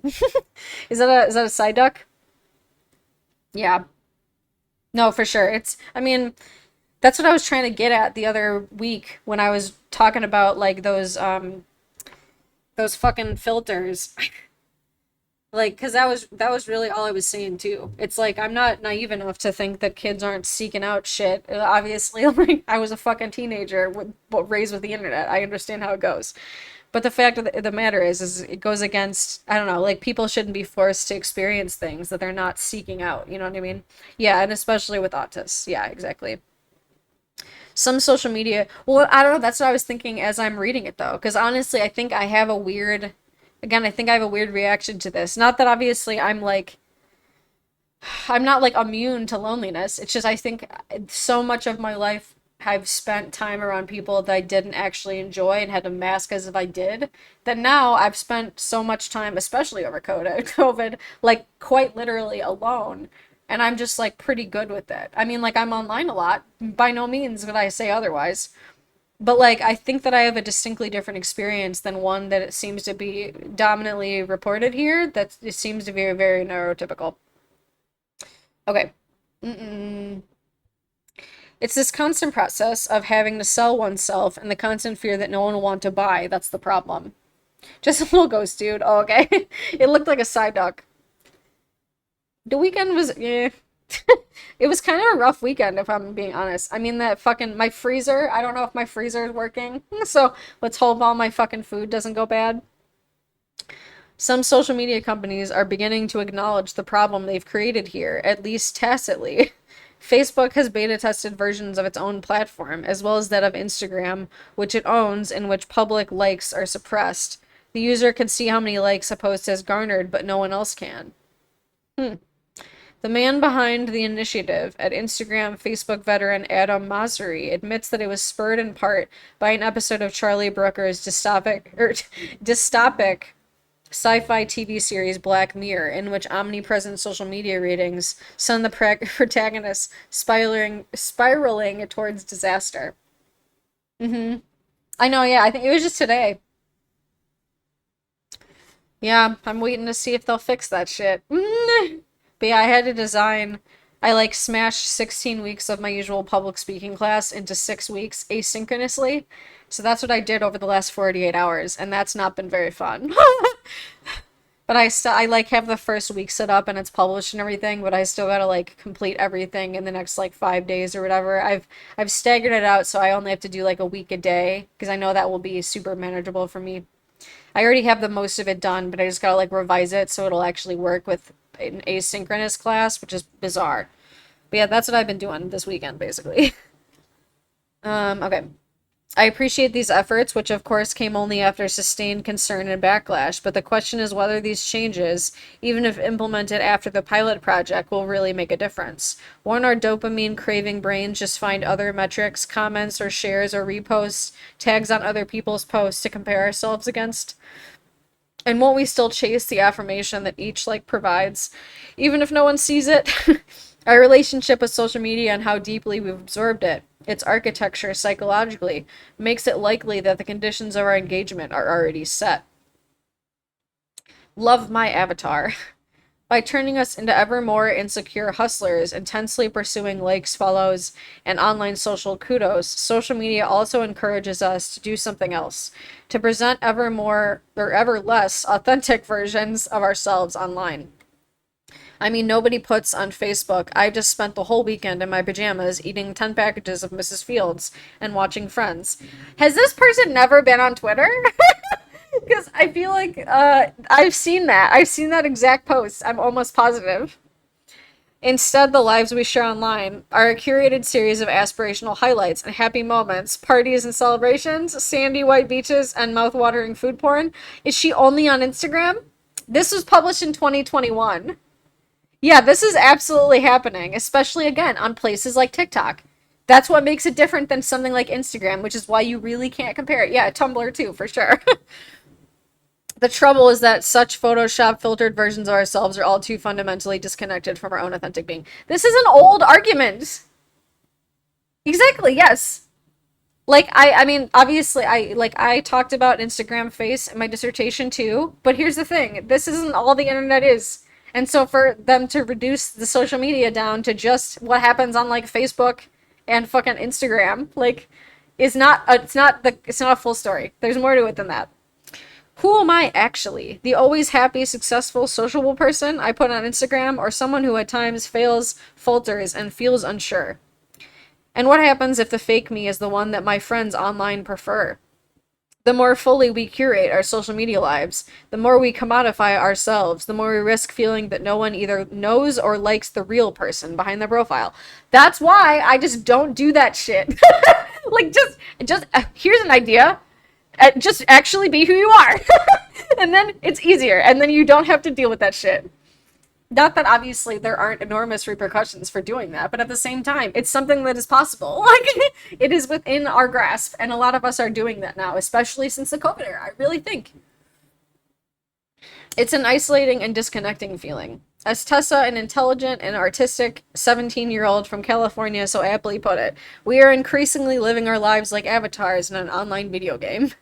A: Is that a side duck? Yeah. No, for sure. I mean, that's what I was trying to get at the other week when I was talking about like those fucking filters. Like, because that was really all I was saying too. It's like I'm not naive enough to think that kids aren't seeking out shit. Obviously, like I was a fucking teenager raised with the internet. I understand how it goes. But the fact of the matter is it goes against, I don't know, like people shouldn't be forced to experience things that they're not seeking out. You know what I mean? Yeah, and especially with autists. Yeah, exactly. Some social media, well, I don't know. That's what I was thinking as I'm reading it though, because honestly, I think I have a weird, again, I think I have a weird reaction to this. Not that obviously I'm not like immune to loneliness. It's just I think so much of my life I've spent time around people that I didn't actually enjoy and had to mask as if I did. That now I've spent so much time, especially over COVID, like quite literally alone. And I'm just like pretty good with it. I mean, like I'm online a lot. By no means would I say otherwise. But like I think that I have a distinctly different experience than one that it seems to be dominantly reported here. That it seems to be very neurotypical. Okay. Mm-mm. It's this constant process of having to sell oneself and the constant fear that no one will want to buy. That's the problem. Just a little ghost, dude. Oh, okay. It looked like a side duck. The weekend was, yeah. It was kind of a rough weekend, if I'm being honest. I mean, that fucking, my freezer, I don't know if my freezer is working. So let's hope all my fucking food doesn't go bad. Some social media companies are beginning to acknowledge the problem they've created here, at least tacitly. Facebook has beta tested versions of its own platform, as well as that of Instagram, which it owns, in which public likes are suppressed. The user can see how many likes a post has garnered, but no one else can. Hmm. The man behind the initiative, at Instagram Facebook veteran Adam Mosseri, admits that it was spurred in part by an episode of Charlie Brooker's dystopic sci-fi TV series Black Mirror, in which omnipresent social media ratings send the protagonist spiraling towards disaster. Mm-hmm. I know, yeah, I think it was just today. Yeah, I'm waiting to see if they'll fix that shit. But yeah, I had to design. I like smashed 16 weeks of my usual public speaking class into 6 weeks asynchronously. So that's what I did over the last 48 hours, and that's not been very fun. But I like have the first week set up and it's published and everything, but I still gotta like complete everything in the next like 5 days or whatever. I've staggered it out so I only have to do like a week a day because I know that will be super manageable for me. I already have the most of it done, but I just gotta like revise it so it'll actually work with an asynchronous class, which is bizarre. But yeah, that's what I've been doing this weekend basically. Okay. I appreciate these efforts, which of course came only after sustained concern and backlash, but the question is whether these changes, even if implemented after the pilot project, will really make a difference. Won't our dopamine craving brains just find other metrics, comments or shares or reposts, tags on other people's posts to compare ourselves against? And won't we still chase the affirmation that each like provides, even if no one sees it? Our relationship with social media and how deeply we've absorbed it, its architecture psychologically, makes it likely that the conditions of our engagement are already set. Love my avatar. By turning us into ever more insecure hustlers, intensely pursuing likes, follows, and online social kudos, social media also encourages us to do something else, to present ever more or ever less authentic versions of ourselves online. I mean, nobody puts on Facebook, I just spent the whole weekend in my pajamas eating 10 packages of Mrs. Fields and watching Friends. Has this person never been on Twitter? Because I feel like I've seen that. I've seen that exact post. I'm almost positive. Instead, the lives we share online are a curated series of aspirational highlights and happy moments, parties and celebrations, sandy white beaches, and mouth-watering food porn. Is she only on Instagram? This was published in 2021. Yeah, this is absolutely happening, especially again on places like TikTok. That's what makes it different than something like Instagram, which is why you really can't compare it. Yeah, Tumblr too, for sure. The trouble is that such Photoshop filtered versions of ourselves are all too fundamentally disconnected from our own authentic being. This is an old argument. Exactly, yes. Like I mean, obviously I talked about Instagram face in my dissertation too, but here's the thing. This isn't all the internet is. And so for them to reduce the social media down to just what happens on like Facebook and fucking Instagram, like is not it's not a full story. There's more to it than that. Who am I actually? The always happy, successful, sociable person I put on Instagram, or someone who at times fails, falters, and feels unsure? And what happens if the fake me is the one that my friends online prefer? The more fully we curate our social media lives, the more we commodify ourselves, the more we risk feeling that no one either knows or likes the real person behind the profile. That's why I just don't do that shit. Like, just here's an idea. Just actually be who you are. And then it's easier. And then you don't have to deal with that shit. Not that obviously there aren't enormous repercussions for doing that, but at the same time, it's something that is possible. Like, it is within our grasp, and a lot of us are doing that now, especially since the COVID era. I really think it's an isolating and disconnecting feeling. As Tessa, an intelligent and artistic 17-year-old from California, so aptly put it, we are increasingly living our lives like avatars in an online video game.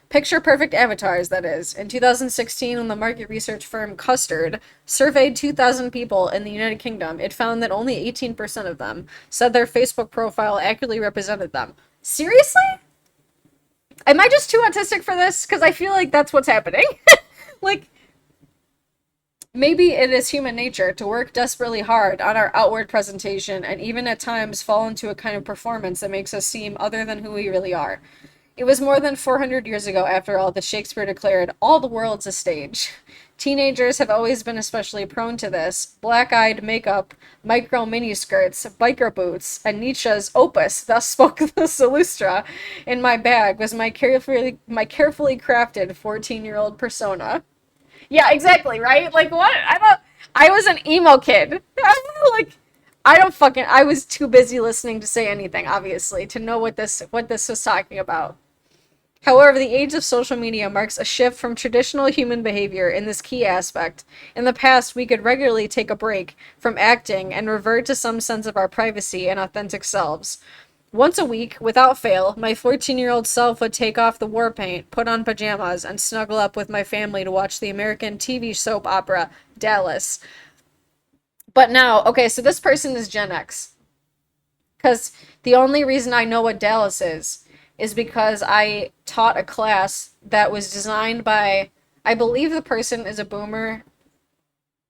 A: Picture perfect avatars, that is. In 2016, when the market research firm Custard surveyed 2,000 people in the United Kingdom, it found that only 18% of them said their Facebook profile accurately represented them. Seriously? Am I just too autistic for this? Because I feel like that's what's happening. Like, maybe it is human nature to work desperately hard on our outward presentation and even at times fall into a kind of performance that makes us seem other than who we really are. It was more than 400 years ago, after all, that Shakespeare declared, all the world's a stage. Teenagers have always been especially prone to this. Black-eyed makeup, micro miniskirts, biker boots, and Nietzsche's opus, thus spoke the Salustra, in my bag was my carefully crafted 14-year-old persona. Yeah, exactly, right? Like, what? I was an emo kid. Like, I was too busy listening to say anything, obviously, to know what this was talking about. However, the age of social media marks a shift from traditional human behavior in this key aspect. In the past, we could regularly take a break from acting and revert to some sense of our privacy and authentic selves. Once a week, without fail, my 14-year-old self would take off the war paint, put on pajamas, and snuggle up with my family to watch the American TV soap opera Dallas. But now, okay, so this person is Gen X. Because the only reason I know what Dallas is because I taught a class that was designed by, I believe the person is a boomer,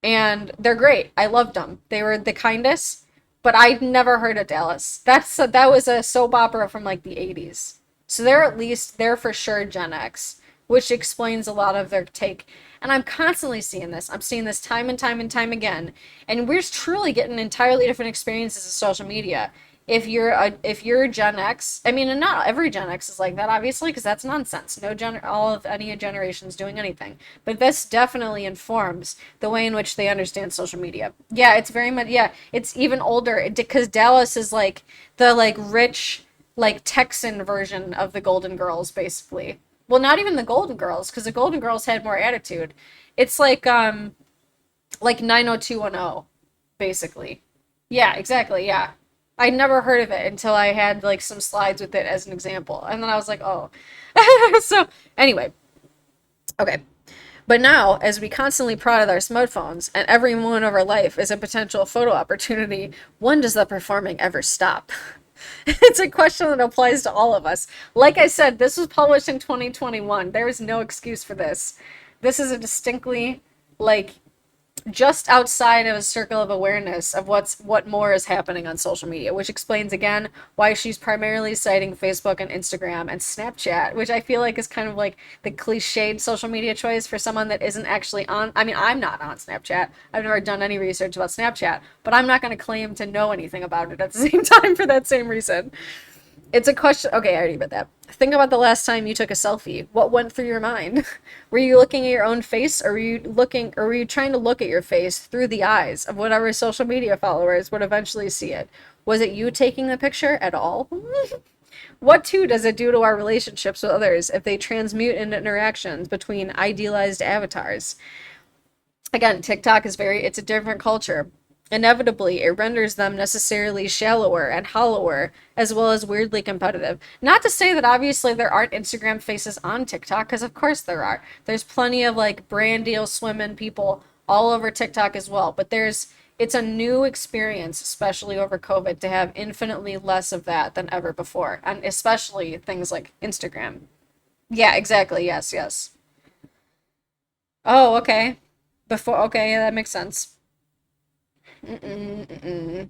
A: and they're great. I loved them. They were the kindest, but I'd never heard of Dallas. That was a soap opera from like the 80s. So they're for sure Gen X, which explains a lot of their take. And I'm constantly seeing this. I'm seeing this time and time and time again. And we're truly getting entirely different experiences of social media. If you're Gen X, I mean, and not every Gen X is like that, obviously, because that's nonsense. All of any generation's doing anything. But this definitely informs the way in which they understand social media. Yeah, it's very much, yeah, it's even older, because Dallas is like the like rich, like Texan version of the Golden Girls, basically. Well, not even the Golden Girls, because the Golden Girls had more attitude. It's like 90210, basically. Yeah, exactly. Yeah. I never heard of it until I had like some slides with it as an example. And then I was like, oh. So, anyway, okay. But now, as we constantly prod at our smartphones and every moment of our life is a potential photo opportunity, when does the performing ever stop? It's a question that applies to all of us. Like I said, this was published in 2021. There is no excuse for this. This is a distinctly like just outside of a circle of awareness of what more is happening on social media, which explains again why she's primarily citing Facebook and Instagram and Snapchat, which I feel like is kind of like the cliched social media choice for someone that isn't actually on. I mean, I'm not on Snapchat. I've never done any research about Snapchat, but I'm not going to claim to know anything about it at the same time for that same reason. It's a question. Okay, I already read that. Think about the last time you took a selfie. What went through your mind? Were you looking at your own face, or were you trying to look at your face through the eyes of whatever social media followers would eventually see it? Was it you taking the picture at all? What too does it do to our relationships with others if they transmute into interactions between idealized avatars? Again, TikTok is it's a different culture. Inevitably, it renders them necessarily shallower and hollower, as well as weirdly competitive. Not to say that obviously there aren't Instagram faces on TikTok, because of course there are. There's plenty of like brand deal swimming people all over TikTok as well. But it's a new experience, especially over COVID, to have infinitely less of that than ever before, and especially things like Instagram. Yeah, exactly. Yes, yes. Oh, okay. Before, okay, yeah, that makes sense. Mm-mm, mm-mm.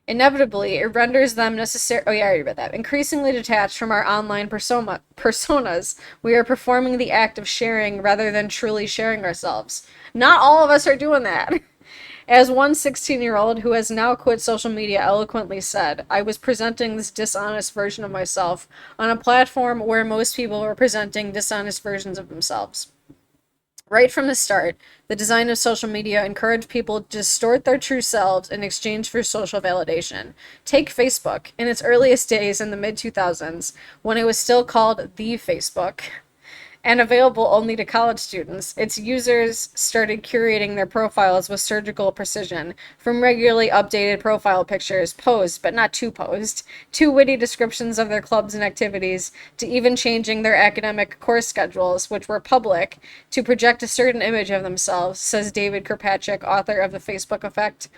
A: Inevitably, it renders them necessary. Oh, yeah, I already read that. Increasingly detached from our online personas, we are performing the act of sharing rather than truly sharing ourselves. Not all of us are doing that. As one 16-year-old who has now quit social media eloquently said, I was presenting this dishonest version of myself on a platform where most people were presenting dishonest versions of themselves. Right from the start, the design of social media encouraged people to distort their true selves in exchange for social validation. Take Facebook. In its earliest days in the mid 2000s, when it was still called the Facebook, and available only to college students, its users started curating their profiles with surgical precision, from regularly updated profile pictures, posed but not too posed, to witty descriptions of their clubs and activities, to even changing their academic course schedules, which were public, to project a certain image of themselves, says David Kirkpatrick, author of The Facebook Effect.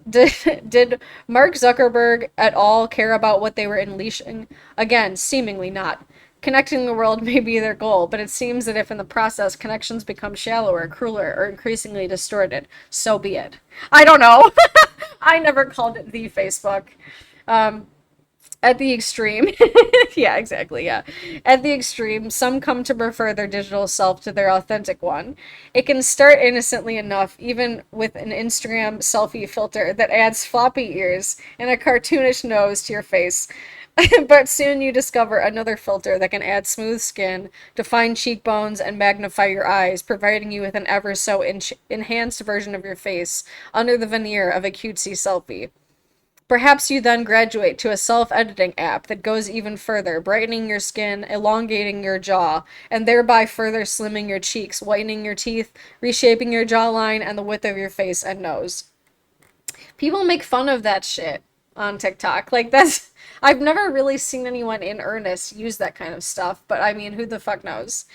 A: Did Mark Zuckerberg at all care about what they were unleashing? Again, seemingly not. Connecting the world may be their goal, but it seems that if in the process connections become shallower, crueler, or increasingly distorted, so be it. I don't know. I never called it the Facebook. Um, at the extreme, yeah, exactly, yeah. At the extreme, some come to prefer their digital self to their authentic one. It can start innocently enough, even with an Instagram selfie filter that adds floppy ears and a cartoonish nose to your face. But soon you discover another filter that can add smooth skin, define cheekbones, and magnify your eyes, providing you with an ever so enhanced version of your face under the veneer of a cutesy selfie. Perhaps you then graduate to a self-editing app that goes even further, brightening your skin, elongating your jaw, and thereby further slimming your cheeks, whitening your teeth, reshaping your jawline and the width of your face and nose. People make fun of that shit on TikTok. Like that's I've never really seen anyone in earnest use that kind of stuff, but I mean, who the fuck knows?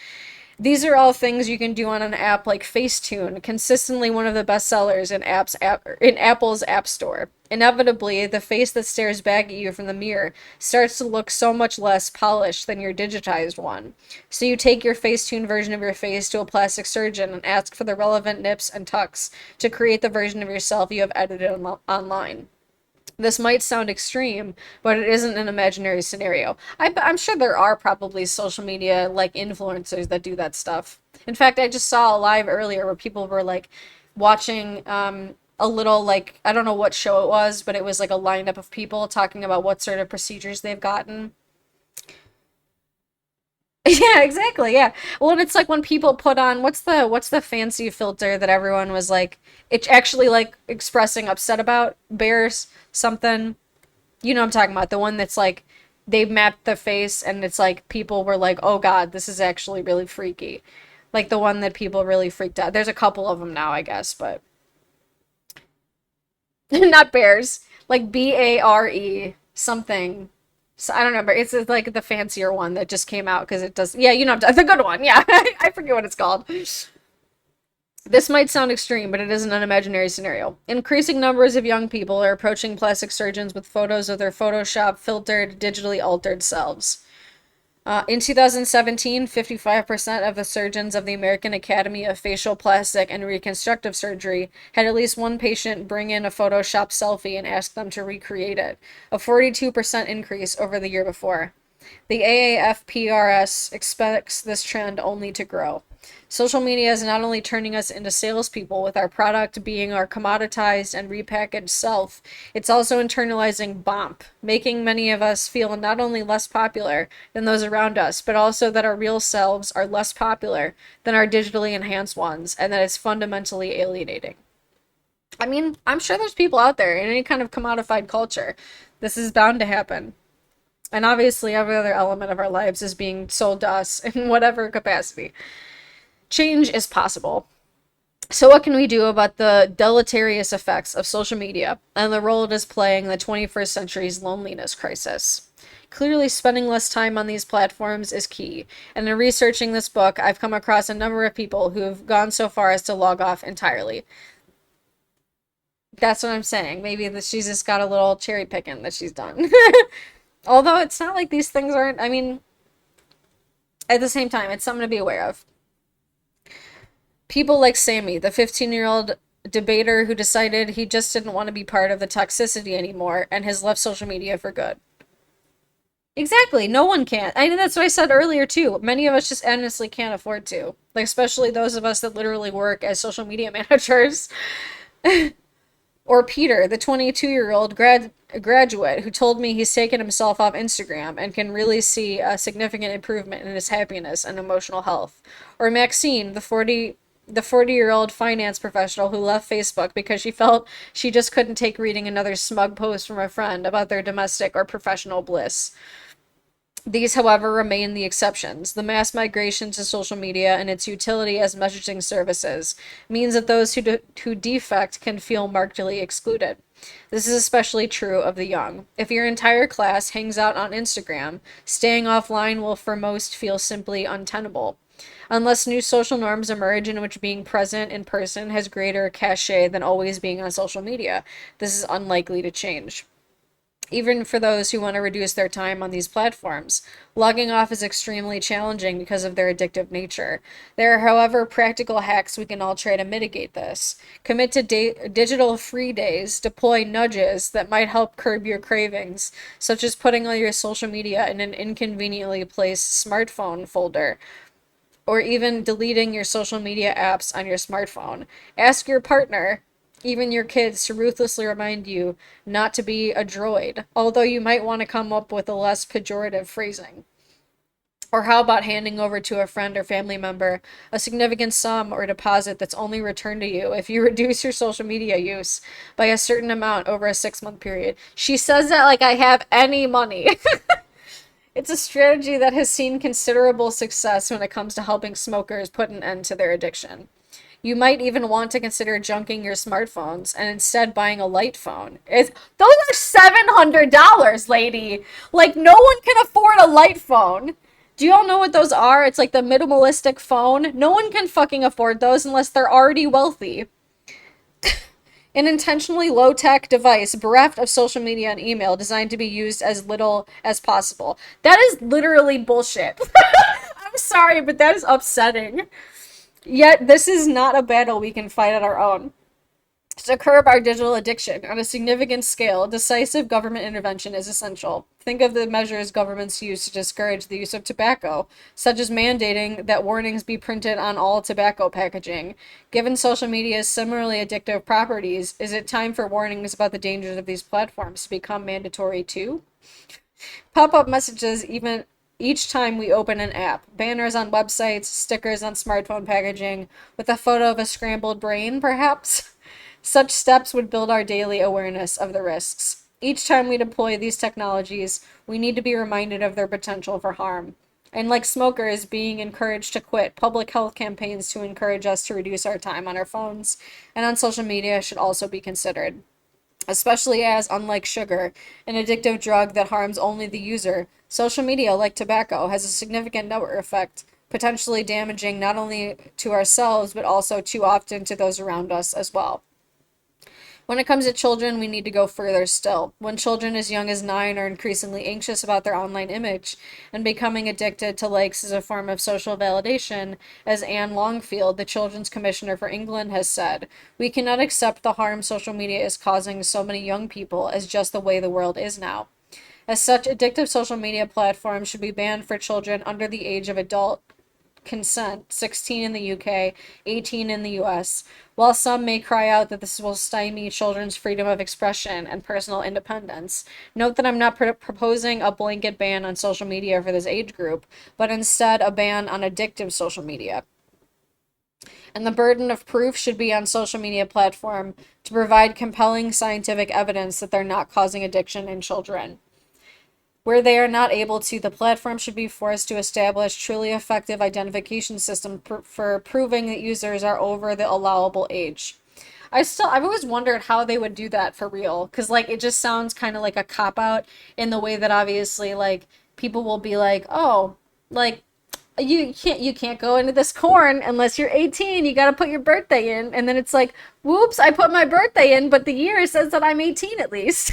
A: These are all things you can do on an app like Facetune, consistently one of the best sellers in Apple's App Store. Inevitably, the face that stares back at you from the mirror starts to look so much less polished than your digitized one. So you take your Facetune version of your face to a plastic surgeon and ask for the relevant nips and tucks to create the version of yourself you have edited online. This might sound extreme, but it isn't an imaginary scenario. I'm sure there are probably social media like influencers that do that stuff. In fact, I just saw a live earlier where people were like watching a little like I don't know what show it was, but it was like a lineup of people talking about what sort of procedures they've gotten. Yeah, exactly. Yeah. Well, and it's like when people put on what's the fancy filter that everyone was like it's actually like expressing upset about bears something. You know what I'm talking about. The one that's like they mapped the face and it's like people were like, "Oh God, this is actually really freaky." Like the one that people really freaked out. There's a couple of them now, I guess, but Not bears, like BARE something. So I don't know, but it's like the fancier one that just came out because it does. Yeah, you know, the good one. Yeah, I forget what it's called. This might sound extreme, but it is an unimaginary scenario. Increasing numbers of young people are approaching plastic surgeons with photos of their Photoshop filtered, digitally altered selves. In 2017, 55% of the surgeons of the American Academy of Facial Plastic and Reconstructive Surgery had at least one patient bring in a Photoshop selfie and ask them to recreate it, a 42% increase over the year before. The AAFPRS expects this trend only to grow. Social media is not only turning us into salespeople with our product being our commoditized and repackaged self, it's also internalizing BOMP, making many of us feel not only less popular than those around us, but also that our real selves are less popular than our digitally enhanced ones, and that it's fundamentally alienating. I mean, I'm sure there's people out there in any kind of commodified culture. This is bound to happen. And obviously, every other element of our lives is being sold to us in whatever capacity. Change is possible. So, what can we do about the deleterious effects of social media and the role it is playing in the 21st century's loneliness crisis? Clearly, spending less time on these platforms is key. And in researching this book, I've come across a number of people who have gone so far as to log off entirely. That's what I'm saying. Maybe she's just got a little cherry picking that she's done. Although it's not like these things aren't, I mean, at the same time, it's something to be aware of. People like Sammy, the 15-year-old debater who decided he just didn't want to be part of the toxicity anymore and has left social media for good. Exactly, no one can. I mean, that's what I said earlier too. Many of us just honestly can't afford to. Like, especially those of us that literally work as social media managers. Or Peter, the 22-year-old graduate who told me he's taken himself off Instagram and can really see a significant improvement in his happiness and emotional health. Or Maxine, the 40-year-old finance professional who left Facebook because she felt she just couldn't take reading another smug post from a friend about their domestic or professional bliss. These, however, remain the exceptions. The mass migration to social media and its utility as messaging services means that those who defect can feel markedly excluded. This is especially true of the young. If your entire class hangs out on Instagram, staying offline will for most feel simply untenable. Unless new social norms emerge in which being present in person has greater cachet than always being on social media, this is unlikely to change. Even for those who want to reduce their time on these platforms, logging off is extremely challenging because of their addictive nature. There are, however, practical hacks we can all try to mitigate this. Commit to digital free days, deploy nudges that might help curb your cravings, such as putting all your social media in an inconveniently placed smartphone folder, or even deleting your social media apps on your smartphone. Ask your partner, even your kids, to ruthlessly remind you not to be a droid, although you might want to come up with a less pejorative phrasing. Or how about handing over to a friend or family member a significant sum or deposit that's only returned to you if you reduce your social media use by a certain amount over a 6-month period? She says that like I have any money. It's a strategy that has seen considerable success when it comes to helping smokers put an end to their addiction. You might even want to consider junking your smartphones and instead buying a light phone. Those are $700, lady. Like, no one can afford a light phone. Do you all know what those are? It's like the minimalistic phone. No one can fucking afford those unless they're already wealthy. An intentionally low-tech device bereft of social media and email designed to be used as little as possible. That is literally bullshit. I'm sorry, but that is upsetting. Yet, this is not a battle we can fight on our own. To curb our digital addiction on a significant scale, decisive government intervention is essential. Think of the measures governments use to discourage the use of tobacco, such as mandating that warnings be printed on all tobacco packaging. Given social media's similarly addictive properties, is it time for warnings about the dangers of these platforms to become mandatory too? Pop-up messages even each time we open an app, banners on websites, stickers on smartphone packaging, with a photo of a scrambled brain, perhaps? Such steps would build our daily awareness of the risks. Each time we deploy these technologies, we need to be reminded of their potential for harm. And like smokers being encouraged to quit, public health campaigns to encourage us to reduce our time on our phones and on social media should also be considered. especially as, unlike sugar, an addictive drug that harms only the user, social media, like tobacco, has a significant network effect, potentially damaging not only to ourselves, but also too often to those around us as well. When it comes to children, we need to go further still. When children as young as 9 are increasingly anxious about their online image and becoming addicted to likes as a form of social validation, as Anne Longfield, the Children's Commissioner for England, has said, we cannot accept the harm social media is causing so many young people as just the way the world is now. As such, addictive social media platforms should be banned for children under the age of adult consent, 16 in the UK, 18 in the US. While some may cry out that this will stymie children's freedom of expression and personal independence, note that I'm not proposing a blanket ban on social media for this age group, but instead a ban on addictive social media. And the burden of proof should be on social media platform to provide compelling scientific evidence that they're not causing addiction in children. Where they are not able to, the platform should be forced to establish truly effective identification system for proving that users are over the allowable age. I've always wondered how they would do that for real, because like it just sounds kind of like a cop out in the way that obviously like people will be like, oh, like you can't go into this corn unless you're 18. You got to put your birthday in. And then it's like, whoops, I put my birthday in, but the year says that I'm 18 at least.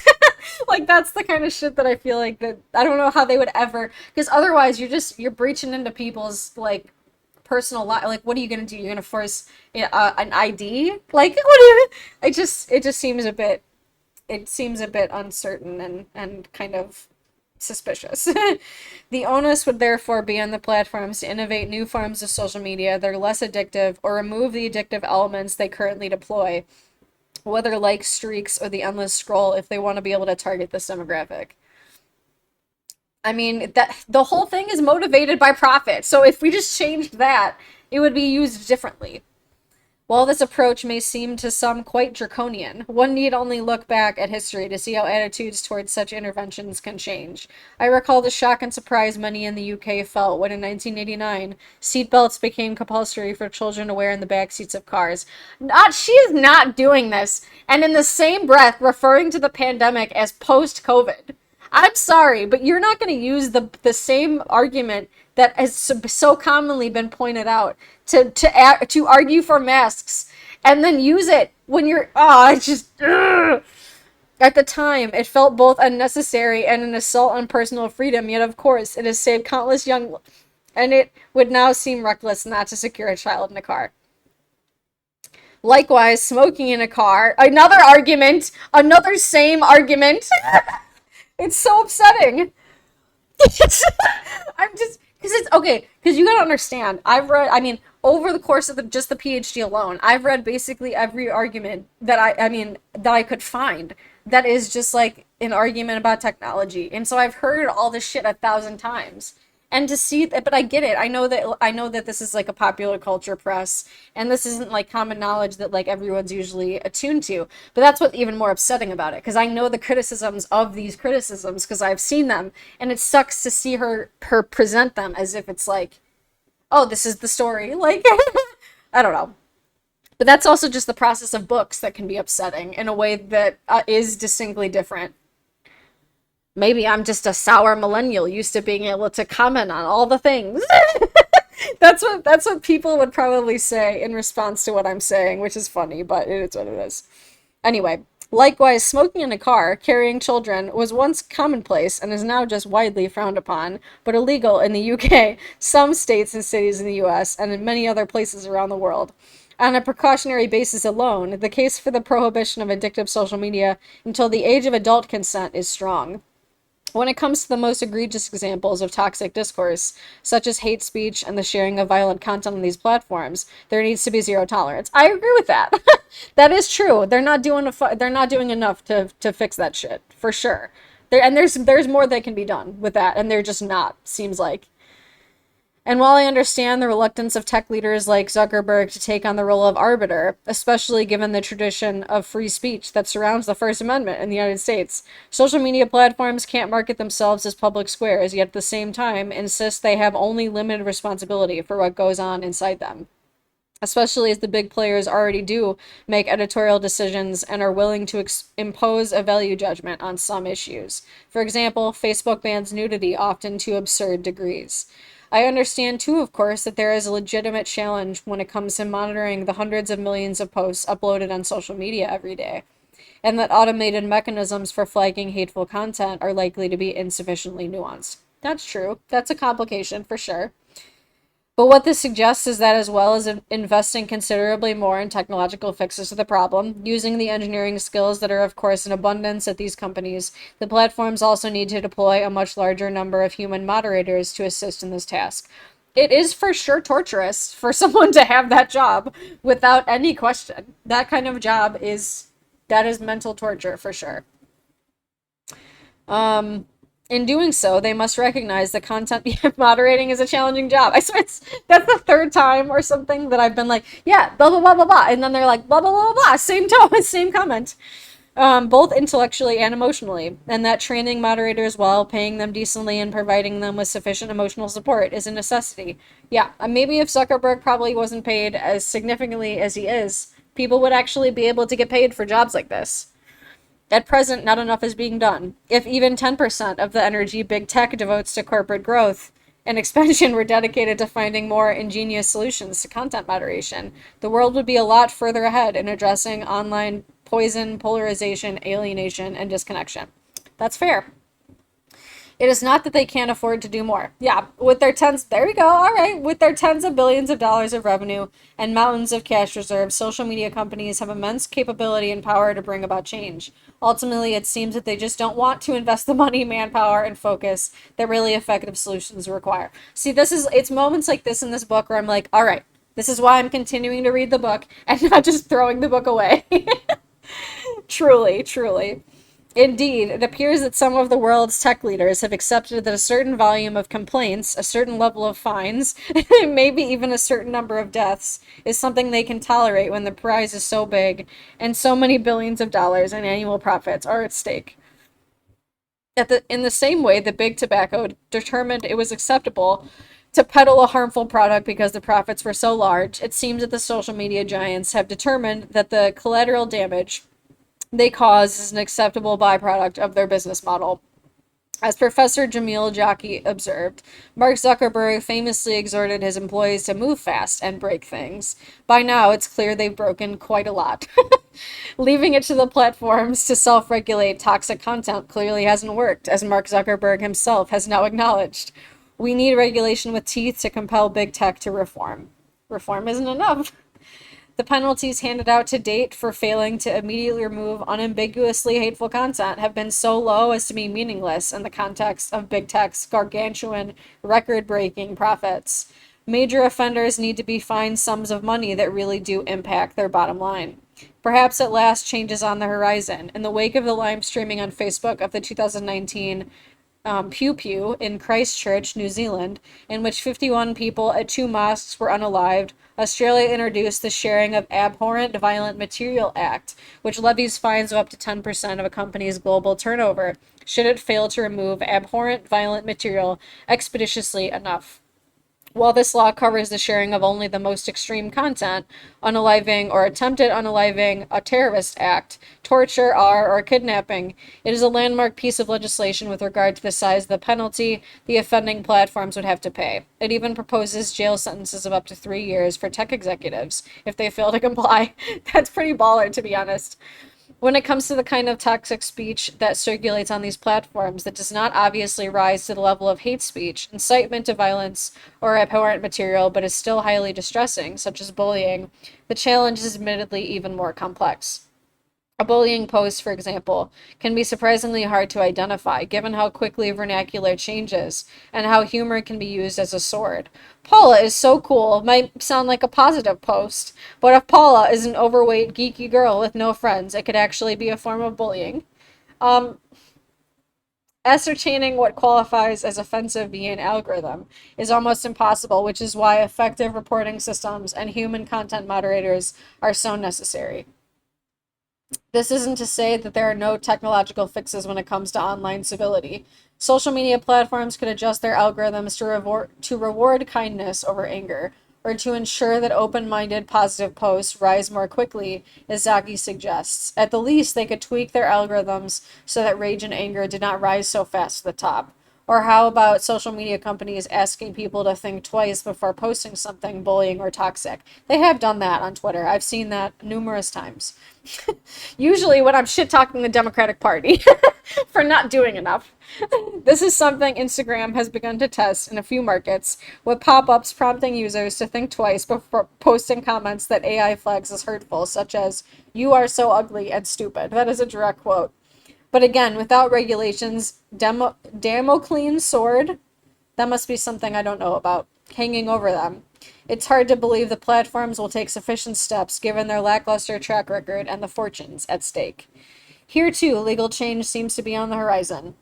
A: Like that's the kind of shit that I feel like that I don't know how they would ever, because otherwise you're breaching into people's like personal life. Like what are you going to do? You're going to force an ID? Like what do you, it just seems a bit uncertain and kind of suspicious. The onus would therefore be on the platforms to innovate new forms of social media that are less addictive or remove the addictive elements they currently deploy, whether like streaks or the endless scroll, if they want to be able to target this demographic. I mean, that the whole thing is motivated by profit. So if we just changed that, it would be used differently. While this approach may seem to some quite draconian, one need only look back at history to see how attitudes towards such interventions can change. I recall the shock and surprise many in the UK felt when in 1989, seatbelts became compulsory for children to wear in the back seats of cars. She is not doing this, and in the same breath referring to the pandemic as post-COVID. I'm sorry, but you're not going to use the same argument that has so commonly been pointed out to argue for masks, and then use it when you're it's just ugh. At the time it felt both unnecessary and an assault on personal freedom, yet of course it has saved countless young, and it would now seem reckless not to secure a child in a car. Likewise, smoking in a car, another same argument. It's so upsetting. I'm just because it's okay, because you gotta understand, I've read, I mean, over the course of just the PhD alone, I've read basically every argument that that I could find that is just like an argument about technology. And so I've heard all this shit 1,000 times. And to see that, but I get it. I know that this is like a popular culture press, and this isn't like common knowledge that like everyone's usually attuned to. But that's what's even more upsetting about it, because I know the criticisms of these criticisms because I've seen them, and it sucks to see her present them as if it's like, oh, this is the story. Like, I don't know. But that's also just the process of books that can be upsetting in a way that is distinctly different. Maybe I'm just a sour millennial used to being able to comment on all the things. That's what people would probably say in response to what I'm saying, which is funny, but it is what it is. Anyway, likewise, smoking in a car carrying children was once commonplace and is now just widely frowned upon, but illegal in the UK, some states and cities in the US, and in many other places around the world. On a precautionary basis alone, the case for the prohibition of addictive social media until the age of adult consent is strong. When it comes to the most egregious examples of toxic discourse, such as hate speech and the sharing of violent content on these platforms, there needs to be zero tolerance. I agree with that. That is true. They're not doing enough to fix that shit, for sure. There's more that can be done with that, and they're just not, seems like. And while I understand the reluctance of tech leaders like Zuckerberg to take on the role of arbiter, especially given the tradition of free speech that surrounds the First Amendment in the United States, social media platforms can't market themselves as public squares, yet at the same time insist they have only limited responsibility for what goes on inside them. especially as the big players already do make editorial decisions and are willing to impose a value judgment on some issues. For example, Facebook bans nudity often to absurd degrees. I understand too, of course, that there is a legitimate challenge when it comes to monitoring the hundreds of millions of posts uploaded on social media every day, and that automated mechanisms for flagging hateful content are likely to be insufficiently nuanced. That's true. That's a complication for sure. But what this suggests is that as well as investing considerably more in technological fixes to the problem, using the engineering skills that are, of course, in abundance at these companies, the platforms also need to deploy a much larger number of human moderators to assist in this task. It is for sure torturous for someone to have that job without any question. That kind of job is mental torture for sure. Um, in doing so, they must recognize that content moderating is a challenging job. I swear that's the third time or something that I've been like, yeah, blah blah blah blah blah, and then they're like, blah blah blah blah, same tone, same comment, both intellectually and emotionally, and that training moderators well, paying them decently, and providing them with sufficient emotional support is a necessity. Yeah, maybe if Zuckerberg probably wasn't paid as significantly as he is, people would actually be able to get paid for jobs like this. At present, not enough is being done. If even 10% of the energy big tech devotes to corporate growth and expansion were dedicated to finding more ingenious solutions to content moderation, the world would be a lot further ahead in addressing online poison, polarization, alienation, and disconnection. That's fair. It is not that they can't afford to do more. Yeah, with their there you go, all right. With their tens of billions of dollars of revenue and mountains of cash reserves, social media companies have immense capability and power to bring about change. Ultimately, it seems that they just don't want to invest the money, manpower, and focus that really effective solutions require. See, it's moments like this in this book where I'm like, all right, this is why I'm continuing to read the book and not just throwing the book away. Truly, truly. Indeed, it appears that some of the world's tech leaders have accepted that a certain volume of complaints, a certain level of fines, maybe even a certain number of deaths, is something they can tolerate when the prize is so big and so many billions of dollars in annual profits are at stake. In the same way that big tobacco determined it was acceptable to peddle a harmful product because the profits were so large, it seems that the social media giants have determined that the collateral damage they cause is an acceptable byproduct of their business model. As Professor Jamil Jaki observed, Mark Zuckerberg famously exhorted his employees to move fast and break things. By now, it's clear they've broken quite a lot. Leaving it to the platforms to self regulate toxic content clearly hasn't worked, as Mark Zuckerberg himself has now acknowledged. We need regulation with teeth to compel big tech to reform. Reform isn't enough. The penalties handed out to date for failing to immediately remove unambiguously hateful content have been so low as to be meaningless in the context of big tech's gargantuan, record-breaking profits. Major offenders need to be fined sums of money that really do impact their bottom line. Perhaps at last change is on the horizon. In the wake of the live streaming on Facebook of the 2019 Pew Pew in Christchurch, New Zealand, in which 51 people at two mosques were unalived, Australia introduced the Sharing of Abhorrent Violent Material Act, which levies fines of up to 10% of a company's global turnover should it fail to remove abhorrent violent material expeditiously enough. While this law covers the sharing of only the most extreme content, unaliving or attempted unaliving, a terrorist act, torture, or kidnapping, it is a landmark piece of legislation with regard to the size of the penalty the offending platforms would have to pay. It even proposes jail sentences of up to 3 years for tech executives if they fail to comply. That's pretty baller, to be honest. When it comes to the kind of toxic speech that circulates on these platforms that does not obviously rise to the level of hate speech, incitement to violence, or abhorrent material, but is still highly distressing, such as bullying, the challenge is admittedly even more complex. A bullying post, for example, can be surprisingly hard to identify given how quickly vernacular changes and how humor can be used as a sword. Paula is so cool might sound like a positive post, but if Paula is an overweight, geeky girl with no friends, it could actually be a form of bullying. Um, Ascertaining what qualifies as offensive via an algorithm is almost impossible, which is why effective reporting systems and human content moderators are so necessary. This isn't to say that there are no technological fixes when it comes to online civility. Social media platforms could adjust their algorithms to reward kindness over anger, or to ensure that open-minded positive posts rise more quickly, as Zaki suggests. At the least, they could tweak their algorithms so that rage and anger did not rise so fast to the top. Or how about social media companies asking people to think twice before posting something bullying or toxic? They have done that on Twitter. I've seen that numerous times. Usually when I'm shit talking the Democratic Party for not doing enough. This is something Instagram has begun to test in a few markets, with pop-ups prompting users to think twice before posting comments that AI flags as hurtful, such as, "You are so ugly and stupid." That is a direct quote. But again, without regulations, Damocles sword, that must be something I don't know about, hanging over them. It's hard to believe the platforms will take sufficient steps given their lackluster track record and the fortunes at stake. Here too, legal change seems to be on the horizon.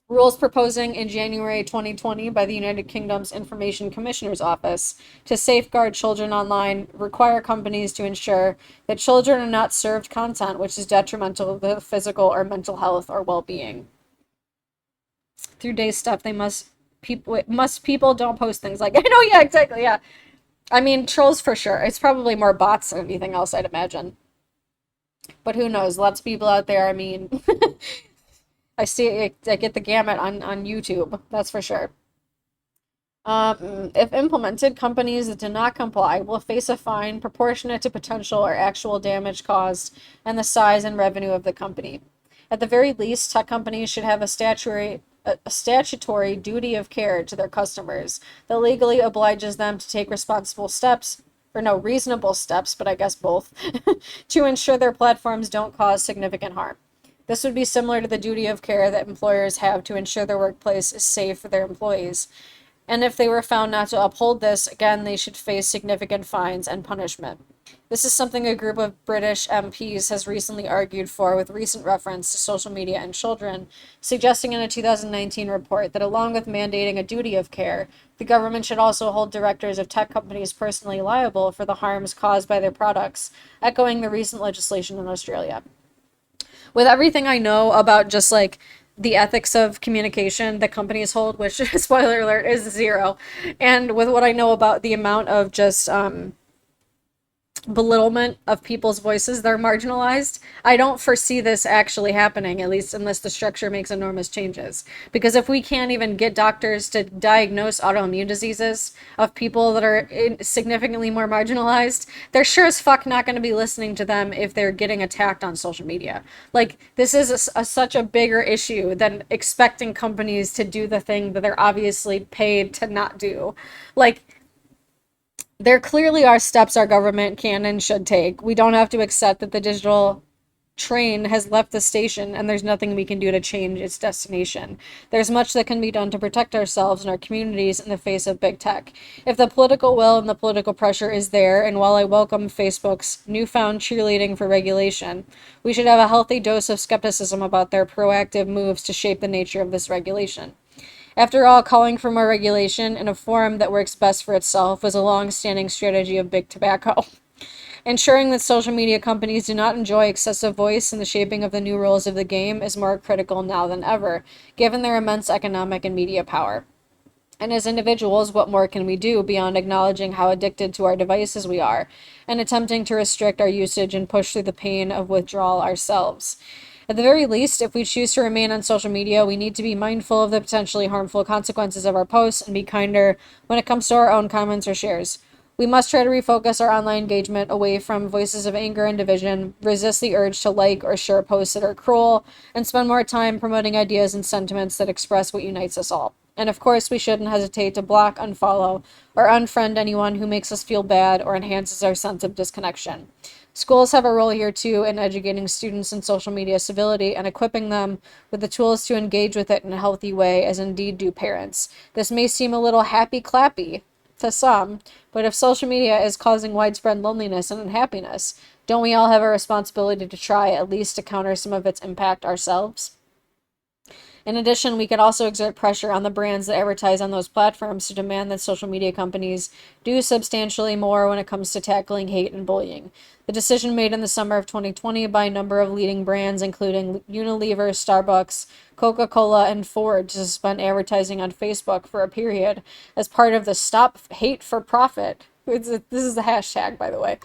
A: Rules proposing in January 2020 by the United Kingdom's Information Commissioner's Office to safeguard children online require companies to ensure that children are not served content which is detrimental to their physical or mental health or well-being. Through day stuff, people don't post things like, I know, yeah, exactly, yeah. I mean, trolls for sure. It's probably more bots than anything else, I'd imagine. But who knows? Lots of people out there, I mean, I get the gamut on YouTube, that's for sure. If implemented, companies that do not comply will face a fine proportionate to potential or actual damage caused and the size and revenue of the company. At the very least, tech companies should have a statutory duty of care to their customers that legally obliges them to take responsible steps, or no, reasonable steps, but I guess both, to ensure their platforms don't cause significant harm. This would be similar to the duty of care that employers have to ensure their workplace is safe for their employees. And if they were found not to uphold this, again, they should face significant fines and punishment. This is something a group of British MPs has recently argued for with recent reference to social media and children, suggesting in a 2019 report that along with mandating a duty of care, the government should also hold directors of tech companies personally liable for the harms caused by their products, echoing the recent legislation in Australia. With everything I know about just like the ethics of communication that companies hold, which spoiler alert is zero, and with what I know about the amount of just belittlement of people's voices that are marginalized, I don't foresee this actually happening, at least unless the structure makes enormous changes. Because if we can't even get doctors to diagnose autoimmune diseases of people that are significantly more marginalized, they're sure as fuck not going to be listening to them if they're getting attacked on social media. Like, this is such a bigger issue than expecting companies to do the thing that they're obviously paid to not do. Like, there clearly are steps our government can and should take. We don't have to accept that the digital train has left the station and there's nothing we can do to change its destination. There's much that can be done to protect ourselves and our communities in the face of big tech. If the political will and the political pressure is there, and while I welcome Facebook's newfound cheerleading for regulation, we should have a healthy dose of skepticism about their proactive moves to shape the nature of this regulation. After all, calling for more regulation in a forum that works best for itself was a long-standing strategy of big tobacco. Ensuring that social media companies do not enjoy excessive voice in the shaping of the new rules of the game is more critical now than ever, given their immense economic and media power. And as individuals, what more can we do beyond acknowledging how addicted to our devices we are, and attempting to restrict our usage and push through the pain of withdrawal ourselves? At the very least, if we choose to remain on social media, we need to be mindful of the potentially harmful consequences of our posts and be kinder when it comes to our own comments or shares. We must try to refocus our online engagement away from voices of anger and division, resist the urge to like or share posts that are cruel, and spend more time promoting ideas and sentiments that express what unites us all. And of course, we shouldn't hesitate to block, unfollow, or unfriend anyone who makes us feel bad or enhances our sense of disconnection. Schools have a role here too in educating students in social media civility and equipping them with the tools to engage with it in a healthy way, as indeed do parents. This may seem a little happy-clappy to some, but if social media is causing widespread loneliness and unhappiness, don't we all have a responsibility to try at least to counter some of its impact ourselves? In addition, we could also exert pressure on the brands that advertise on those platforms to demand that social media companies do substantially more when it comes to tackling hate and bullying. The decision made in the summer of 2020 by a number of leading brands, including Unilever, Starbucks, Coca-Cola, and Ford, to suspend advertising on Facebook for a period as part of the Stop Hate for Profit
B: This is the hashtag, by the way.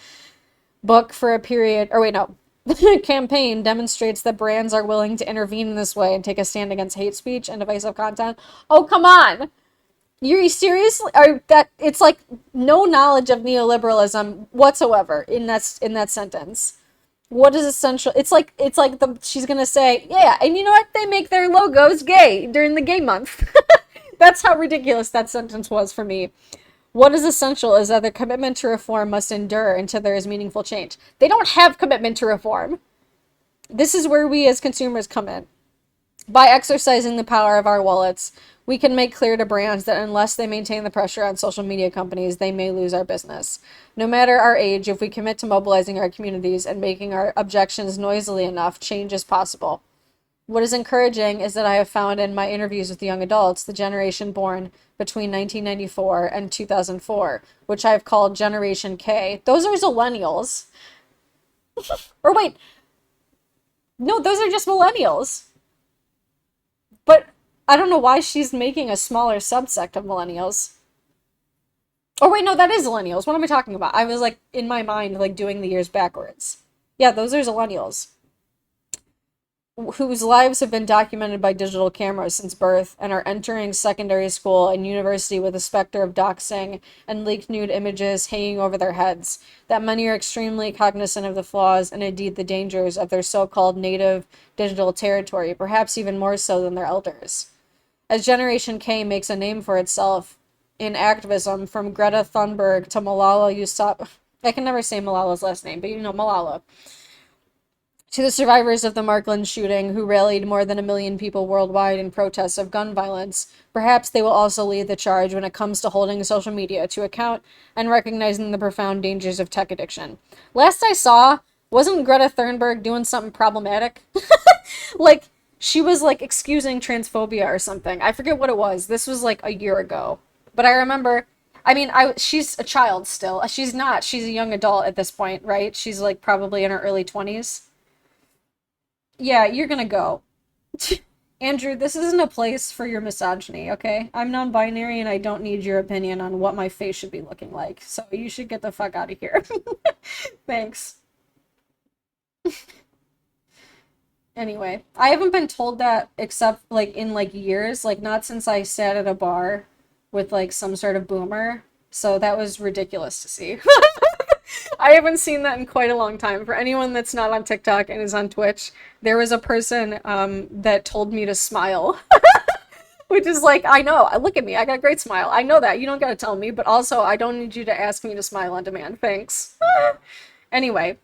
B: Book for a period, or wait, no. Campaign demonstrates that brands are willing to intervene in this way and take a stand against hate speech and divisive content. Oh, come on. You seriously are that it's like no knowledge of neoliberalism whatsoever in that sentence. What is essential? It's like the she's gonna say, yeah, and you know what? They make their logos gay during the gay month. That's how ridiculous that sentence was for me. What is essential is that the commitment to reform must endure until there is meaningful change. They don't have commitment to reform. This is where we as consumers come in. By exercising the power of our wallets, we can make clear to brands that unless they maintain the pressure on social media companies, they may lose our business. No matter our age, if we commit to mobilizing our communities and making our objections noisily enough, change is possible. What is encouraging is that I have found in my interviews with young adults, the generation born between 1994 and 2004, which I have called Generation K. Those are millennials. Or wait, no, those are just millennials. But I don't know why she's making a smaller subsect of millennials. Oh wait, no, that is millennials. What am I talking about? I was like in my mind like doing the years backwards. Yeah, those are millennials whose lives have been documented by digital cameras since birth and are entering secondary school and university with the specter of doxing and leaked nude images hanging over their heads, that many are extremely cognizant of the flaws and indeed the dangers of their so-called native digital territory, perhaps even more so than their elders. As Generation K makes a name for itself in activism, from Greta Thunberg to Malala Yousafzai, I can never say Malala's last name, but you know Malala, to the survivors of the Markland shooting, who rallied more than 1 million people worldwide in protests of gun violence, perhaps they will also lead the charge when it comes to holding social media to account and recognizing the profound dangers of tech addiction. Last I saw, wasn't Greta Thunberg doing something problematic? Like, she was like excusing transphobia or something. I forget what it was. This was like a year ago. But I remember, I mean, she's a child still. She's not. She's a young adult at this point, right? She's like probably in her early 20s. Yeah, you're gonna go. Andrew, this isn't a place for your misogyny, okay? I'm non-binary and I don't need your opinion on what my face should be looking like. So you should get the fuck out of here. Thanks. Anyway, I haven't been told that except like in like years, like not since I sat at a bar with like some sort of boomer. So that was ridiculous to see. I haven't seen that in quite a long time. For anyone that's not on TikTok and is on Twitch, there was a person that told me to smile, which is like, I know, look at me, I got a great smile. I know that. You don't gotta tell me, but also I don't need you to ask me to smile on demand. Thanks. Anyway,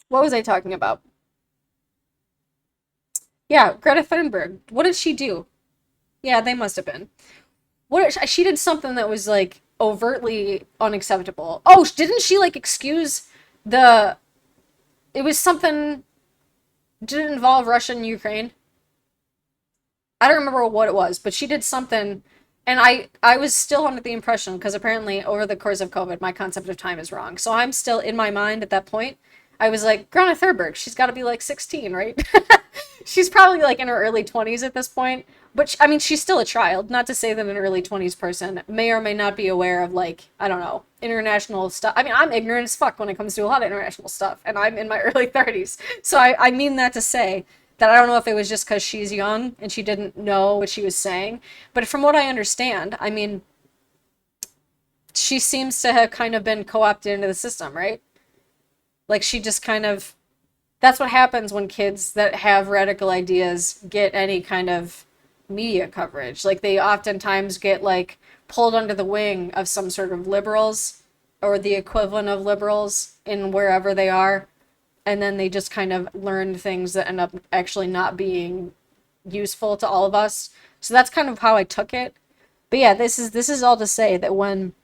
B: what was I talking about? Yeah, Greta Thunberg. What did she do? Yeah, they must have been. She did something that was like overtly unacceptable. Oh, didn't she like excuse the it was something did it involve Russia and Ukraine? I don't remember what it was, but she did something and I was still under the impression because apparently over the course of COVID my concept of time is wrong. So I'm still in my mind at that point. I was like, Greta Thunberg, she's got to be like 16, right? She's probably like in her early 20s at this point. But I mean, she's still a child. Not to say that an early 20s person may or may not be aware of like, I don't know, international stuff. I mean, I'm ignorant as fuck when it comes to a lot of international stuff, and I'm in my early 30s. So I mean that to say that I don't know if it was just because she's young and she didn't know what she was saying. But from what I understand, I mean, she seems to have kind of been co-opted into the system, right? Like she just kind of that's what happens when kids that have radical ideas get any kind of media coverage. Like they oftentimes get like pulled under the wing of some sort of liberals or the equivalent of liberals in wherever they are. And then they just kind of learn things that end up actually not being useful to all of us. So that's kind of how I took it. But yeah, this is all to say that when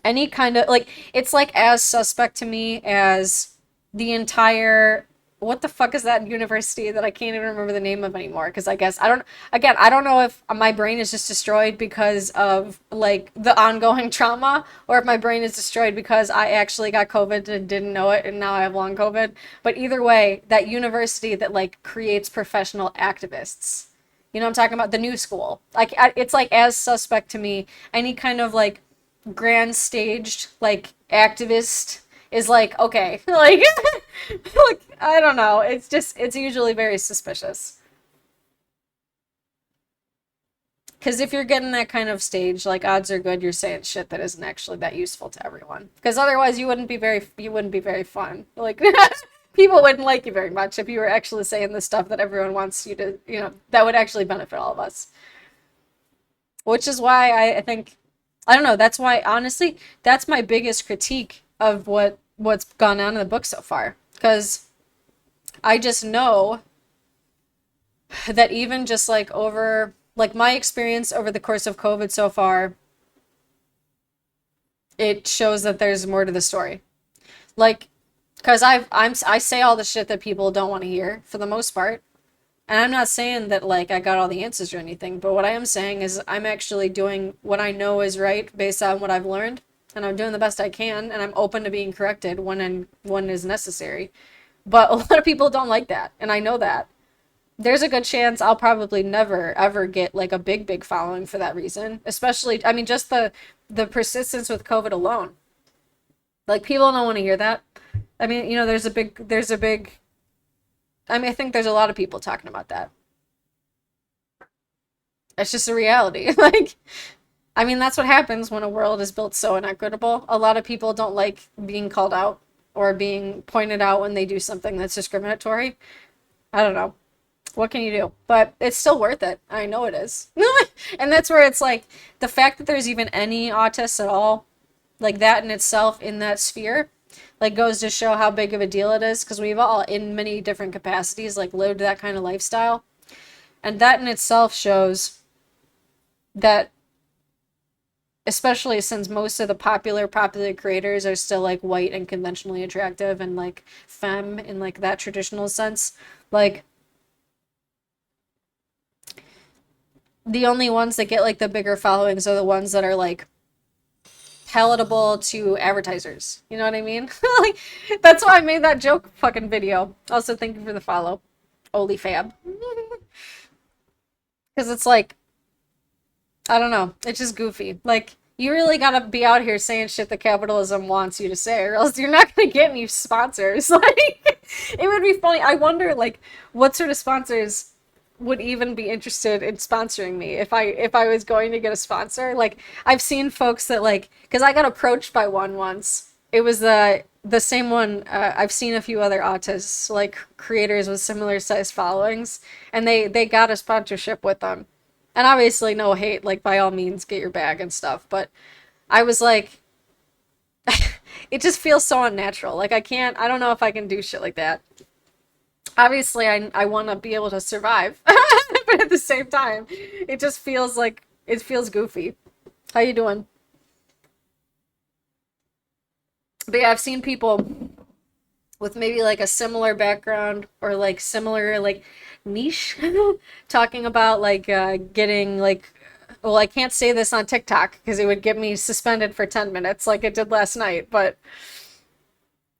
B: any kind of like it's like as suspect to me as the entire what the fuck is that university that I can't even remember the name of anymore because I guess I don't know if my brain is just destroyed because of like the ongoing trauma or if my brain is destroyed because I actually got COVID and didn't know it and now I have long COVID, but either way that university that like creates professional activists, you know what I'm talking about, the new school, like it's like as suspect to me any kind of like grand staged like activist is like okay, like like I don't know. It's just it's usually very suspicious. Because if you're getting that kind of stage, like odds are good you're saying shit that isn't actually that useful to everyone. Because otherwise you wouldn't be very fun. Like people wouldn't like you very much if you were actually saying the stuff that everyone wants you to, that would actually benefit all of us. Which is why I think I don't know, that's why honestly, that's my biggest critique of what's gone on in the book so far. Because I just know that even just like over like my experience over the course of COVID so far, it shows that there's more to the story. Like, because I say all the shit that people don't want to hear for the most part, and I'm not saying that like I got all the answers or anything, but what I am saying is I'm actually doing what I know is right based on what I've learned, and I'm doing the best I can, and I'm open to being corrected when is necessary. But a lot of people don't like that, and I know that. There's a good chance I'll probably never ever get like a big following for that reason. Especially, I mean, just the persistence with COVID alone. Like people don't want to hear that. I mean, there's a big. I mean, I think there's a lot of people talking about that. It's just a reality. Like, I mean, that's what happens when a world is built so inequitable. A lot of people don't like being called out or being pointed out when they do something that's discriminatory. I don't know. What can you do? But it's still worth it. I know it is. And that's where it's like the fact that there's even any autists at all, like that in itself in that sphere, like goes to show how big of a deal it is because we've all in many different capacities like lived that kind of lifestyle. And that in itself shows that especially since most of the popular creators are still like white and conventionally attractive and like femme in like that traditional sense, like the only ones that get like the bigger followings are the ones that are like palatable to advertisers. You know what I mean? Like that's why I made that joke fucking video. Also, thank you for the follow, OnlyFab. Because it's like I don't know, it's just goofy. Like you really gotta be out here saying shit that capitalism wants you to say, or else you're not gonna get any sponsors. Like it would be funny. I wonder like what sort of sponsors would even be interested in sponsoring me if I was going to get a sponsor. Like I've seen folks that like because I got approached by one once. It was the same one. I've seen a few other autists like creators with similar sized followings, and they got a sponsorship with them. And obviously no hate. Like by all means, get your bag and stuff. But I was like, it just feels so unnatural. Like I can't. I don't know if I can do shit like that. Obviously I want to be able to survive but at the same time it just feels like it feels goofy. How you doing? But yeah, I've seen people with maybe like a similar background or like similar like niche talking about like getting like well, I can't say this on TikTok because it would get me suspended for 10 minutes like it did last night, but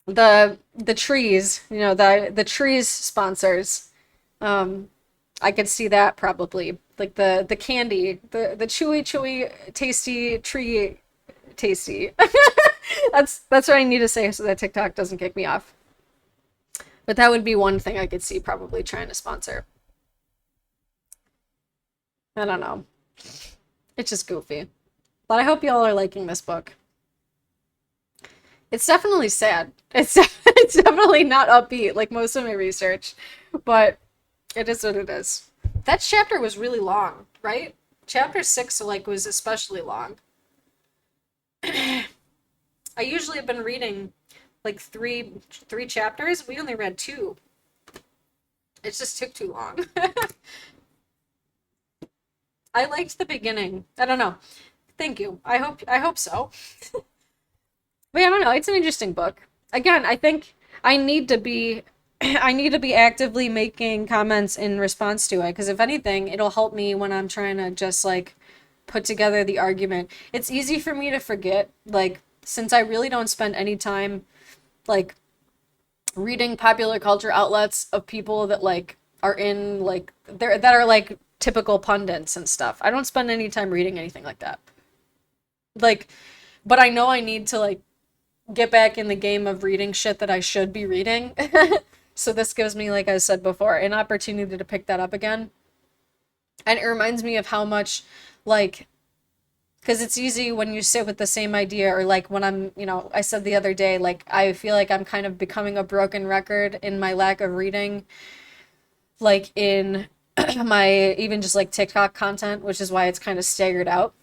B: the trees, the trees sponsors. Um, I could see that probably. Like the candy, the chewy tasty tree tasty. That's what I need to say so that TikTok doesn't kick me off. But that would be one thing I could see probably trying to sponsor. I don't know. It's just goofy. But I hope y'all are liking this book. It's definitely sad. It's definitely not upbeat like most of my research, but it is what it is. That chapter was really long, right? Chapter 6 like was especially long. I usually have been reading like three chapters. We only read two. It just took too long. I liked the beginning. I don't know. Thank you. I hope so. But yeah, I don't know. It's an interesting book. Again, I think I need to be I need to be actively making comments in response to it because if anything, it'll help me when I'm trying to just like put together the argument. It's easy for me to forget like since I really don't spend any time like reading popular culture outlets of people that like are in like they're that are like typical pundits and stuff. I don't spend any time reading anything like that. Like But I know I need to like get back in the game of reading shit that I should be reading. So this gives me, like I said before, an opportunity to pick that up again. And it reminds me of how much, like, because it's easy when you sit with the same idea, or like when I'm, I said the other day, like, I feel like I'm kind of becoming a broken record in my lack of reading, like, in my even just like TikTok content, which is why it's kind of staggered out.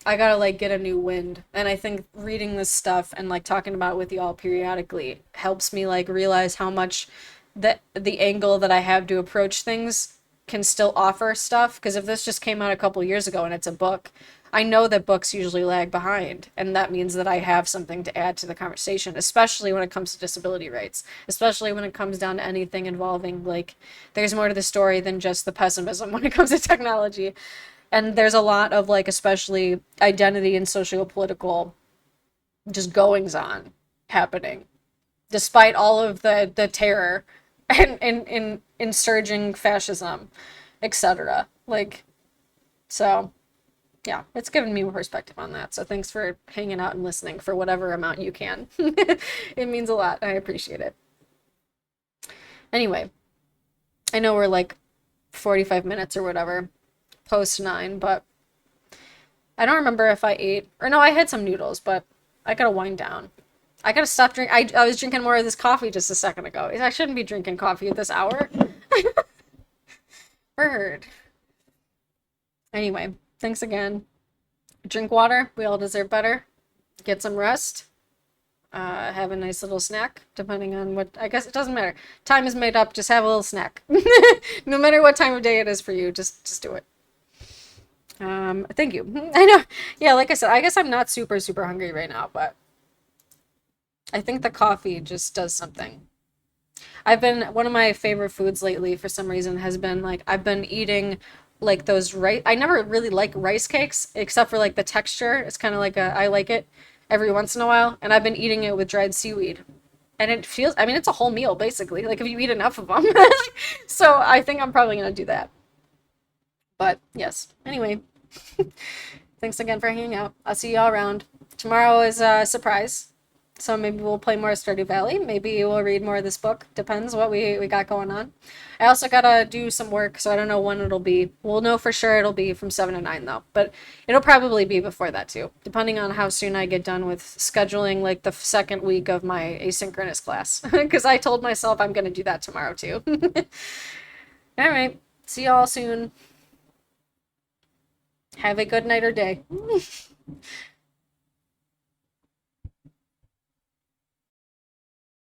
B: I gotta like get a new wind. And I think reading this stuff and like talking about it with you all periodically helps me like realize how much the angle that I have to approach things can still offer stuff. Because if this just came out a couple years ago and it's a book, I know that books usually lag behind, and that means that I have something to add to the conversation, especially when it comes to disability rights, especially when it comes down to anything involving like there's more to the story than just the pessimism when it comes to technology. And there's a lot of like especially identity and socio-political just goings on happening despite all of the terror and surging fascism, etc. Like, so yeah, it's given me more perspective on that. So thanks for hanging out and listening for whatever amount you can. It means a lot. I appreciate it. Anyway, I know we're like 45 minutes or whatever post 9, but I don't remember if I ate, or no, I had some noodles, but I gotta wind down. I gotta stop drinking. I was drinking more of this coffee just a second ago. I shouldn't be drinking coffee at this hour. Bird. Anyway, thanks again. Drink water. We all deserve better. Get some rest. Have a nice little snack, depending on what, I guess it doesn't matter. Time is made up. Just have a little snack. No matter what time of day it is for you, just do it. Thank you. I know. Yeah, like I said, I guess I'm not super, super hungry right now, but I think the coffee just does something. One of my favorite foods lately for some reason has been like, I've been eating like those rice, I never really like rice cakes except for like the texture. It's kind of like I like it every once in a while, and I've been eating it with dried seaweed. And it feels, I mean, it's a whole meal basically, like if you eat enough of them. So I think I'm probably gonna do that. But yes, anyway, thanks again for hanging out. I'll see y'all around. Tomorrow is a surprise. So maybe we'll play more Stardew Valley. Maybe we'll read more of this book. Depends what we got going on. I also gotta do some work, so I don't know when it'll be. We'll know for sure it'll be from 7 to 9 though. But it'll probably be before that too, depending on how soon I get done with scheduling like the second week of my asynchronous class. Because I told myself I'm gonna do that tomorrow too. Alright. See y'all soon. Have a good night or day.